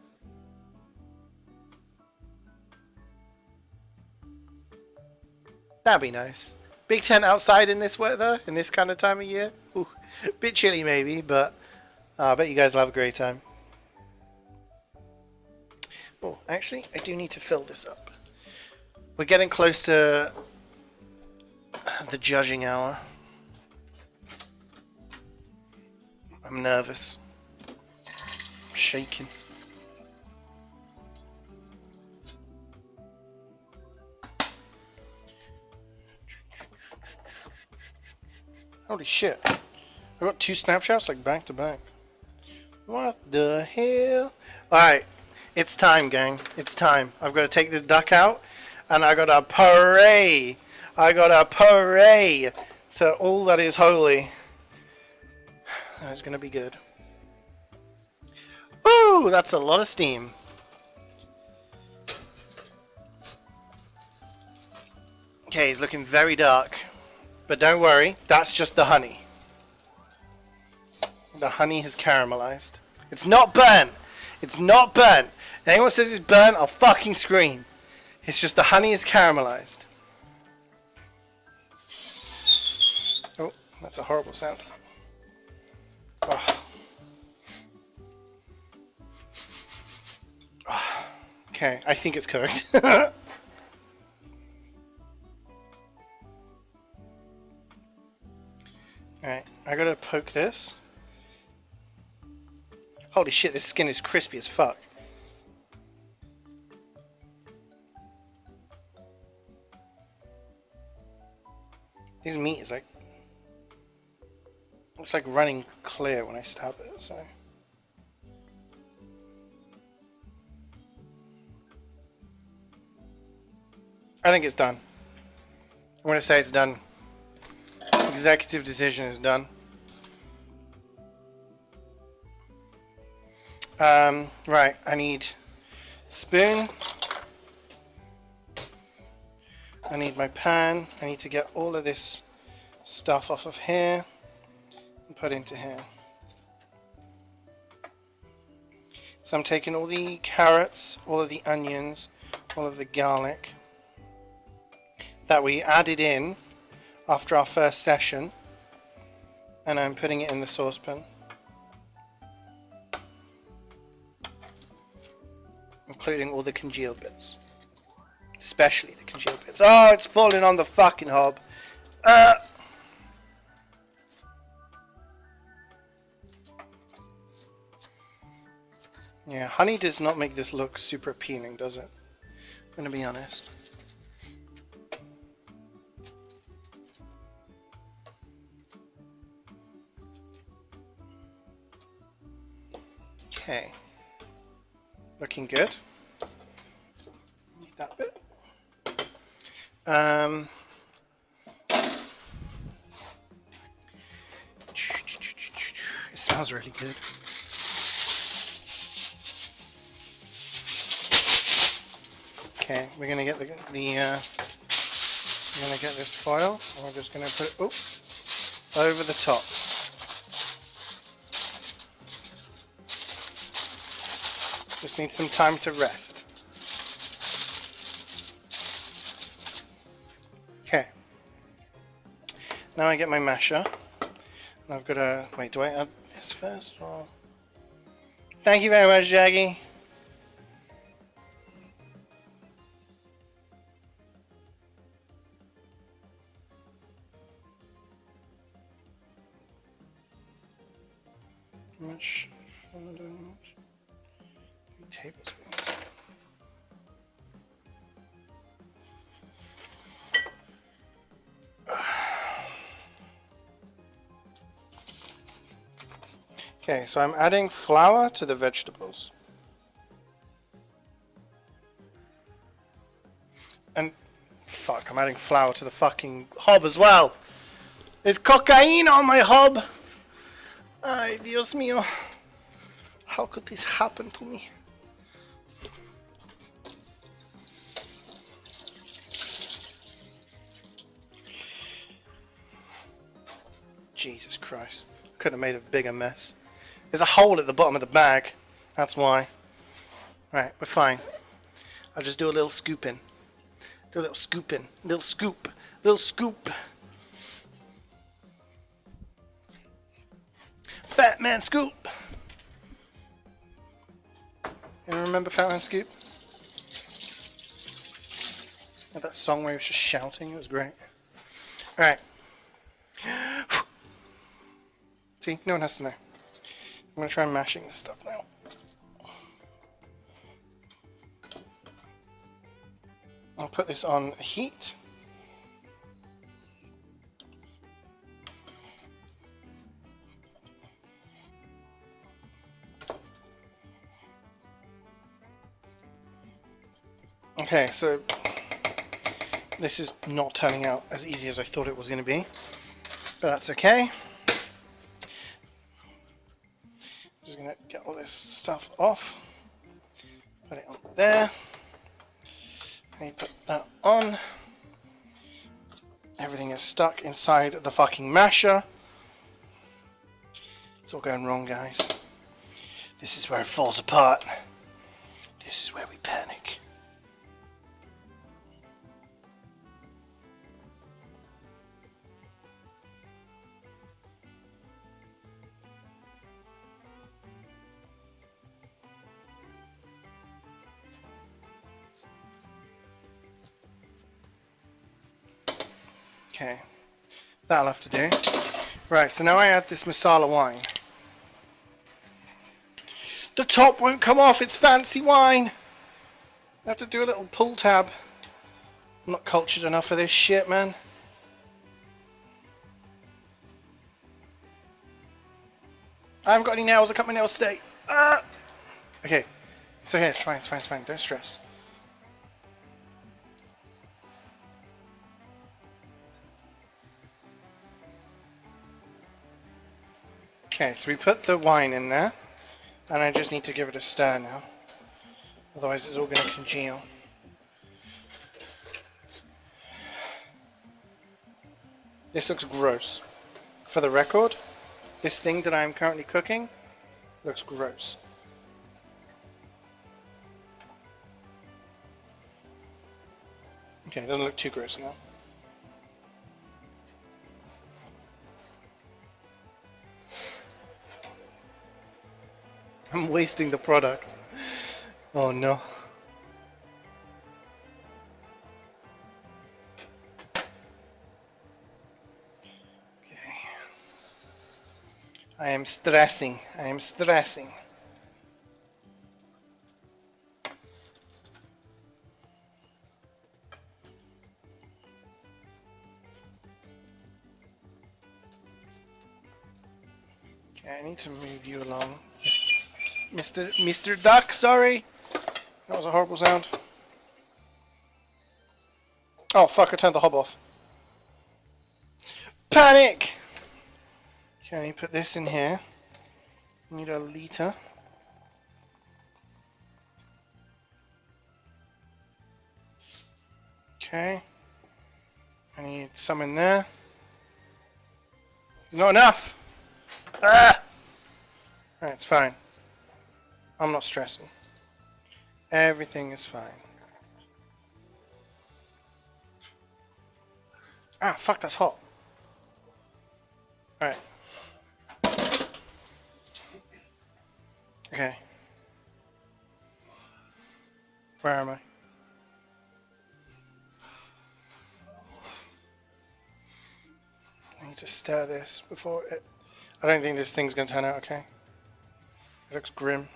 Speaker 1: That'd be nice. Big tent outside in this weather, in this kind of time of year. Ooh, bit chilly maybe, but I bet you guys will have a great time. Oh, actually, I do need to fill this up. We're getting close to the judging hour. I'm nervous. I'm shaking. Holy shit. I got 2 snapshots like back to back. What the hell? Alright. It's time, gang. It's time. I've got to take this duck out, and I got to pray. I got to pray to all that is holy. It's going to be good. Woo! That's a lot of steam. Okay, he's looking very dark. But don't worry, that's just the honey. The honey has caramelized. It's not burnt. It's not burnt. If anyone says it's burnt, I'll fucking scream. It's just the honey is caramelized. Oh, that's a horrible sound. Oh. Oh. Okay, I think it's cooked. Alright, I gotta poke this. Holy shit, this skin is crispy as fuck. This meat is like Looks like running clear when I stab it, so. I think it's done. I'm going to say it's done. Executive decision is done. Right, I need spoon. I need my pan. I need to get all of this stuff off of here and put into here. So I'm taking all the carrots, all of the onions, all of the garlic that we added in after our first session, and I'm putting it in the saucepan. Including all the congealed bits. Especially the congealed bits. Oh, it's falling on the fucking hob. Yeah, honey does not make this look super appealing, does it? I'm gonna be honest. Okay. Looking good. Need that bit. It smells really good. Okay, we're gonna get we're gonna get this foil. And we're just gonna put it over the top. Just need some time to rest. Okay. Now I get my masher. And I've got to... Wait, do I add this first? Or... Thank you very much, CeeJaey. Much fondant. 3 tablespoons. Okay, so I'm adding flour to the vegetables. And fuck, I'm adding flour to the fucking hob as well. There's cocaine on my hob. Ay, Dios mío. How could this happen to me? Jesus Christ. Could have made a bigger mess. There's a hole at the bottom of the bag. That's why. Right, we're fine. I'll just do a little scooping. Do a little scooping. Little scoop. Little scoop. Fat Man Scoop. You remember Fat Man Scoop? Yeah, that song where he was just shouting. It was great. Alright. See, no one has to know. I'm going to try mashing this stuff now. I'll put this on heat. Okay, so this is not turning out as easy as I thought it was going to be, but that's okay. Just going to get all this stuff off, put it on there, and you put that on. Everything is stuck inside the fucking masher. It's all going wrong, guys. This is where it falls apart. This is where we panic. Okay, that'll have to do. Right, so now I add this Marsala wine. The top won't come off, it's fancy wine! I have to do a little pull tab. I'm not cultured enough for this shit, man. I haven't got any nails. I cut my nails today. Ah! Okay. So here, it's fine, it's fine, it's fine. Don't stress. Okay, so we put the wine in there. And I just need to give it a stir now. Otherwise it's all going to congeal. This looks gross. For the record, this thing that I am currently cooking looks gross. Okay, it doesn't look too gross now. I'm wasting the product. Oh no. Okay. I am stressing. I am stressing. Okay, I need to move you along. Mr. Duck, sorry. That was a horrible sound. Oh fuck, I turned the hob off. Panic! Okay, I need to put this in here. I need a litre. Okay. I need some in there. Not enough! Ah! Alright, it's fine. I'm not stressing. Everything is fine. Ah, fuck, that's hot. Alright. Okay. Where am I? I need to stir this before it... I don't think this thing's going to turn out okay. It looks grim.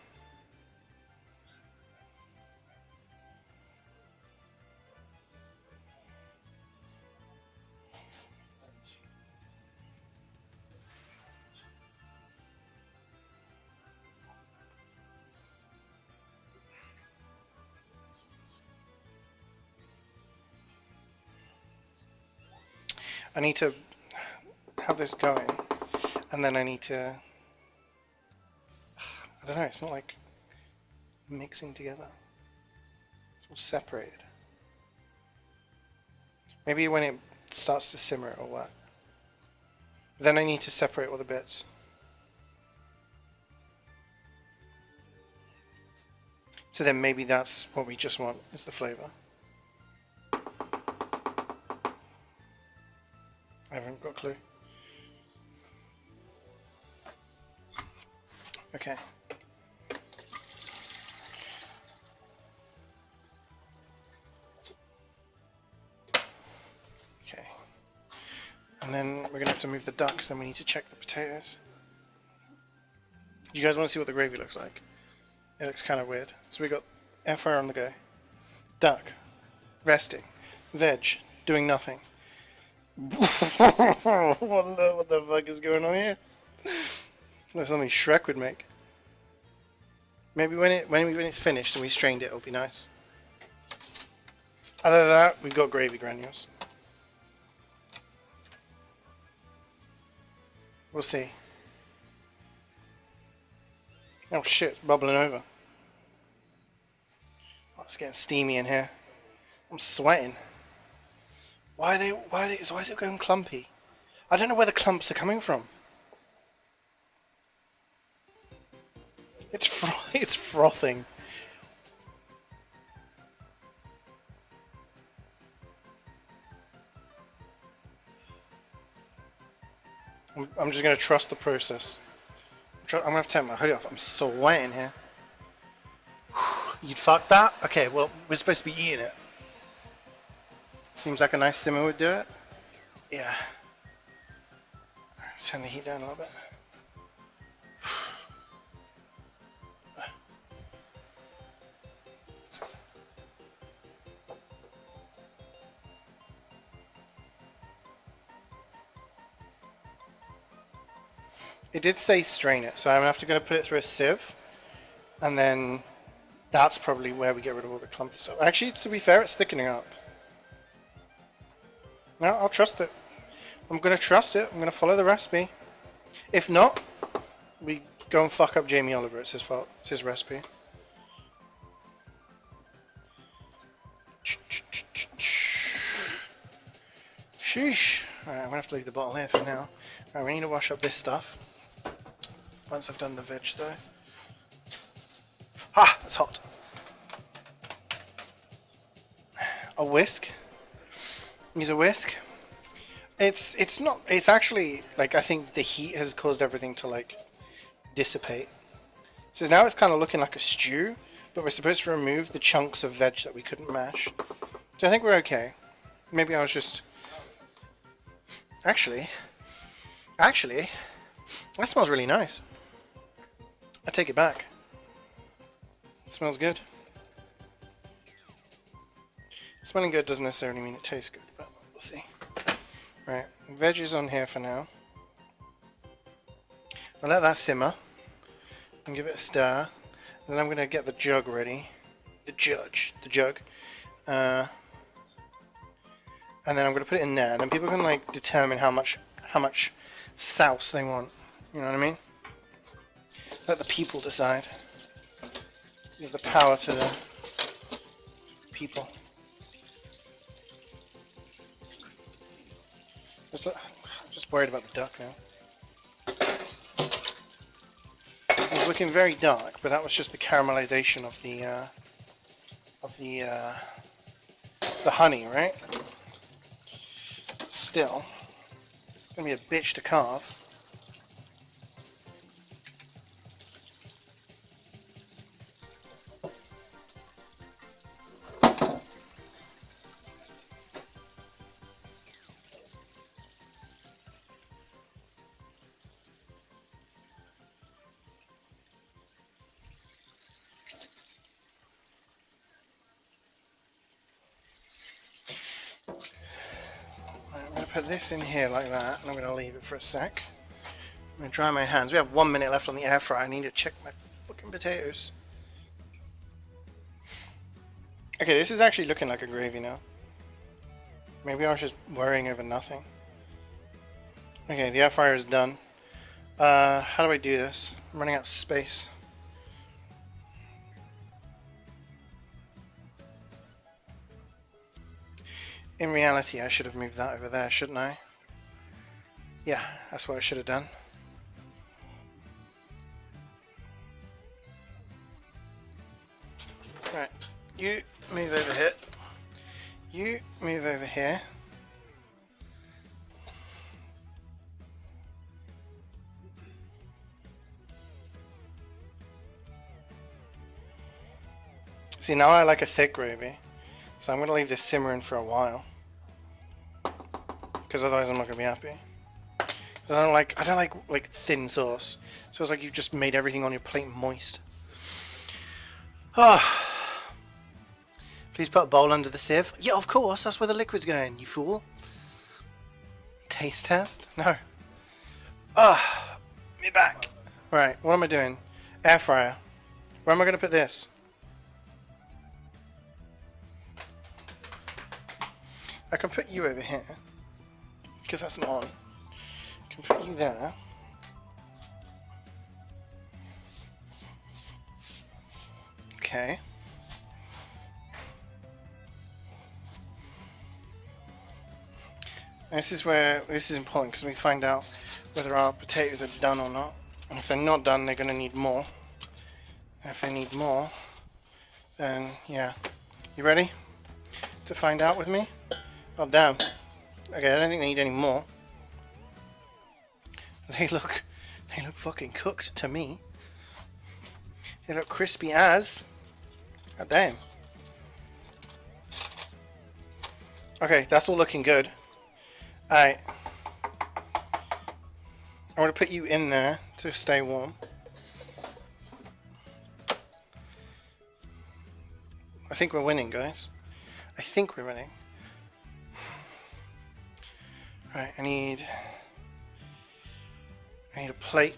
Speaker 1: I need to have this going, and then I need to... I don't know, it's not like mixing together. It's all separated. Maybe when it starts to simmer it'll work. Then I need to separate all the bits. So then maybe that's what we just want, is the flavour. I haven't got a clue. Okay. Okay. And then we're going to have to move the ducks, then we need to check the potatoes. Do you guys want to see what the gravy looks like? It looks kind of weird. So we got air fryer on the go. Duck. Resting. Veg. Doing nothing. What the fuck is going on here? That's something Shrek would make. Maybe when it's finished and we strained it, it'll be nice. Other than that, we've got gravy granules. We'll see. Oh shit, it's bubbling over. Oh, it's getting steamy in here. I'm sweating. Why is it going clumpy? I don't know where the clumps are coming from. It's frothing. I'm just going to trust the process. I'm going to have to take my hoodie off. I'm sweating here. You'd fuck that? Okay, well, we're supposed to be eating it. Seems like a nice simmer would do it. Yeah. Let's turn the heat down a little bit. It did say strain it, so I'm gonna put it through a sieve, and then that's probably where we get rid of all the clumpy stuff. Actually, to be fair, it's thickening up. No, I'll trust it. I'm gonna trust it. I'm gonna follow the recipe. If not, we go and fuck up Jamie Oliver. It's his fault. It's his recipe. Sheesh. Alright, I'm gonna have to leave the bottle here for now. Alright, we need to wash up this stuff. Once I've done the veg though. Ah, that's hot. A whisk. Use a whisk. It's not, it's actually, like, I think the heat has caused everything to, like, dissipate. So now it's kind of looking like a stew, but we're supposed to remove the chunks of veg that we couldn't mash. So I think we're okay. Maybe I was just... Actually, that smells really nice. I take it back. It smells good. Smelling good doesn't necessarily mean it tastes good, but we'll see. Right, veg is on here for now. I'll let that simmer and give it a stir. Then I'm going to get the jug ready. The jug. And then I'm going to put it in there. And then people can like determine how much sauce they want. You know what I mean? Let the people decide. Give the power to the people. Just worried about the duck now. It's looking very dark, but that was just the caramelization of the honey, right? Still, it's gonna be a bitch to carve. Put this in here like that, and I'm going to leave it for a sec. I'm going to dry my hands. We have 1 minute left on the air fryer. I need to check my fucking potatoes. Okay, this is actually looking like a gravy now. Maybe I was just worrying over nothing. Okay, the air fryer is done. How do I do this? I'm running out of space. In reality, I should have moved that over there, shouldn't I? Yeah, that's what I should have done. Right, you move over here. You move over here. See, now I like a thick gravy, so I'm going to leave this simmering for a while. Because otherwise I'm not gonna be happy. Because I don't like thin sauce. So it's like you've just made everything on your plate moist. Ah. Please put a bowl under the sieve. Yeah, of course. That's where the liquid's going. You fool. Taste test? No. Ah. Me back. Right. What am I doing? Air fryer. Where am I gonna put this? I can put you over here. Because that's not on. I can put you there. Okay. This is important because we find out whether our potatoes are done or not. And if they're not done, they're going to need more. And if they need more, then yeah. You ready to find out with me? Oh damn. Okay, I don't think they need any more. They look fucking cooked to me. They look crispy as. God damn. Okay, that's all looking good. Alright. I'm going to put you in there to stay warm. I think we're winning, guys. I think we're winning. Right, I need I need a plate.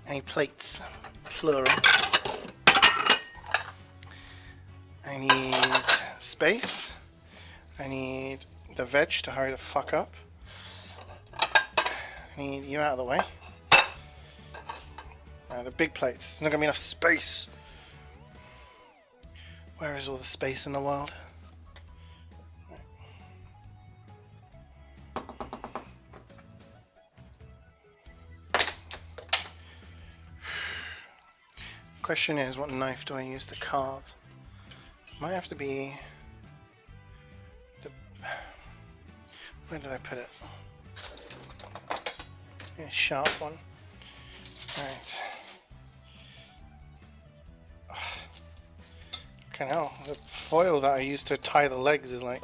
Speaker 1: I need plates. Plural. I need space. I need the veg to hurry the fuck up. I need you out of the way. The big plates. There's not gonna be enough space. Where is all the space in the world? Question is, what knife do I use to carve? Might have to be the... Where did I put it? A sharp one. Alright. Okay, now the foil that I used to tie the legs is like...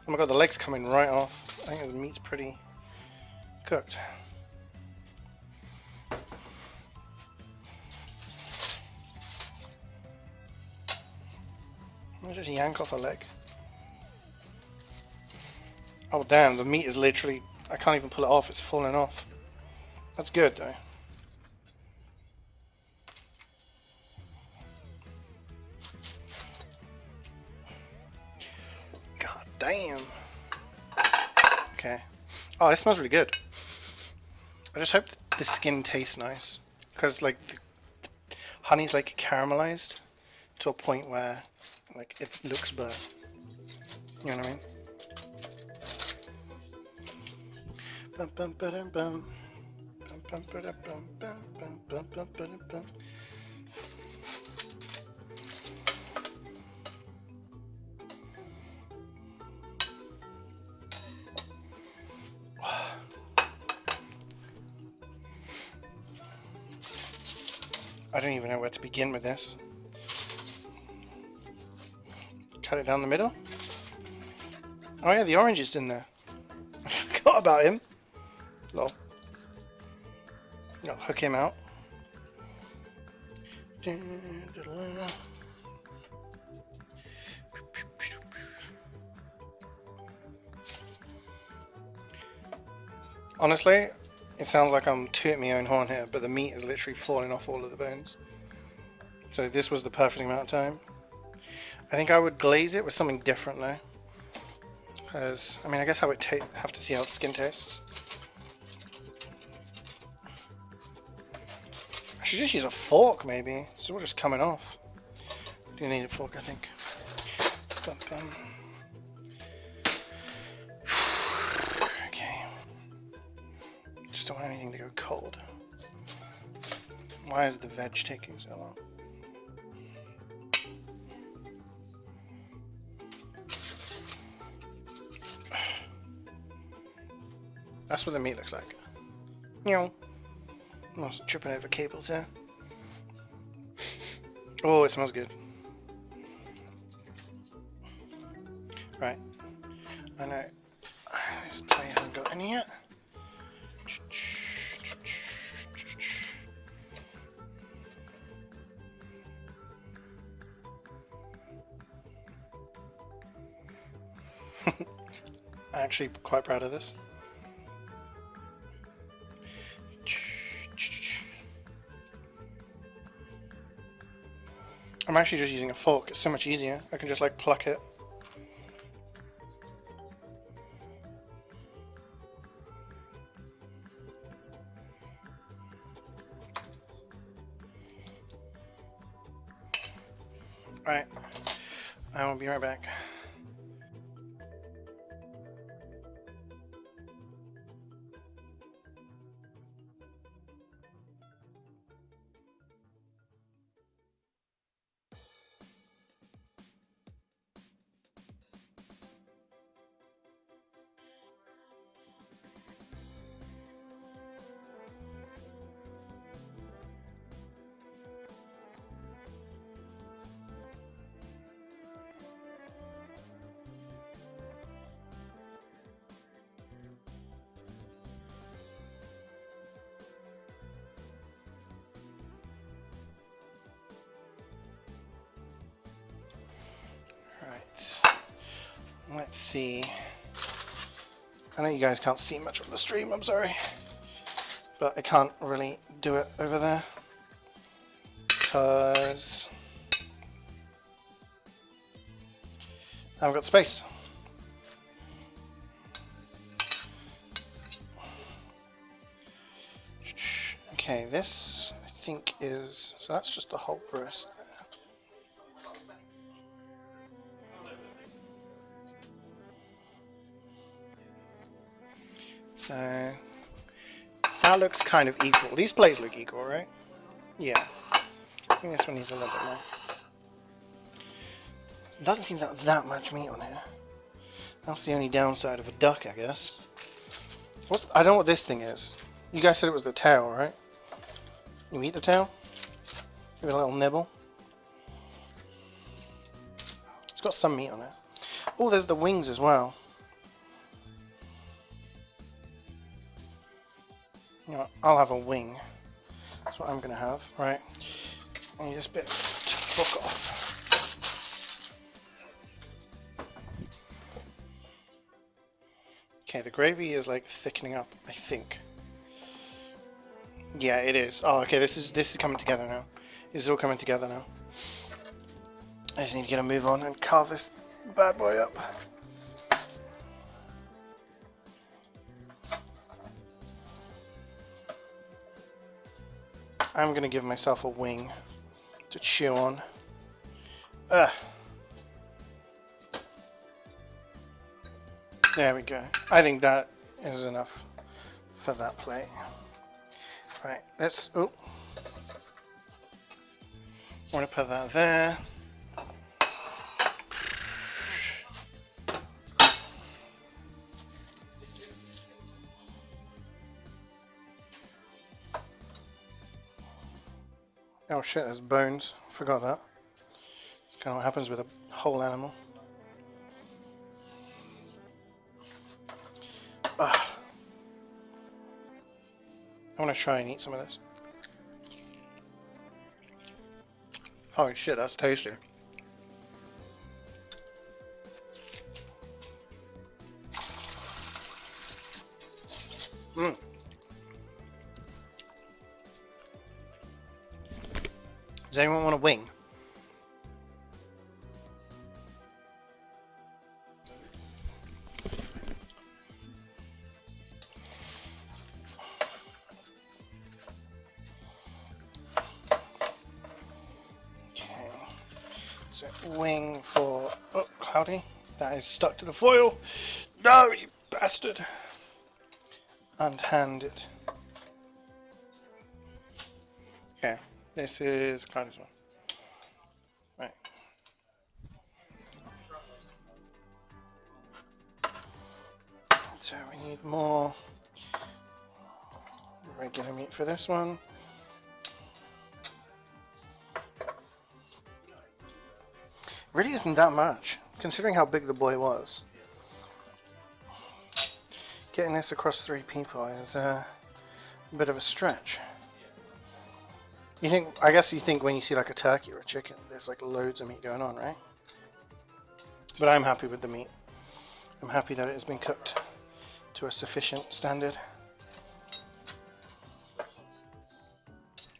Speaker 1: Oh my god, the legs coming right off. I think the meat's pretty cooked. I'll just yank off a leg. Oh damn, the meat is literally... I can't even pull it off, it's falling off. That's good though. God damn. Okay. Oh, it smells really good. I just hope the skin tastes nice. Because like the honey's like caramelized to a point where like it looks burnt. You know what I mean? Bum, bum, ba-dum, bum. Bum, bum, ba-dum, bum, bum, bum, bum, bum, ba-dum, bum. I don't even know where to begin with this. Cut it down the middle. Oh yeah, the orange is in there. I forgot about him. Lol. No, hook him out. Honestly, it sounds like I'm tooting my own horn here, but the meat is literally falling off all of the bones. So this was the perfect amount of time. I think I would glaze it with something different though. Because, I mean, I guess I would have to see how the skin tastes. I should just use a fork maybe. It's all just coming off. Do need a fork, I think. Bum, bum. Okay. Just don't want anything to go cold. Why is the veg taking so long? That's what the meat looks like. You know, I'm also tripping over cables here. Oh, it smells good. Right. I know this plate hasn't got any yet. I'm actually quite proud of this. I'm actually just using a fork, it's so much easier. I can just like pluck it. Alright, I will be right back. Let's see. I know you guys can't see much on the stream, I'm sorry. but I can't really do it over there because I haven't got space. Okay, this I think is, so that's just the whole breast there. So that looks kind of equal. These plates look equal, right? Yeah. I think this one needs a little bit more. It doesn't seem to have that much meat on here. That's the only downside of a duck, I guess. I don't know what this thing is. You guys said it was the tail, right? You eat the tail? Give it a little nibble. It's got some meat on it. Oh, there's the wings as well. You know what? I'll have a wing. That's what I'm going to have. Right. I need this bit to fuck off. Okay, the gravy is like thickening up, I think. Yeah, it is. Oh, okay, this is coming together now. This is all coming together now. I just need to get a move on and carve this bad boy up. I'm gonna give myself a wing to chew on. There we go. I think that is enough for that plate. Right, let's, oh. I want to put that there. Oh shit, there's bones. Forgot that. That's kind of what happens with a whole animal. I want to try and eat some of this. Holy shit, that's tasty. Does anyone want a wing? Okay. So wing for, oh, cloudy. That is stuck to the foil. No, you bastard. And hand it. Okay, this is cloudy's one. Right. So we need more regular meat for this one. Really isn't that much, considering how big the boy was. Getting this across 3 people is a bit of a stretch. You think? I guess you think when you see like a turkey or a chicken, there's like loads of meat going on, right? But I'm happy with the meat. I'm happy that it has been cooked to a sufficient standard.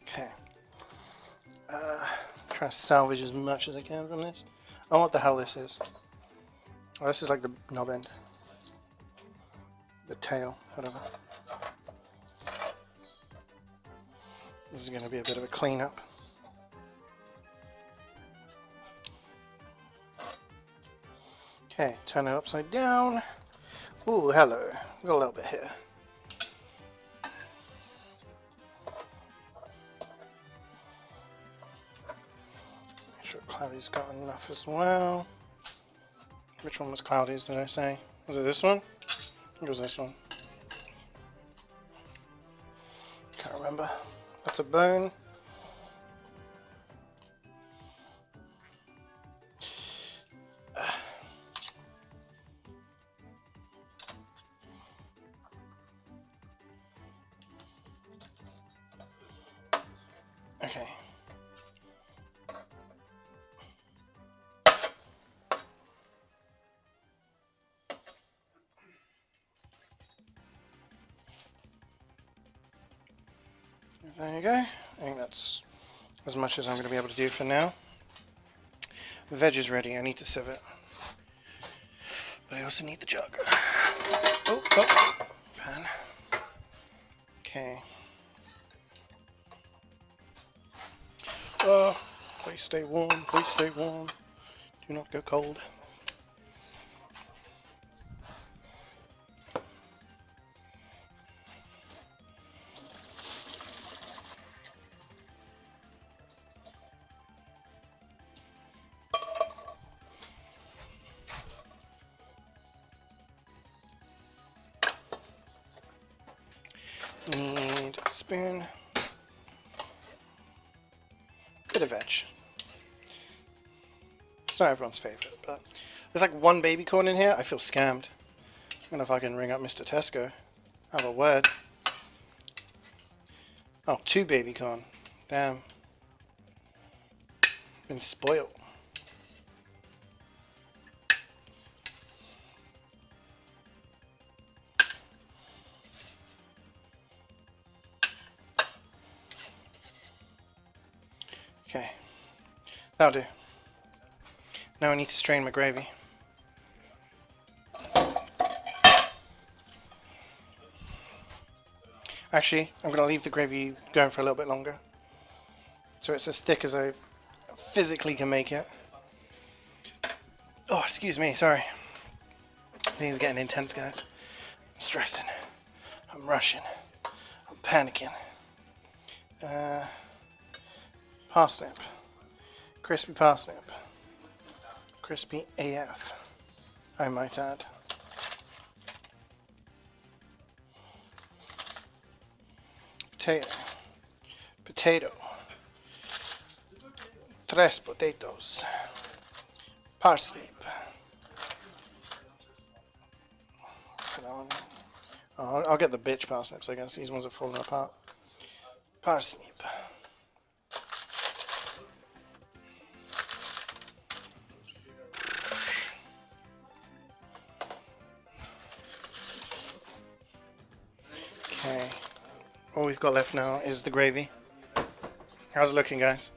Speaker 1: Okay. Try to salvage as much as I can from this. I don't know what the hell this is. Oh, this is like the knob end. The tail, whatever. This is going to be a bit of a cleanup. Okay, turn it upside down. Ooh, hello. Got a little bit here. Make sure Cloudy's got enough as well. Which one was Cloudy's, did I say? Was it this one? I think it was this one. Can't remember. That's a bone. Okay. There you go. I think that's as much as I'm going to be able to do for now. The veg is ready. I need to sieve it. But I also need the jug. Oh, pan. Okay. Oh, please stay warm. Please stay warm. Do not go cold. Need a spoon. Bit of veg. It's not everyone's favourite, but there's like one baby corn in here. I feel scammed. I don't know if I can ring up Mr. Tesco. Have a word. Oh, 2 baby corn. Damn. Been spoiled. Okay, that'll do. Now I need to strain my gravy. Actually, I'm going to leave the gravy going for a little bit longer, so it's as thick as I physically can make it. Oh, excuse me, sorry. Things are getting intense, guys. I'm stressing. I'm rushing. I'm panicking. Parsnip. Crispy parsnip. Crispy AF, I might add. Potato. Potato. 3 potatoes. Parsnip. Oh, I'll get the bitch parsnips, I guess. These ones are falling apart. Parsnip. Okay, all we've got left now is the gravy. How's it looking, guys?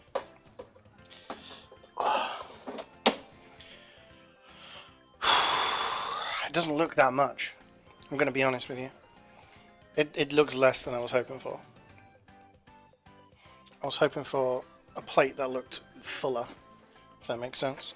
Speaker 1: It doesn't look that much. I'm going to be honest with you. It looks less than I was hoping for. I was hoping for a plate that looked fuller, if that makes sense.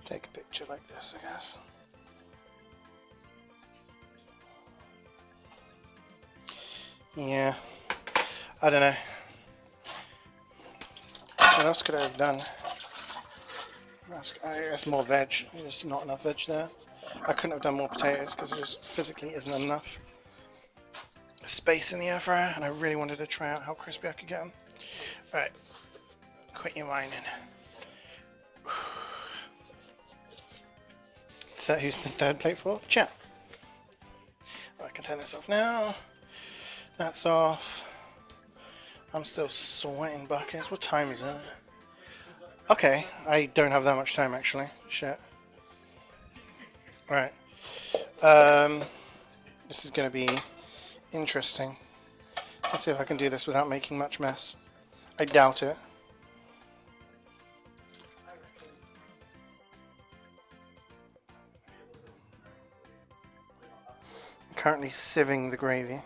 Speaker 1: Take a picture like this, I guess. Yeah, I don't know. What else could I have done? I guess more veg. There's not enough veg there. I couldn't have done more potatoes because there just physically isn't enough space in the air fryer, and I really wanted to try out how crispy I could get them. Alright, quit your whining. Who's the third plate for? Chat. I can turn this off now. That's off. I'm still sweating buckets. What time is it? Okay, I don't have that much time actually. Shit. Right. This is going to be interesting. Let's see if I can do this without making much mess. I doubt it. Currently sieving the gravy.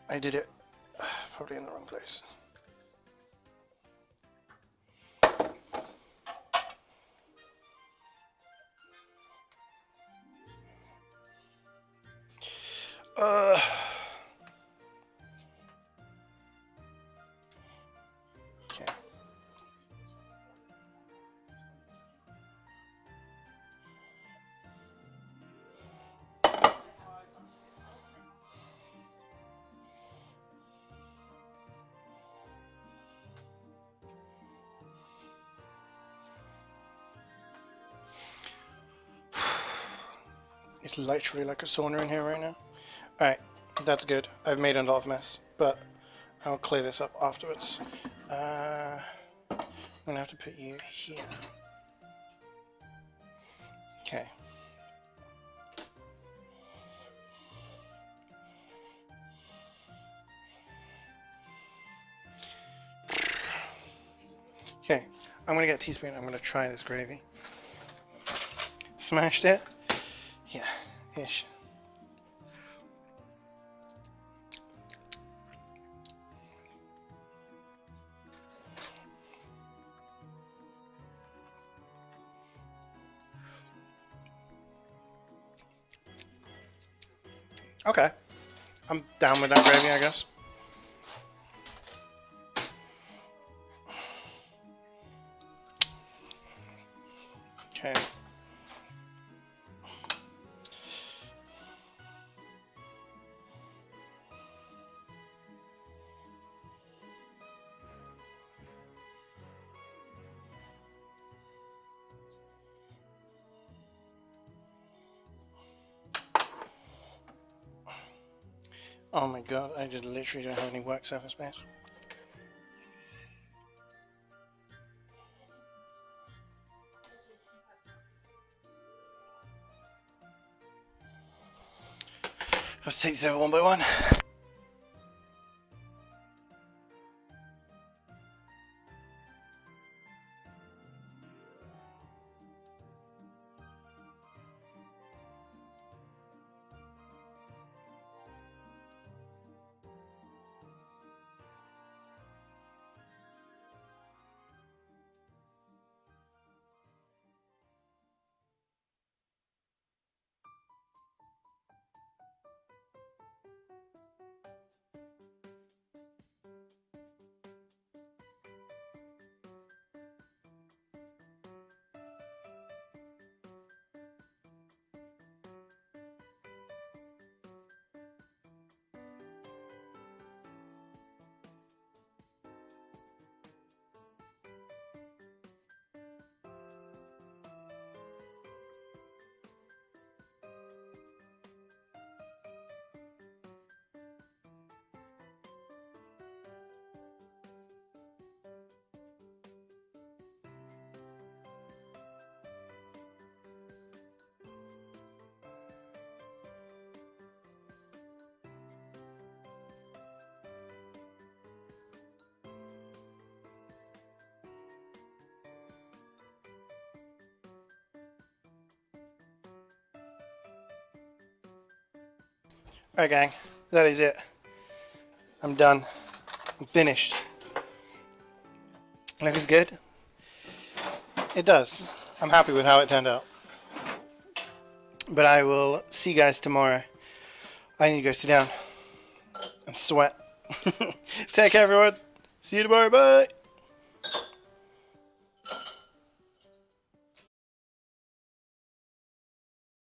Speaker 1: I did it probably in the wrong place. Okay. It's literally like a sauna in here right now. Alright, that's good. I've made a lot of mess. but I'll clear this up afterwards. I'm gonna have to put you here. Okay. Okay, I'm gonna get a teaspoon. I'm gonna try this gravy. Smashed it. Yeah, ish. Okay, I'm down with that gravy, I guess. Okay. Oh my god, I just literally don't have any work surface space. Let's take these over one by one. Alright gang, that is it. I'm done. I'm finished. Looks good? It does. I'm happy with how it turned out. But I will see you guys tomorrow. I need to go sit down and sweat. Take care everyone. See you tomorrow. Bye.